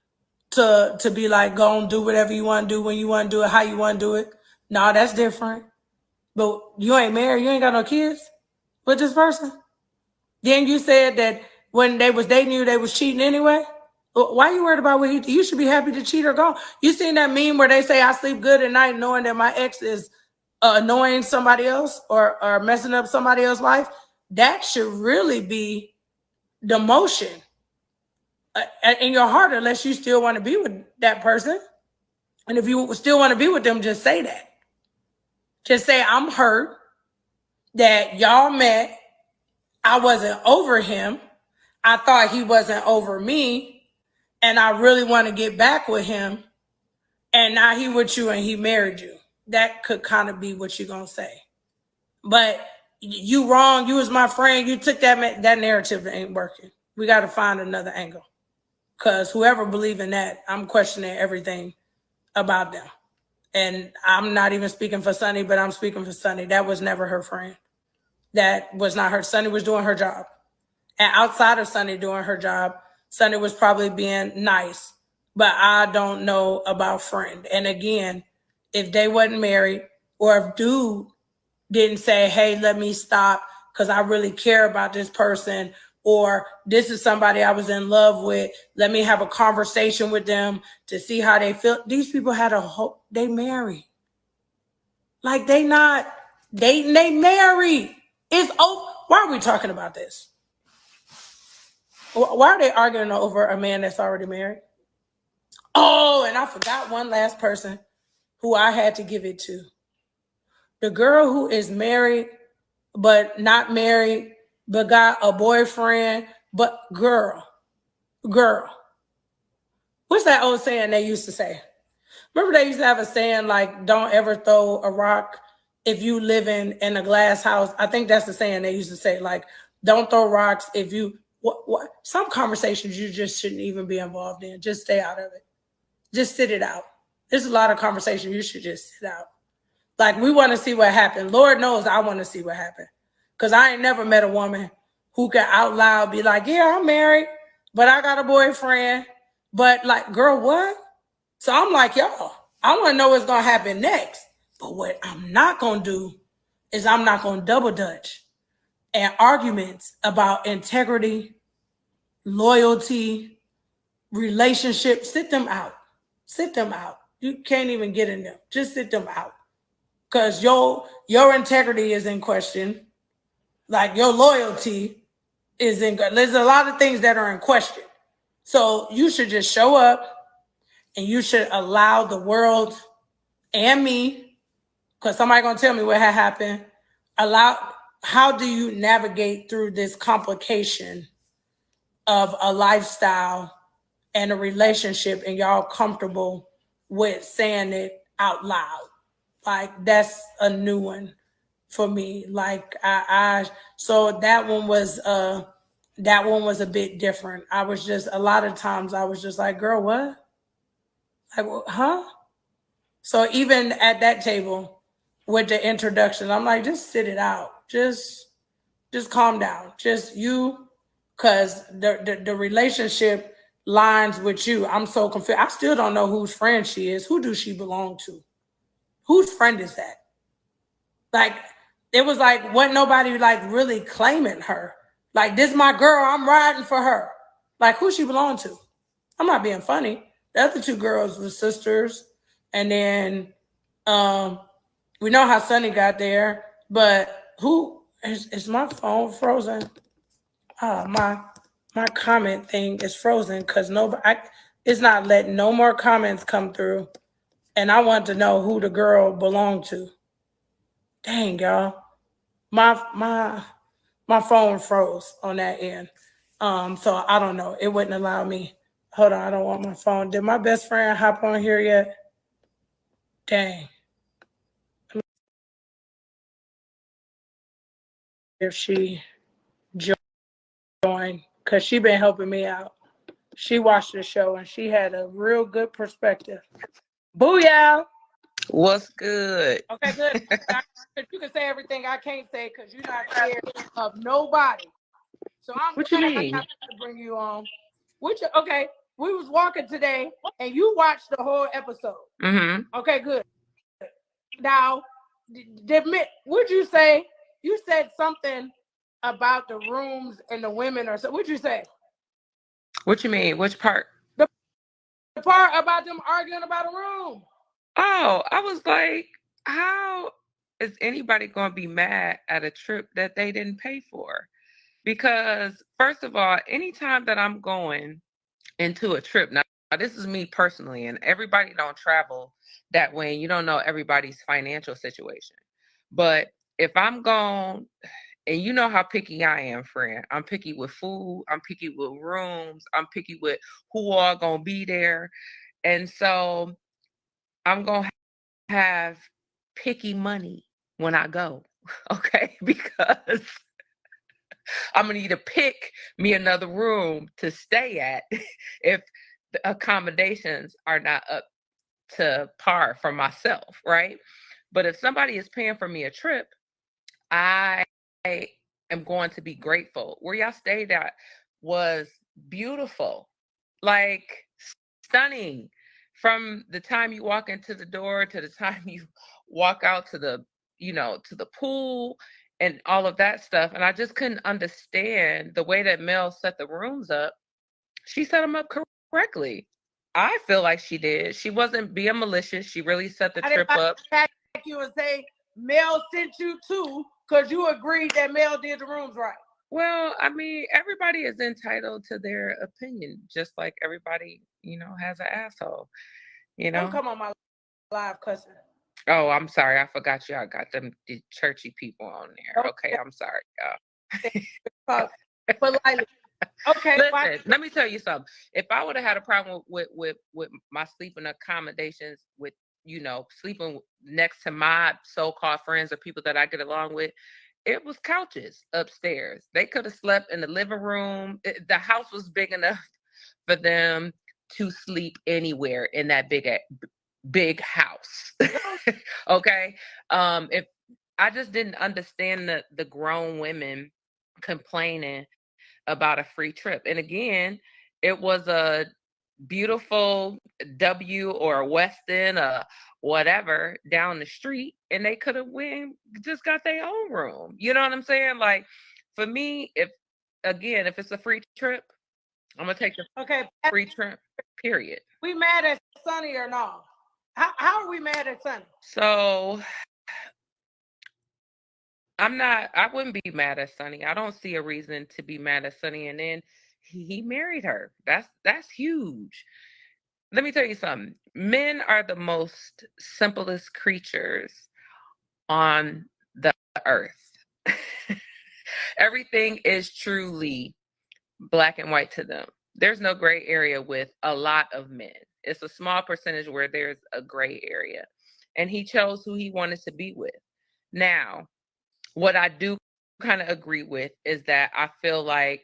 to be like, go and do whatever you want to do, when you want to do it, how you want to do it. No, that's different. But you ain't married, you ain't got no kids with this person. Then you said that when they was dating you, they was cheating anyway. Why are you worried about what he do? You should be happy to cheat or go. You seen that meme where they say, I sleep good at night knowing that my ex is annoying somebody else or messing up somebody else's life? That should really be the motion in your heart, unless you still want to be with that person. And if you still want to be with them, just say that. Just say, I'm hurt that y'all met. I wasn't over him. I thought he wasn't over me. And I really want to get back with him. And now he with you and he married you. That could kind of be what you're going to say. But you wrong. You was my friend. You took that narrative that ain't working. We got to find another angle. Because whoever believe in that, I'm questioning everything about them. And I'm not even speaking for Sunny, but I'm speaking for Sunny. That was never her friend. That was not her. Sunny was doing her job. And outside of Sunny doing her job, Sunny was probably being nice, but I don't know about friend. And again, if they wasn't married or if dude didn't say, hey, let me stop because I really care about this person, or this is somebody I was in love with, let me have a conversation with them to see how they feel. These people had they married. Like they not dating, they married. It's over. Why are we talking about this? Why are they arguing over a man that's already married? Oh, and I forgot one last person who I had to give it to. The girl who is married, but not married, but got a boyfriend, but girl. What's that old saying they used to say? Remember they used to have a saying like, don't ever throw a rock if you live in a glass house. I think that's the saying they used to say, like, don't throw rocks if you... What? Some conversations you just shouldn't even be involved in. Just stay out of it. Just sit it out. There's a lot of conversation you should just sit out. Like, we want to see what happened. Lord knows I want to see what happened. Because I ain't never met a woman who can out loud be like, yeah, I'm married. but I got a boyfriend. But like, girl, what? So I'm like, y'all, I want to know what's going to happen next. But what I'm not going to do is I'm not going to double dutch and arguments about integrity, loyalty, relationships. Sit them out. Sit them out. You can't even get in them. Just sit them out. Because your integrity is in question. Like your loyalty is in. There's a lot of things that are in question. So you should just show up and you should allow the world and me, because somebody gonna tell me what had happened. How do you navigate through this complication of a lifestyle and a relationship, and y'all comfortable with saying it out loud? Like that's a new one for me. Like so that one was a bit different. I was just, a lot of times I was just like, girl, what? Like, huh? So even at that table with the introduction, I'm like, just sit it out. Just calm down. Just you, because the relationship lines with you. I'm so confused. I still don't know whose friend she is. Who does she belong to? Whose friend is that? Like, it was like, wasn't nobody like really claiming her. Like, this my girl, I'm riding for her. Like, who she belong to? I'm not being funny. The other two girls were sisters. And then we know how Sunny got there. But who is my phone frozen? My comment thing is frozen because it's not letting no more comments come through. And I want to know who the girl belonged to. Dang, y'all. My phone froze on that end. So I don't know. It wouldn't allow me. Hold on, I don't want my phone. Did my best friend hop on here yet? Dang. If she joined, because she been helping me out. She watched the show and she had a real good perspective. Booyah! What's good? Okay, good. You can say everything I can't say because you're not scared of nobody. So I'm What you glad mean? I got to bring you on. Okay, we was walking today and you watched the whole episode. Mm-hmm. Okay, good. Now, would you say, you said something about the rooms and the women or so? What'd you say? What you mean? Which part? The part about them arguing about a room. Oh, I was like, how is anybody going to be mad at a trip that they didn't pay for? Because first of all, anytime that I'm going into a trip, now this is me personally, and everybody don't travel that way, and you don't know everybody's financial situation. But if I'm going, and you know how picky I am, friend. I'm picky with food. I'm picky with rooms. I'm picky with who all going to be there. And so I'm going to have picky money when I go, okay? Because I'm going to need to pick me another room to stay at if the accommodations are not up to par for myself, right? But if somebody is paying for me a trip, I am going to be grateful. Where y'all stayed at was beautiful, like stunning. From the time you walk into the door to the time you walk out to the, to the pool and all of that stuff. And I just couldn't understand the way that Mel set the rooms up. She set them up correctly. I feel like she did. She wasn't being malicious. She really set the trip up. I didn't you and say Mel sent you too because you agreed that Mel did the rooms right. Well, I mean, everybody is entitled to their opinion, just like everybody, has an asshole, Don't come on my live cussing. Oh, I'm sorry. I forgot y'all got them the churchy people on there. Okay, I'm sorry, y'all. Politely. Okay. Listen, let me tell you something. If I would have had a problem with my sleeping accommodations, with sleeping next to my so-called friends or people that I get along with, it was couches upstairs. They could have slept in the living room. The house was big enough for them to sleep anywhere in that big house. Okay. If I just didn't understand the grown women complaining about a free trip. And again, it was a beautiful W or a Westin, whatever down the street, and they could have just got their own room. You know what I'm saying? Like, for me, if it's a free trip, I'm gonna take the free trip. Period. We mad at Sonny or no? How are we mad at Sonny? So I wouldn't be mad at Sonny. I don't see a reason to be mad at Sonny. And then he married her. That's huge. Let me tell you something. Men are the most simplest creatures on the earth. Everything is truly black and white to them. There's no gray area with a lot of men. It's a small percentage where there's a gray area. And he chose who he wanted to be with. Now, what I do kind of agree with is that I feel like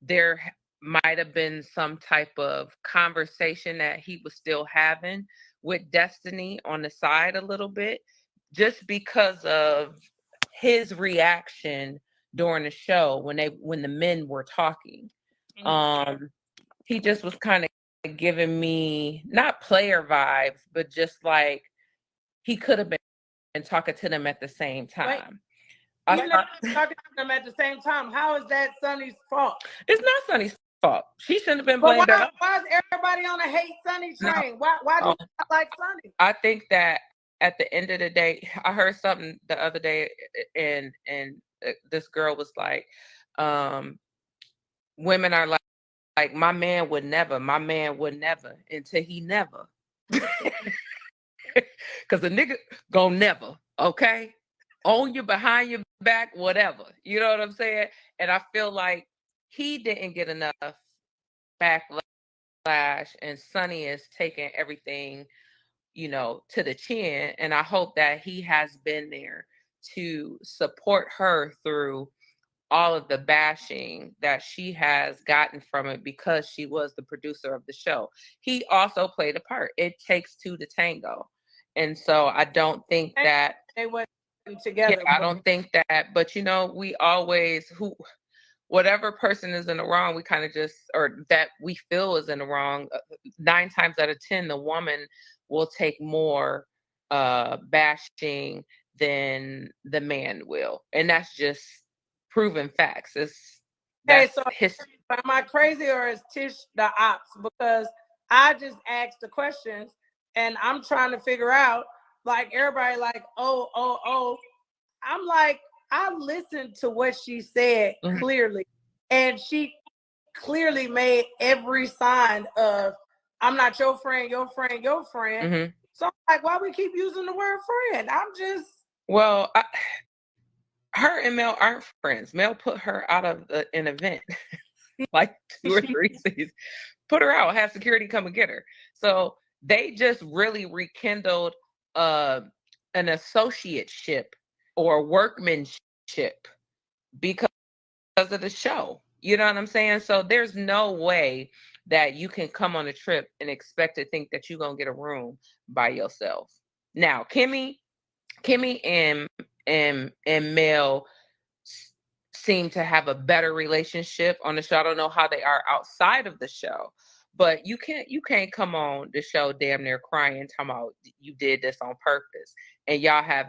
there might have been some type of conversation that he was still having with Destiny on the side a little bit, just because of his reaction during the show when the men were talking. He just was kind of giving me not player vibes, but just like he could have been talking to them at the same time. Even if he's talking to them at the same time, how is that Sonny's fault? It's not Sonny's fault. She shouldn't have been blamed at all. Why is everybody on a hate Sonny train? No. Why do you not like Sonny? I think that at the end of the day, I heard something the other day, and this girl was like, women are like my man would never until he never. Because a nigga gon' never, okay? On you, behind your back, whatever. You know what I'm saying? And I feel like he didn't get enough backlash, and Sonny is taking everything, to the chin. And I hope that he has been there to support her through all of the bashing that she has gotten from it, because she was the producer of the show. He also played a part. It takes two to tango. And so I don't think that they went together. Yeah, I don't think that, but we always, whatever person is in the wrong, we kind of or that we feel is in the wrong, 9 times out of 10, the woman will take more bashing than the man will. And that's just proven facts. Am I crazy, or is Tish the ops? Because I just asked the questions and I'm trying to figure out, like, everybody like, oh. I'm like, I listened to what she said clearly, and she clearly made every sign of, I'm not your friend, your friend, your friend. Mm-hmm. So I'm like, why we keep using the word friend? Well, her and Mel aren't friends. Mel put her out of an event like 2 or 3 seasons. Put her out, have security come and get her. So they just really rekindled an associateship or workmanship because of the show. You know what I'm saying? So there's no way that you can come on a trip and expect to think that you're going to get a room by yourself. Now, Kimmy and Mel seem to have a better relationship on the show. I don't know how they are outside of the show, but you can't come on the show damn near crying, talking about you did this on purpose. And y'all have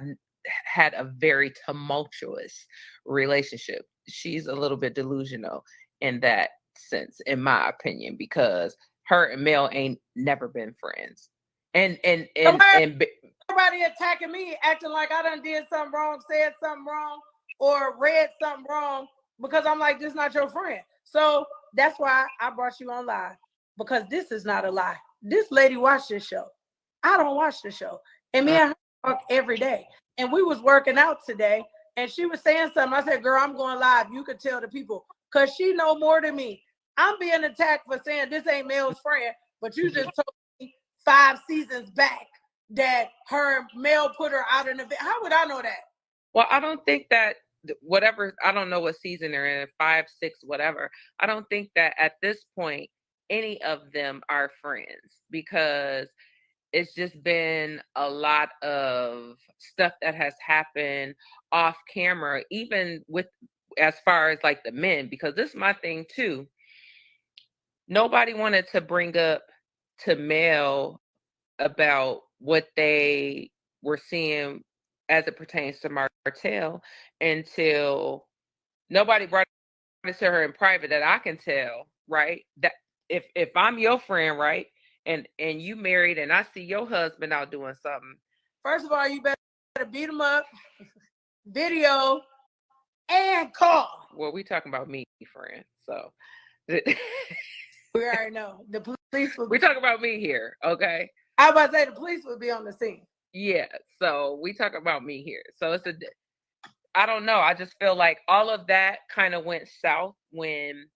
had a very tumultuous relationship. She's a little bit delusional in that sense, in my opinion, because her and Mel ain't never been friends. And everybody attacking me, acting like I done did something wrong, said something wrong, or read something wrong, because I'm like, this is not your friend. So that's why I brought you on live, because this is not a lie. This lady watched this show. I don't watch the show. And me and her talk every day. And we was working out today, and she was saying something. I said, girl, I'm going live. You could tell the people, because she know more than me. I'm being attacked for saying this ain't Mel's friend, but you just told me 5 seasons back that Mel put her out in the event. How would I know that? Well, I don't think that I don't know what season they're in, 5, 6, whatever. I don't think that at this point, any of them are friends, because it's just been a lot of stuff that has happened off camera, even with as far as like the men, because this is my thing too. nobody wanted to bring up to Mel about what they were seeing as it pertains to Martell until nobody brought it to her in private that I can tell, right? That if I'm your friend, right, and you married and I see your husband out doing something. First of all, you better beat him up, video, and call. Well, we talking about me, friend. So we already know. The police will we're talking about me here, okay? I was about to say the police would be on the scene. Yeah, so we talk about me here. So I don't know. I just feel like all of that kind of went south when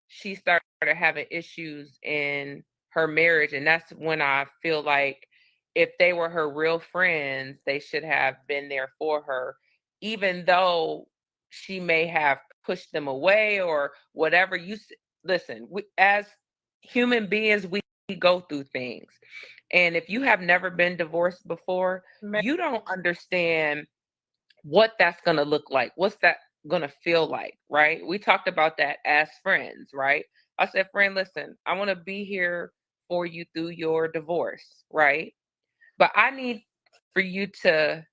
she started having issues in her marriage. And that's when I feel like if they were her real friends, they should have been there for her, even though she may have pushed them away or whatever. Listen, as human beings, we go through things. And if you have never been divorced before, you don't understand what that's going to look like. What's that going to feel like, right? We talked about that as friends, right? I said, friend, listen, I want to be here for you through your divorce, right? But I need for you to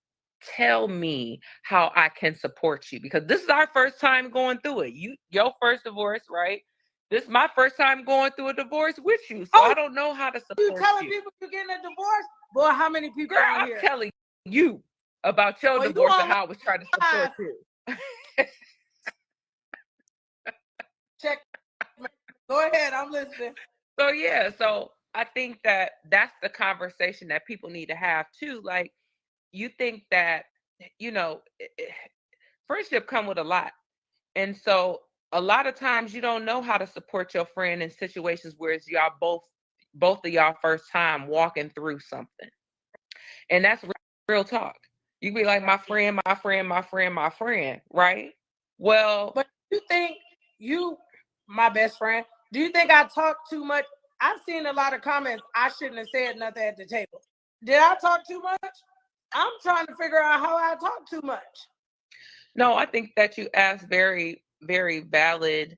tell me how I can support you, because this is our first time going through it. Your first divorce, right? This is my first time going through a divorce with you, so I don't know how to support you. You telling people you're getting a divorce? Boy, how many people are here? I'm telling you about your divorce and how I was trying to support you. Check. Go ahead, I'm listening. So yeah, so I think that that's the conversation that people need to have too. Like, you think that, friendship come with a lot. And so a lot of times you don't know how to support your friend in situations where it's y'all both of y'all first time walking through something. And that's real talk. You be like, my friend, right? Well, but you think my best friend, do you think I talk too much? I've seen a lot of comments. I shouldn't have said nothing at the table. Did I talk too much? I'm trying to figure out how I talk too much. No, I think that you asked very, very valid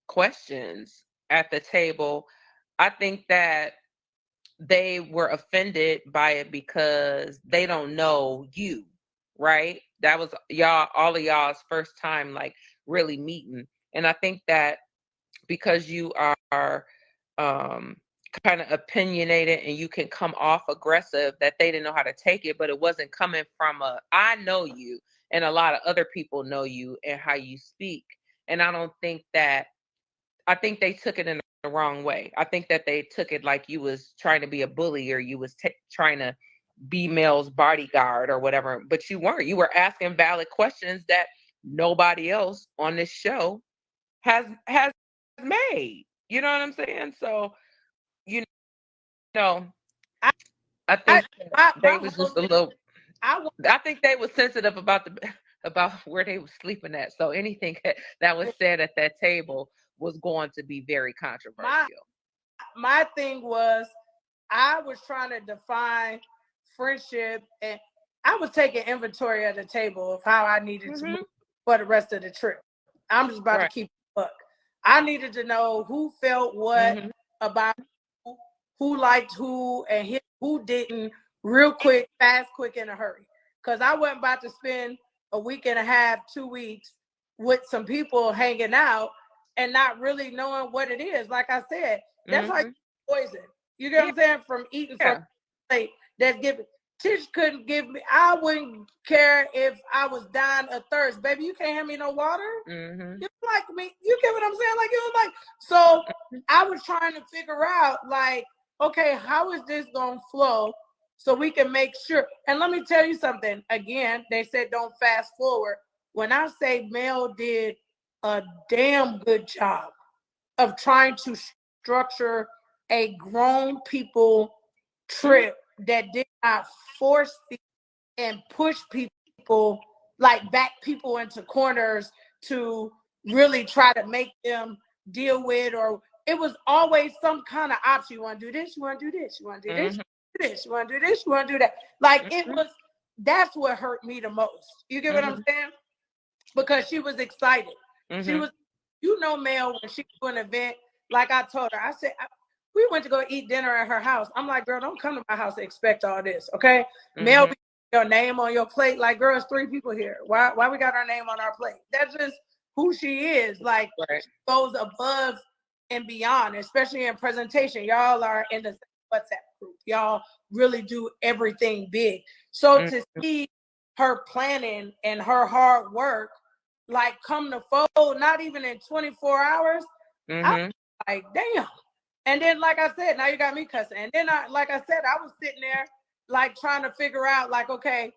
questions at the table. I think that they were offended by it because they don't know you, right? That was all of y'all's first time like really meeting. And I think that because you are kind of opinionated and you can come off aggressive, that they didn't know how to take it, but it wasn't coming from I know you and a lot of other people know you and how you speak. And I think they took it in the wrong way. I think that they took it like you was trying to be a bully or you was trying to be Mel's bodyguard or whatever, but you weren't. You were asking valid questions that nobody else on this show has made. You know what I'm saying? So, I think they was just a little. I think they was sensitive about where they were sleeping at. So anything that was said at that table was going to be very controversial. My thing was, I was trying to define friendship, and I was taking inventory at the table of how I needed to move for the rest of the trip. I'm just about to keep it up. I needed to know who felt what about who liked who and who didn't, real quick, fast, quick, in a hurry. Because I wasn't about to spend a week and a half, 2 weeks with some people hanging out and not really knowing what it is. Like I said, that's like poison. You get what I'm saying? From eating from a plate that's given. Tish couldn't give me, I wouldn't care if I was dying of thirst. Baby, you can't hand me no water. You like me, you get what I'm saying? Like, it was like, so I was trying to figure out, like, okay, how is this going to flow so we can make sure? And let me tell you something. Again, they said don't fast forward. When I say Mel did a damn good job of trying to structure a grown people trip that did not force and push people, like back people into corners to really try to make them deal with, or it was always some kind of option. You want to do this, you want to do this, you want to do this, you want to do this, you want to do this, you want to do that. Like, it was, that's what hurt me the most. You get what I'm saying? Because she was excited. She was, Mel, when she do an event, like I told her, I said, we went to go eat dinner at her house. I'm like, girl, don't come to my house and expect all this, okay? Mel, your name on your plate. Like, girl, it's 3 people here. Why we got our name on our plate? That's just who she is. Like, she goes above and beyond, especially in presentation. Y'all are in the WhatsApp group. Y'all really do everything big. So to see her planning and her hard work, like, come to fold, not even in 24 hours, I'm like, damn. And then, like I said, now you got me cussing. And then, like I said, I was sitting there, like, trying to figure out, like, okay,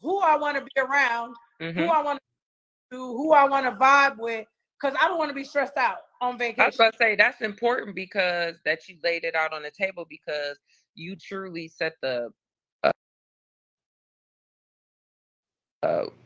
who I want to be around, who I want to do, who I want to vibe with, because I don't want to be stressed out on vacation. I was about to say, that's important because that you laid it out on the table, because you truly set the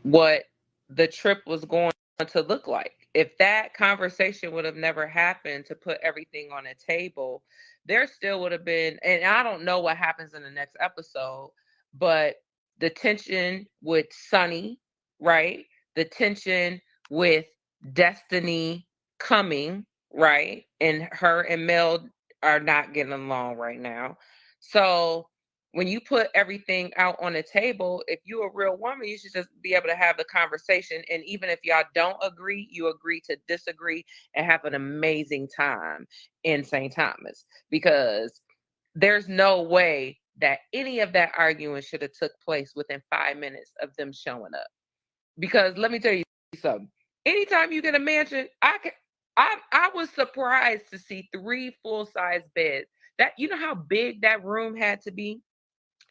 what the trip was going to look like. If that conversation would have never happened to put everything on a table, there still would have been, and I don't know what happens in the next episode, but the tension with Sunny, right? The tension with Destiny coming, right? And her and Mel are not getting along right now. So when you put everything out on the table, if you're a real woman, you should just be able to have the conversation. And even if y'all don't agree, you agree to disagree and have an amazing time in St. Thomas, because there's no way that any of that arguing should have took place within 5 minutes of them showing up. Because let me tell you something. Anytime you get a mansion, I was surprised to see 3 full-size beds. That, you know how big that room had to be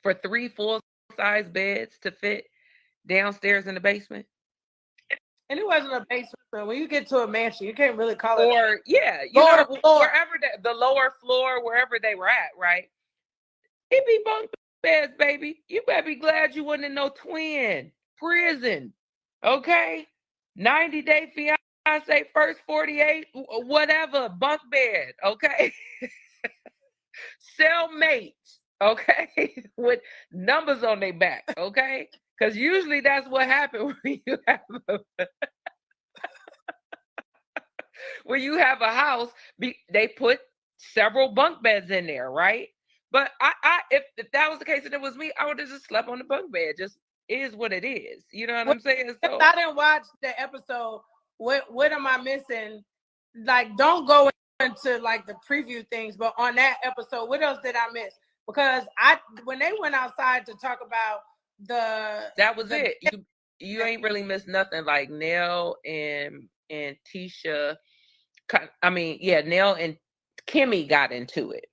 for 3 full-size beds to fit downstairs in the basement? And it wasn't a basement. When you get to a mansion, you can't really call it. Or, yeah, you know, wherever the lower floor, wherever they were at, right? It be bunk beds, baby. You better be glad you wasn't in no twin prison, okay? 90-day fiance, first 48, whatever, bunk bed, okay? Cellmates, okay? With numbers on their back, okay? Because usually that's what happens when you have when you have a house. They put several bunk beds in there, right? But if that was the case and it was me, I would have just slept on the bunk bed. Just is what it is. You know what I'm saying? So I didn't watch the episode. What am I missing? Like, don't go into like the preview things, but on that episode, what else did I miss? Because when they went outside to talk about that was it. You ain't really missed nothing. Like Nell and Tisha, I mean, yeah, Nell and Kimmy got into it,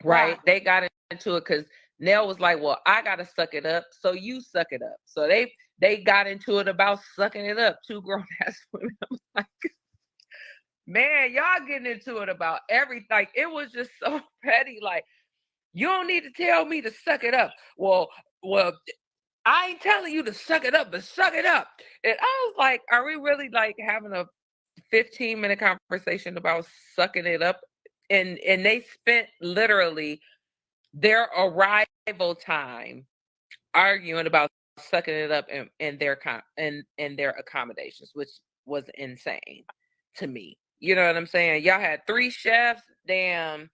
right? Wow. They got into it because Nell was like, well, I gotta suck it up, so you suck it up. So they got into it about sucking it up. 2 grown-ass women. I'm like, man, y'all getting into it about everything. Like, it was just so petty. Like, you don't need to tell me to suck it up. Well, I ain't telling you to suck it up, but suck it up. And I was like, are we really like having a 15-minute conversation about sucking it up? And they spent literally their arrival time arguing about sucking it up and their accommodations, which was insane to me. You know what I'm saying? Y'all had 3 chefs, damn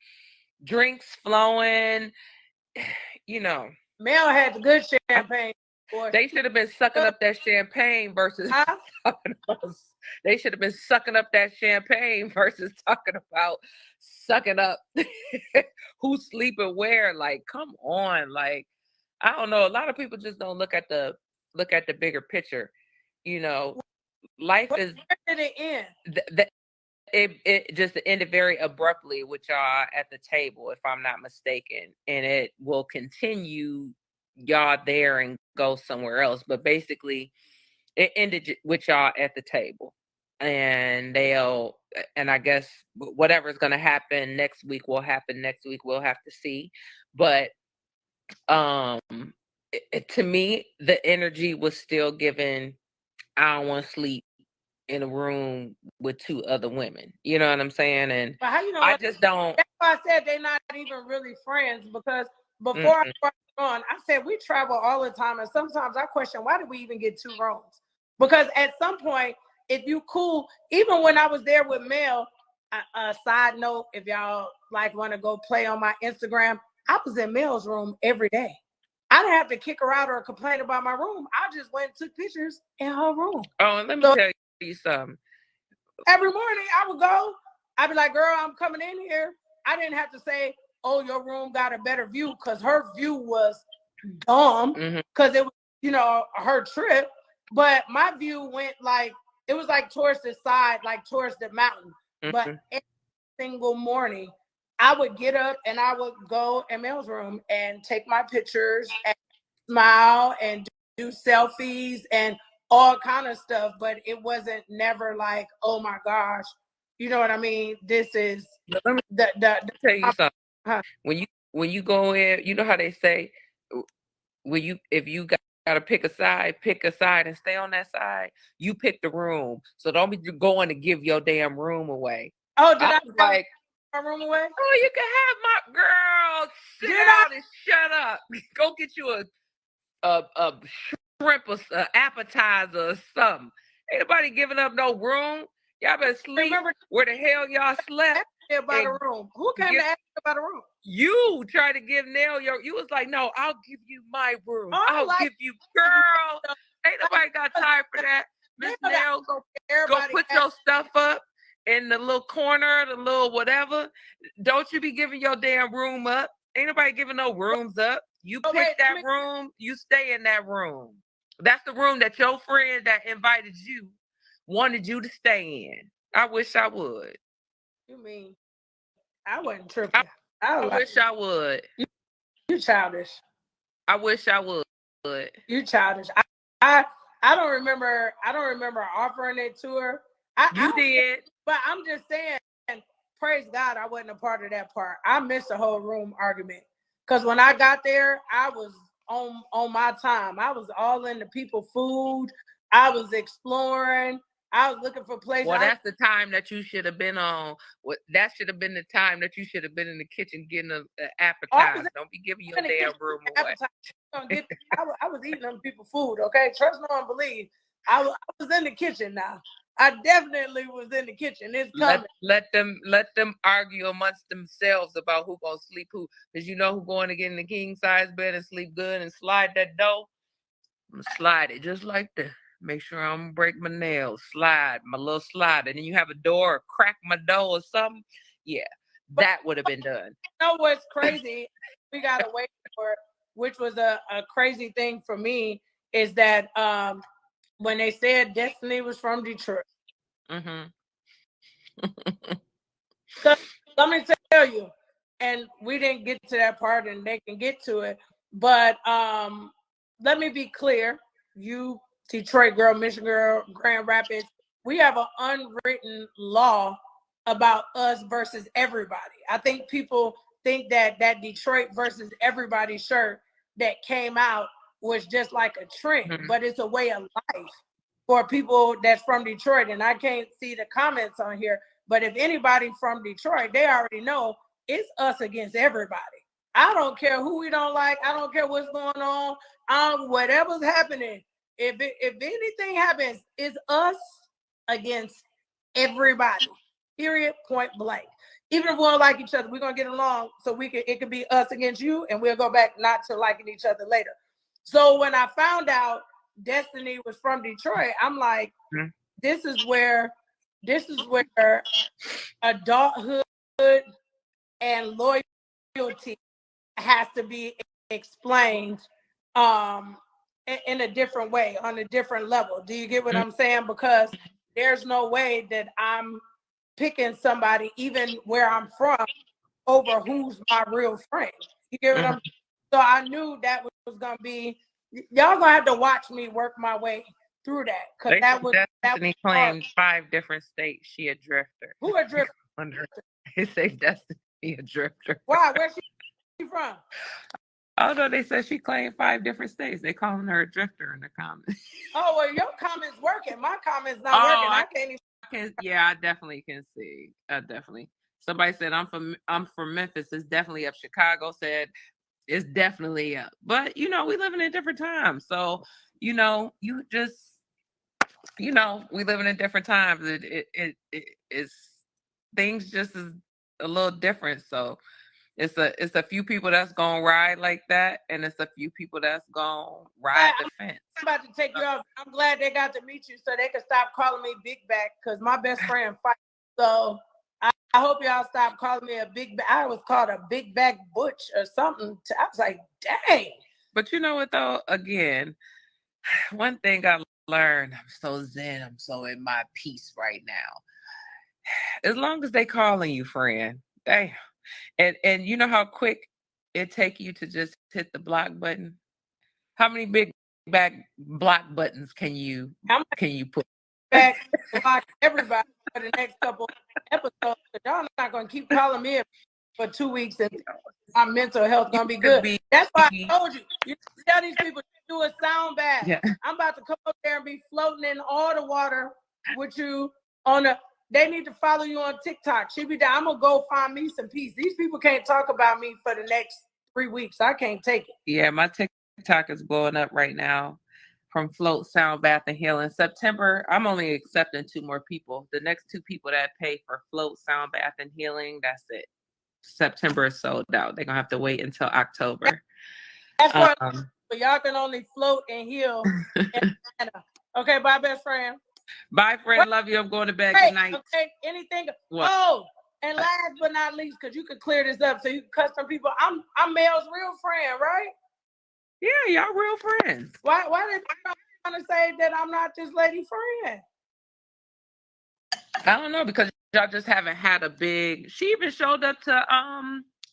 drinks flowing. You know, Mel had the good champagne. Boy. They should have been sucking up that champagne versus they should have been sucking up that champagne versus talking about sucking up who's sleeping where. Like, come on. Like, I don't know. A lot of people just don't look at the bigger picture. You know, life is. Where did it end? It just ended very abruptly with y'all at the table, if I'm not mistaken, and it will continue y'all there and go somewhere else. But basically, it ended with y'all at the table, and I guess whatever's going to happen next week will happen next week. We'll have to see. But to me, the energy was still given. I don't want to sleep in a room with 2 other women. You know what I'm saying? And but how you know I just don't. That's why I said they're not even really friends, because before I brought on, I said we travel all the time, and sometimes I question, why did we even get 2 rooms? Because at some point, if you cool, even when I was there with Mel, a side note, if y'all like want to go play on my Instagram, I was in Mel's room every day. I didn't have to kick her out or complain about my room. I just went and took pictures in her room. Oh, and let me tell you something. Every morning I would go, I'd be like, girl, I'm coming in here. I didn't have to say, oh, your room got a better view, because her view was dumb, because it was, you know, her trip. But my view went like, it was like towards the side, like towards the mountain. But every single morning, I would get up and I would go in Mel's room and take my pictures and smile and do selfies and all kind of stuff. But it wasn't never like, oh my gosh, you know what I mean? This is let me tell you something. When you go in, you know how they say, if you got to pick a side and stay on that side. You pick the room, so don't be going to give your damn room away. Oh, did I was like, my room away? Oh, you can have my girl. Sit down and shut up. Go get you a shrimp or appetizer or something. Ain't nobody giving up no room. Y'all better sleep. Remember where the hell y'all slept? About a room. Who came to ask about a room? You tried to give Nell you was like, no, I'll give you my room. I'll give you, girl. Ain't nobody got time for that. Miss Nell, go put your stuff up in the little corner, the little whatever. Don't you be giving your damn room up. Ain't nobody giving no rooms up. You pick that room, you stay in that room. That's the room that your friend that invited you wanted you to stay in. I wish I would. You mean I wasn't tripping? I wish I would. You childish. I wish I would. You childish. I don't remember. I don't remember offering it to her. You did. But I'm just saying, praise God, I wasn't a part of that part. I missed the whole room argument, because when I got there, I was on my time. I was all into people food. I was exploring. I was looking for places. Well, that's the time that you should have been on. That should have been the time that you should have been in the kitchen getting an appetizer. Don't be giving your damn room away. I was eating them people food, okay? Trust no one believe. I was in the kitchen now. I definitely was in the kitchen. It's coming. Let them argue amongst themselves about who gonna sleep who. Because you know who going to get in the king size bed and sleep good and slide that dough. I'm gonna slide it just like that. Make sure I don't break my nails. Slide my little slide, and then you have a door or crack my door or something. Yeah, that would have been done. You know what's crazy? We gotta wait for it, which was a crazy thing for me, is that when they said Destiny was from Detroit. So let me tell you, and we didn't get to that part, and they can get to it. But let me be clear, you Detroit girl, Michigan girl, Grand Rapids, we have an unwritten law about us versus everybody. I think people think that Detroit versus everybody shirt that came out was just like a trend, but it's a way of life for people that's from Detroit. And I can't see the comments on here, but if anybody from Detroit, they already know it's us against everybody. I don't care who we don't like. I don't care what's going on. Whatever's happening. If anything happens, it's us against everybody. Period. Point blank. Even if we don't like each other, we're gonna get along. So it could be us against you, and we'll go back not to liking each other later. So when I found out Destiny was from Detroit, I'm like, this is where adulthood and loyalty has to be explained in a different way, on a different level. Do you get what I'm saying? Because there's no way that I'm picking somebody, even where I'm from, over who's my real friend. You get what I'm saying? So I knew that was gonna be, y'all gonna have to watch me work my way through that, because Destiny claimed 5 different states. She a drifter. Who a drifter? They say Destiny a drifter. Why? Where's she from? Oh no, they said she claimed 5 different states. They calling her a drifter in the comments. Oh well, your comments working. My comments not working. I can't even. Yeah, I definitely can see. Definitely. Somebody said I'm from Memphis. It's definitely up. Chicago said it's definitely up. But we living in different times. So we living in different times. It's things just is a little different. So it's a few people that's gonna ride like that, and it's a few people that's gonna ride the fence. I'm about to take you off. I'm glad they got to meet you so they can stop calling me Big Back, because my best friend fight. So I hope y'all stop calling me a Big Back. I was called a Big Back Butch or something. I was like, dang. But you know what though? Again, one thing I learned, I'm so zen, I'm so in my peace right now. As long as they calling you friend, damn. And you know how quick it take you to just hit the block button? How many big back block buttons can you put? Back block everybody for the next couple episodes. Y'all not gonna keep calling me for 2 weeks and my mental health gonna be good. That's why I told you. You tell these people to do a sound bath. Yeah. I'm about to come up there and be floating in all the water with you on the. They need to follow you on TikTok. She be down. I'm gonna go find me some peace. These people can't talk about me for the next 3 weeks. I can't take it. Yeah, my TikTok is blowing up right now from Float, Sound Bath, and Healing. September, I'm only accepting 2 more people. The next 2 people that pay for Float, Sound Bath, and Healing, that's it. September is sold out. They're gonna have to wait until October. That's what but y'all can only float and heal. Okay, bye, best friend. Bye, friend. Love you. I'm going to bed. Good night. Okay, anything. What? Oh, and last but not least, because you could clear this up so you can cut some people. I'm Mel's real friend, right? Yeah, y'all real friends. Why did you want to say that I'm not this lady friend? I don't know, because y'all just haven't had a big. She even showed up to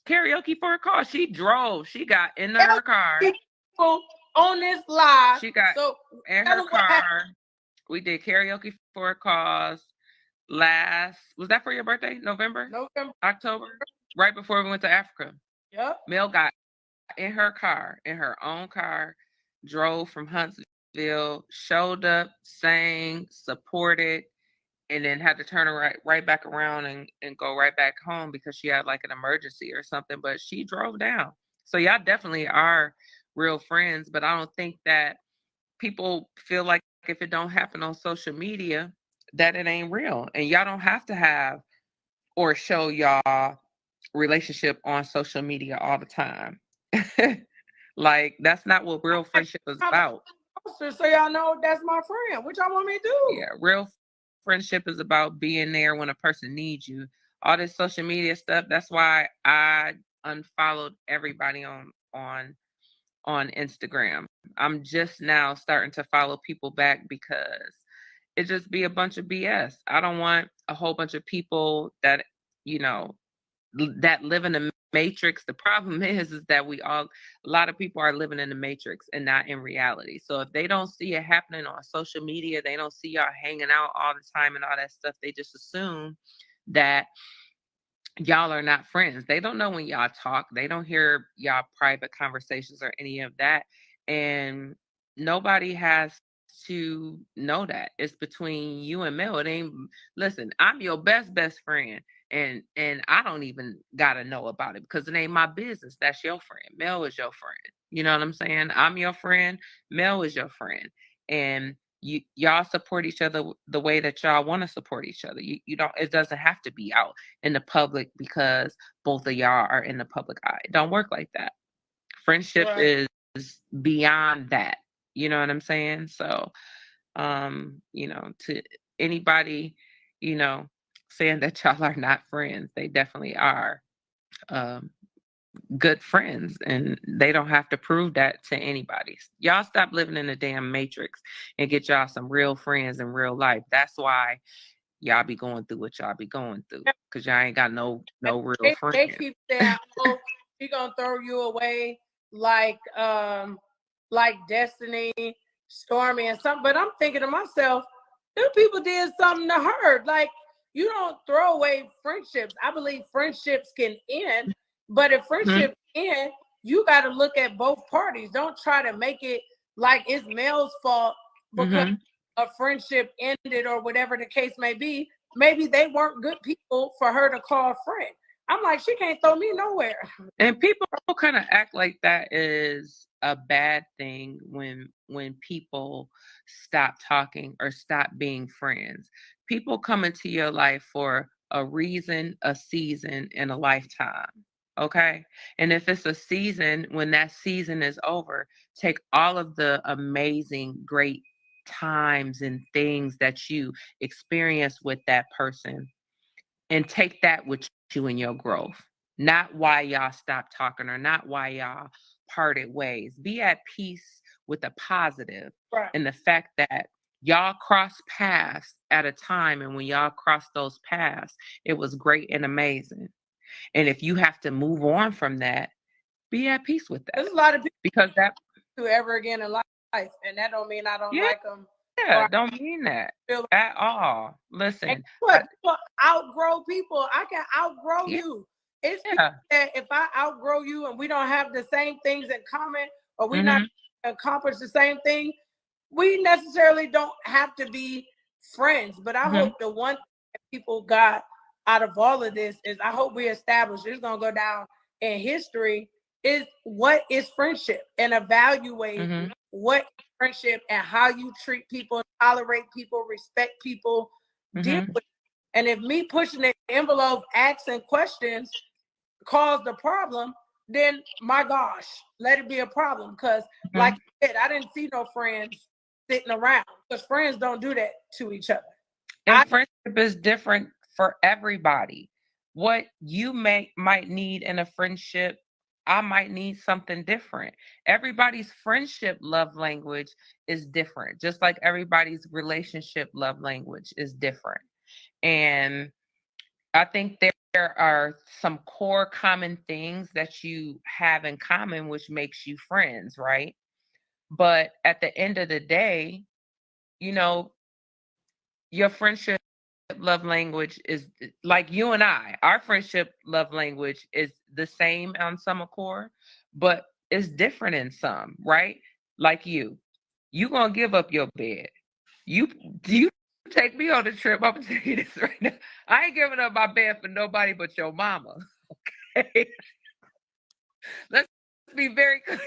karaoke for a cause. She drove. She got in her car. People on this live. She got in her car. We did karaoke for a cause was that for your birthday? November? October? Right before we went to Africa. Yep. Mel got in her car, in her own car, drove from Huntsville, showed up, sang, supported, and then had to turn right back around and go right back home because she had like an emergency or something. But she drove down. So y'all definitely are real friends, but I don't think that people feel like if it don't happen on social media, that it ain't real. And y'all don't have to have or show y'all relationship on social media all the time. Like, that's not what real friendship is about. So y'all know that's my friend. What y'all want me to do? Yeah, real friendship is about being there when a person needs you. All this social media stuff, that's why I unfollowed everybody on Instagram. I'm just now starting to follow people back because it just be a bunch of BS. I don't want a whole bunch of people that, that live in the matrix. The problem is that a lot of people are living in the matrix and not in reality. So if they don't see it happening on social media, they don't see y'all hanging out all the time and all that stuff, they just assume that y'all are not friends. They don't know when y'all talk. They don't hear y'all private conversations or any of that. And nobody has to know that. It's between you and Mel. It ain't, listen, I'm your best friend. And I don't even gotta know about it because it ain't my business. That's your friend. Mel is your friend. You know what I'm saying? I'm your friend. Mel is your friend. And y'all support each other the way that y'all want to support each other. You don't, it doesn't have to be out in the public because both of y'all are in the public eye. It don't work like that. Friendship is beyond that. You know what I'm saying? So, to anybody, saying that y'all are not friends, they definitely are good friends, and they don't have to prove that to anybody. Y'all stop living in the damn matrix and get y'all some real friends in real life. That's why y'all be going through what y'all be going through, because y'all ain't got no real friends. They keep saying, "Oh, she gonna throw you away like Destiny, Stormy, and something." But I'm thinking to myself, them people did something to her. Like, you don't throw away friendships. I believe friendships can end, but if friendships end, you got to look at both parties. Don't try to make it like it's Mel's fault because a friendship ended or whatever the case may be. Maybe they weren't good people for her to call a friend. I'm like, she can't throw me nowhere. And people kind of act like that is a bad thing when people stop talking or stop being friends. People come into your life for a reason, a season, and a lifetime. Okay. And if it's a season, when that season is over, take all of the amazing, great times and things that you experience with that person and take that with you in your growth. Not why y'all stopped talking or not why y'all parted ways. Be at peace with the positive and the fact that y'all crossed paths at a time, and when y'all crossed those paths, it was great and amazing. And if you have to move on from that, be at peace with that. There's a lot of people because that to ever again in life, and that don't mean I don't like them. Yeah, don't mean that at all. Listen, people outgrow people. I can outgrow you. It's people that if I outgrow you and we don't have the same things in common, or we not accomplish the same thing, we necessarily don't have to be friends. But I hope the one thing that people got out of all of this is I hope we establish, it's going to go down in history, is what is friendship, and evaluate what is friendship and how you treat people, tolerate people, respect people, deal with it. And if me pushing the envelope, asking questions caused the problem, then my gosh, let it be a problem. Because like you said, I didn't see no friends sitting around, because friends don't do that to each other. And friendship is different for everybody. What you might need in a friendship, I might need something different. Everybody's friendship love language is different, just like everybody's relationship love language is different. And I think there are some core common things that you have in common, which makes you friends, right? But at the end of the day, you know, your friendship love language is like you and I. Our friendship love language is the same on some accord, but it's different in some, right? Like you gonna give up your bed. You take me on a trip. I'm gonna tell you this right now. I ain't giving up my bed for nobody but your mama. Okay. Let's be very clear.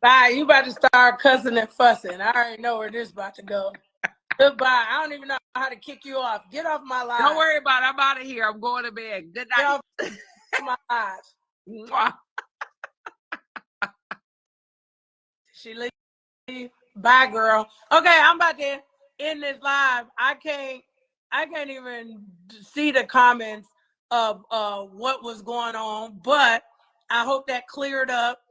Bye. You about to start cussing and fussing. I already know where this is about to go. Goodbye. I don't even know how to kick you off. Get off my live. Don't worry about it. I'm out of here. I'm going to bed. Good night. Get off my live. She leave. Bye, girl. Okay, I'm about to end this live. I can't even see the comments of what was going on, but I hope that cleared up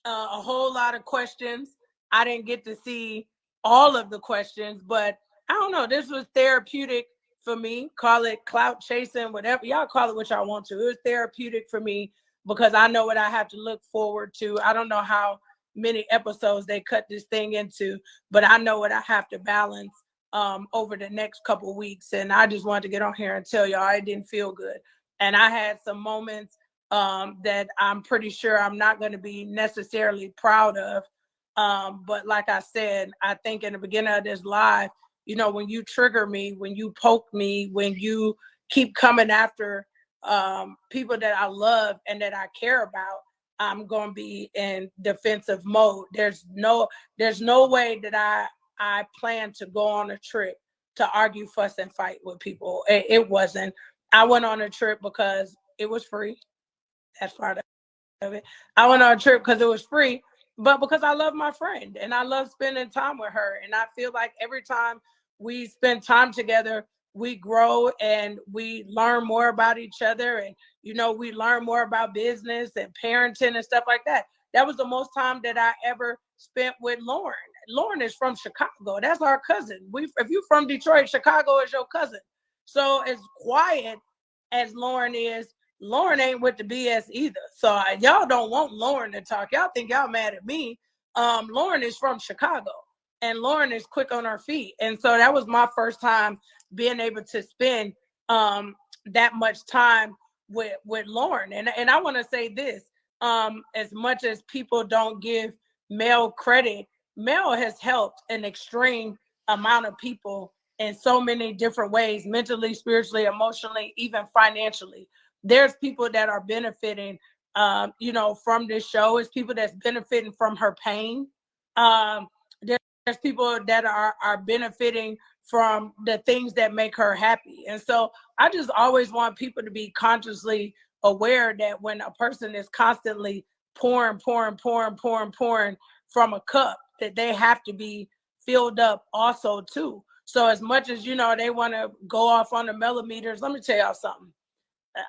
a whole lot of questions. I didn't get to see all of the questions, but I don't know. This was therapeutic for me. Call it clout chasing, whatever. Y'all call it what y'all want to. It was therapeutic for me because I know what I have to look forward to. I don't know how many episodes they cut this thing into, but I know what I have to balance over the next couple weeks. And I just wanted to get on here and tell y'all I didn't feel good. And I had some moments that I'm pretty sure I'm not going to be necessarily proud of. But like I said, I think in the beginning of this live, you know, when you trigger me, when you poke me, when you keep coming after people that I love and that I care about, I'm going to be in defensive mode. There's no way that I plan to go on a trip to argue, fuss, and fight with people. It wasn't. I went on a trip because it was free. That's part of it. I went on a trip because it was free, but because I love my friend and I love spending time with her. And I feel like every time we spend time together, we grow and we learn more about each other. And, you know, we learn more about business and parenting and stuff like that. That was the most time that I ever spent with Lauren. Lauren is from Chicago. That's our cousin. If you're from Detroit, Chicago is your cousin. So as quiet as Lauren is, Lauren ain't with the BS either. So y'all don't want Lauren to talk. Y'all think y'all mad at me. Lauren is from Chicago and Lauren is quick on her feet. And so that was my first time being able to spend that much time with Lauren. And I want to say this, as much as people don't give Mel credit, Mel has helped an extreme amount of people in so many different ways, mentally, spiritually, emotionally, even financially. There's people that are benefiting, you know, from this show. It's people that's benefiting from her pain. There's people that are benefiting from the things that make her happy. And so I just always want people to be consciously aware that when a person is constantly pouring from a cup, that they have to be filled up also too. So as much as, you know, they want to go off on the millimeters, let me tell y'all something.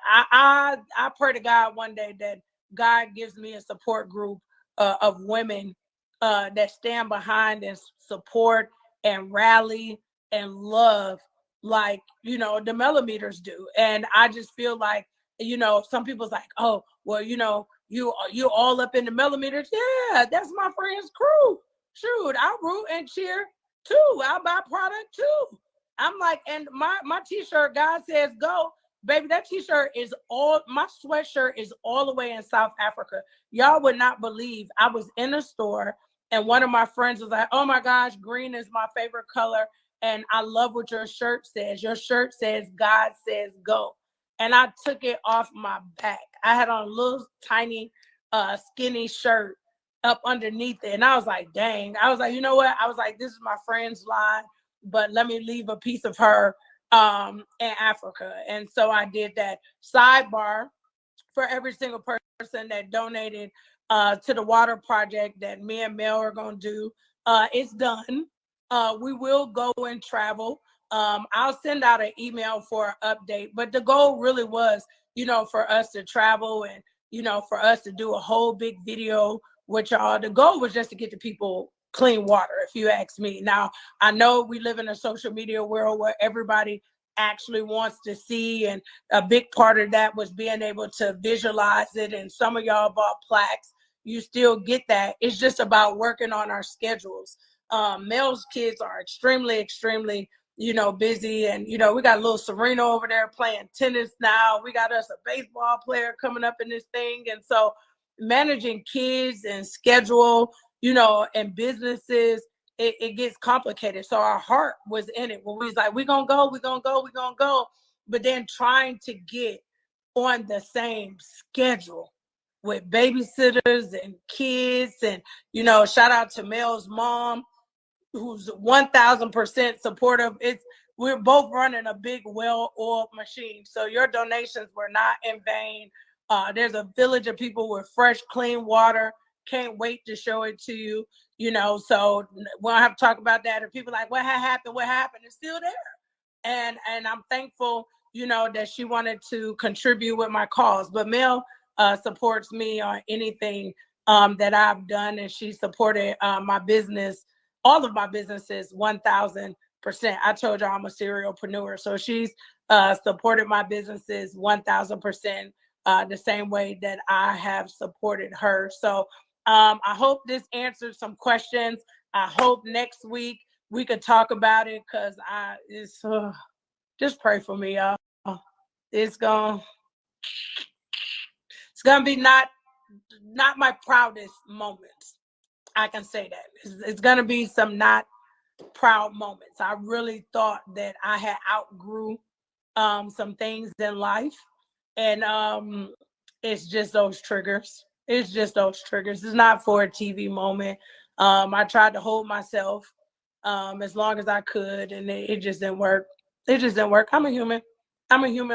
I pray to God one day that God gives me a support group of women that stand behind and support and rally and love like, you know, the millimeters do. And I just feel like, you know, some people's like, oh, well, you know, you all up in the millimeters. Yeah, that's my friend's crew. Shoot, I root and cheer too. I'll buy product too. I'm like, and my t-shirt, God says go. Baby, that t-shirt is my sweatshirt is all the way in South Africa. Y'all would not believe. I was in a store and one of my friends was like, oh my gosh, green is my favorite color. And I love what your shirt says. Your shirt says, God says go. And I took it off my back. I had on a little tiny skinny shirt up underneath it. And I was like, dang. I was like, you know what? I was like, this is my friend's line, but let me leave a piece of her in Africa. And so I did that. Sidebar, for every single person that donated to the water project that me and Mel are going to do, it's done. We will go and travel. I'll send out an email for an update, but the goal really was, you know, for us to travel and, you know, for us to do a whole big video with y'all. The goal was just to get the people clean water, if you ask me. Now, I know we live in a social media world where everybody actually wants to see, and a big part of that was being able to visualize it, and some of y'all bought plaques. You still get that. It's just about working on our schedules. Mel's kids are extremely, you know, busy, and, you know, we got a little Serena over there playing tennis now. We got us a baseball player coming up in this thing. And so managing kids and schedule, you know, and businesses, it gets complicated. So our heart was in it when we was like, we're going to go. But then trying to get on the same schedule with babysitters and kids. And, you know, shout out to Mel's mom, who's 1000% supportive. We're both running a big, well-oiled machine. So your donations were not in vain. There's a village of people with fresh, clean water. Can't wait to show it to you. You know, so we don't have to talk about that. And people are like, what happened? What happened? It's still there. And I'm thankful, you know, that she wanted to contribute with my cause. But Mel supports me on anything that I've done, and she supported my business, all of my businesses, 1000%. I told you I'm a serialpreneur, so she's supported my businesses 1000%, the same way that I have supported her. So I hope this answered some questions. I hope next week we could talk about it, because just pray for me, y'all. It's gonna be not my proudest moments. I can say that. It's gonna be some not proud moments. I really thought that I had outgrew some things in life, and it's just those triggers. It's not for a TV moment. I tried to hold myself as long as I could, and it just didn't work. I'm a human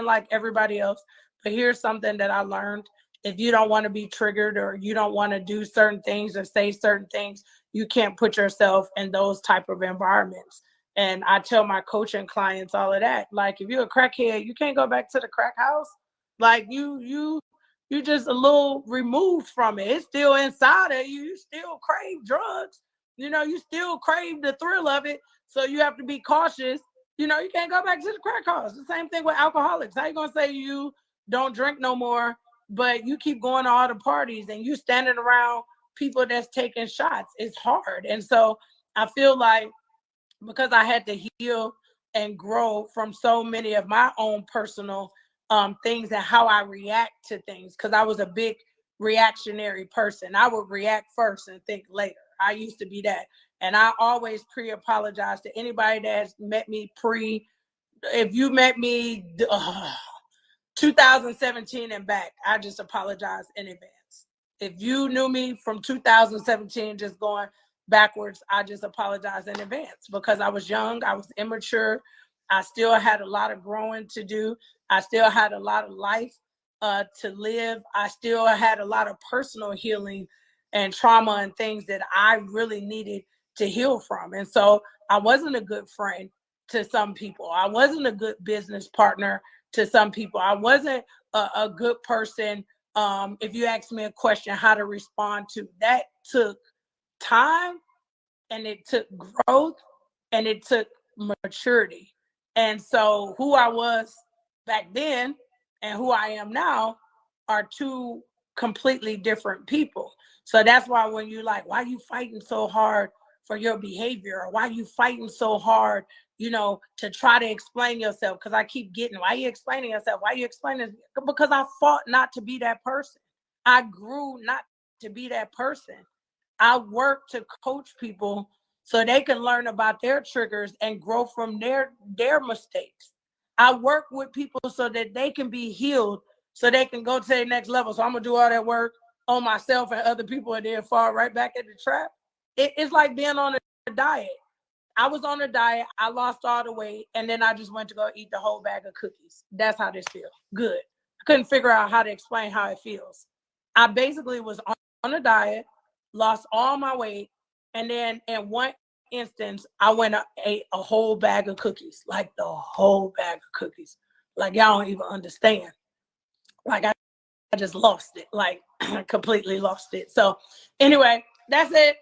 like everybody else. But here's something that I learned. If you don't want to be triggered, or you don't want to do certain things or say certain things, you can't put yourself in those type of environments. And I tell my coaching clients all of that. Like, if you're a crackhead, you can't go back to the crack house. Like, you just a little removed from it. It's still inside of you. You still crave drugs. You know, you still crave the thrill of it. So you have to be cautious. You know, you can't go back to the crack house. The same thing with alcoholics. How you gonna say you don't drink no more, but you keep going to all the parties and you standing around people that's taking shots? It's hard. And so I feel like, because I had to heal and grow from so many of my own personal things and how I react to things, because I was a big reactionary person. I would react first and think later. I used to be that. And I always pre-apologize to anybody that's met me if you met me 2017 and back, I just apologize in advance. If you knew me from 2017, just going, backwards, I just apologize in advance because I was young, I was immature, I still had a lot of growing to do, I still had a lot of life to live, I still had a lot of personal healing and trauma and things that I really needed to heal from. And so I wasn't a good friend to some people. I wasn't a good business partner to some people. I wasn't a good person. If you ask me a question, how to respond to that took time, and it took growth, and it took maturity. And so who I was back then and who I am now are two completely different people. So that's why when you like, why are you fighting so hard for your behavior? Or why are you fighting so hard, to try to explain yourself? Because I keep getting, why are you explaining yourself? Why are you explaining? Because I fought not to be that person. I grew not to be that person. I work to coach people so they can learn about their triggers and grow from their mistakes. I work with people so that they can be healed, so they can go to the next level. So I'm gonna do all that work on myself and other people and then fall right back in the trap. It's like being on a diet. I was on a diet, I lost all the weight, and then I just went to go eat the whole bag of cookies. That's how this feels. Good. I couldn't figure out how to explain how it feels. I basically was on a diet, lost all my weight, and then in one instance, I went and ate a whole bag of cookies, like the whole bag of cookies. Like y'all don't even understand. Like I just lost it, like completely lost it. So anyway, that's it.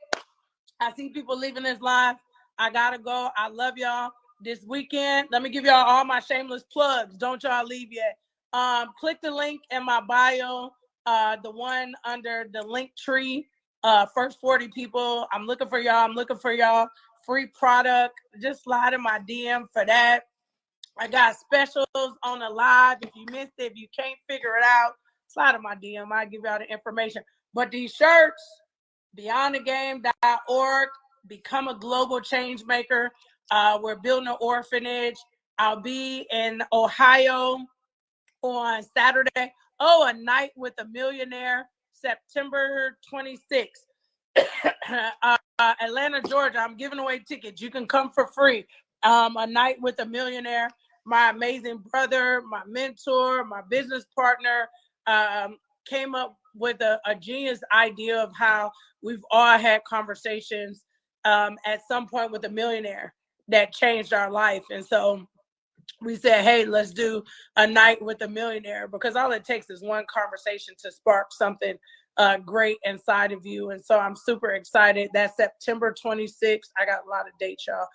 I see people leaving this live. I gotta go. I love y'all. This weekend, let me give y'all all my shameless plugs. Don't y'all leave yet. Click the link in my bio, the one under the link tree. First 40 people. I'm looking for y'all. Free product. Just slide in my DM for that. I got specials on the live. If you missed it, if you can't figure it out, slide in my DM. I'll give y'all the information. But these shirts, beyondthegame.org, become a global change maker. We're building an orphanage. I'll be in Ohio on Saturday. A night with a millionaire, September 26th. Atlanta, Georgia, I'm giving away tickets. You can come for free. A night with a millionaire. My amazing brother, my mentor, my business partner, came up with a genius idea of how we've all had conversations at some point with a millionaire that changed our life. And so we said, hey, let's do a night with a millionaire, because all it takes is one conversation to spark something great inside of you. And so I'm super excited. That's September 26th. I got a lot of dates, y'all.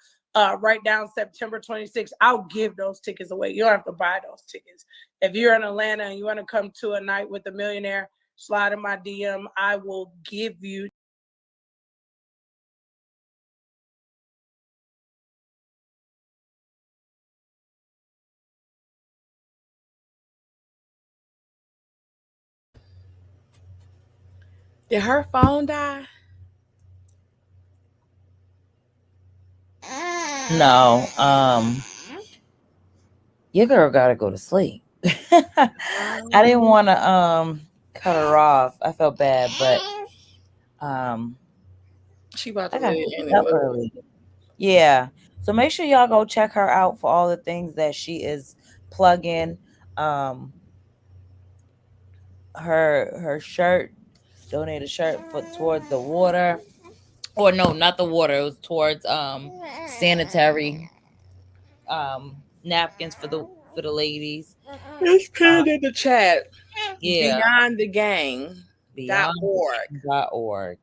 Write down September 26th. I'll give those tickets away. You don't have to buy those tickets. If you're in Atlanta and you want to come to a night with a millionaire, slide in my DM. I will give you Did her phone die? No. Your girl gotta go to sleep. I didn't want to cut her off. I felt bad, but she about to I got leave to anyway. up early. Yeah. So make sure y'all go check her out for all the things that she is plugging. Her shirt, donate a shirt towards the water. Or no, not the water. It was towards sanitary napkins for the ladies. Let's put it in the chat. Yeah. Beyondthegame.org.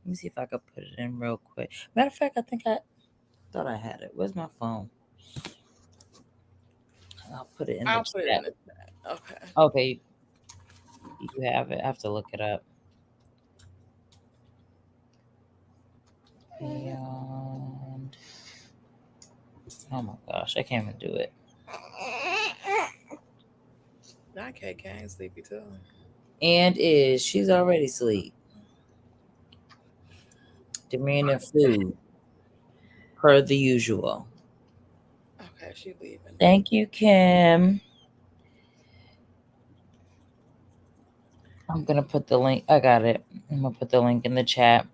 Let me see if I could put it in real quick. Matter of fact, I think I thought I had it. Where's my phone? I'll put it in the chat. Put it in the chat. Okay. Okay. You have it. I have to look it up. Beyond. Oh my gosh, I can't even do it. That cat ain't sleepy too. And she's already asleep. Demanding food per the usual. Okay, she leaving. Thank you, Kim. I'm gonna put the link. I got it. I'm gonna put the link in the chat.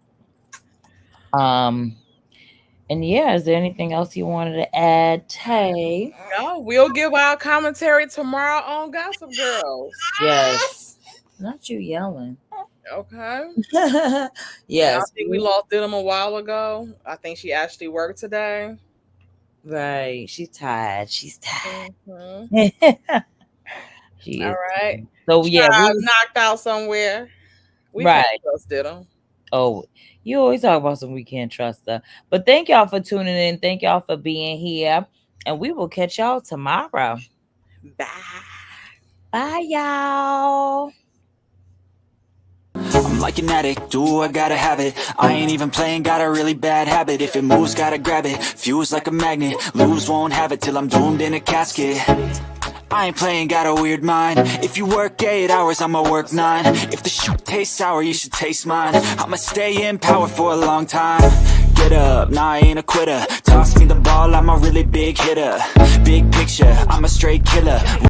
And yeah, is there anything else you wanted to add, Tay? No, we'll give our commentary tomorrow on Gossip Girls. Yes. Not you yelling. Okay. Yes. I think we lost them a while ago. I think she actually worked today. Right. She's tired. She's tired. She is. All right. So yeah, we knocked out somewhere. We right. can't trust them. Oh, you always talk about some we can't trust her. But thank y'all for tuning in. Thank y'all for being here. And we will catch y'all tomorrow. Bye. Bye, y'all. I'm like an addict, do I gotta have it. I ain't even playing, got a really bad habit. If it moves, gotta grab it, fuse like a magnet. Lose, won't have it till I'm doomed in a casket. I ain't playing, got a weird mind. If you work 8 hours, I'ma work 9. If the shit tastes sour, you should taste mine. I'ma stay in power for a long time. Get up, nah, I ain't a quitter. Toss me the ball, I'm a really big hitter. Big picture, I'm a straight killer.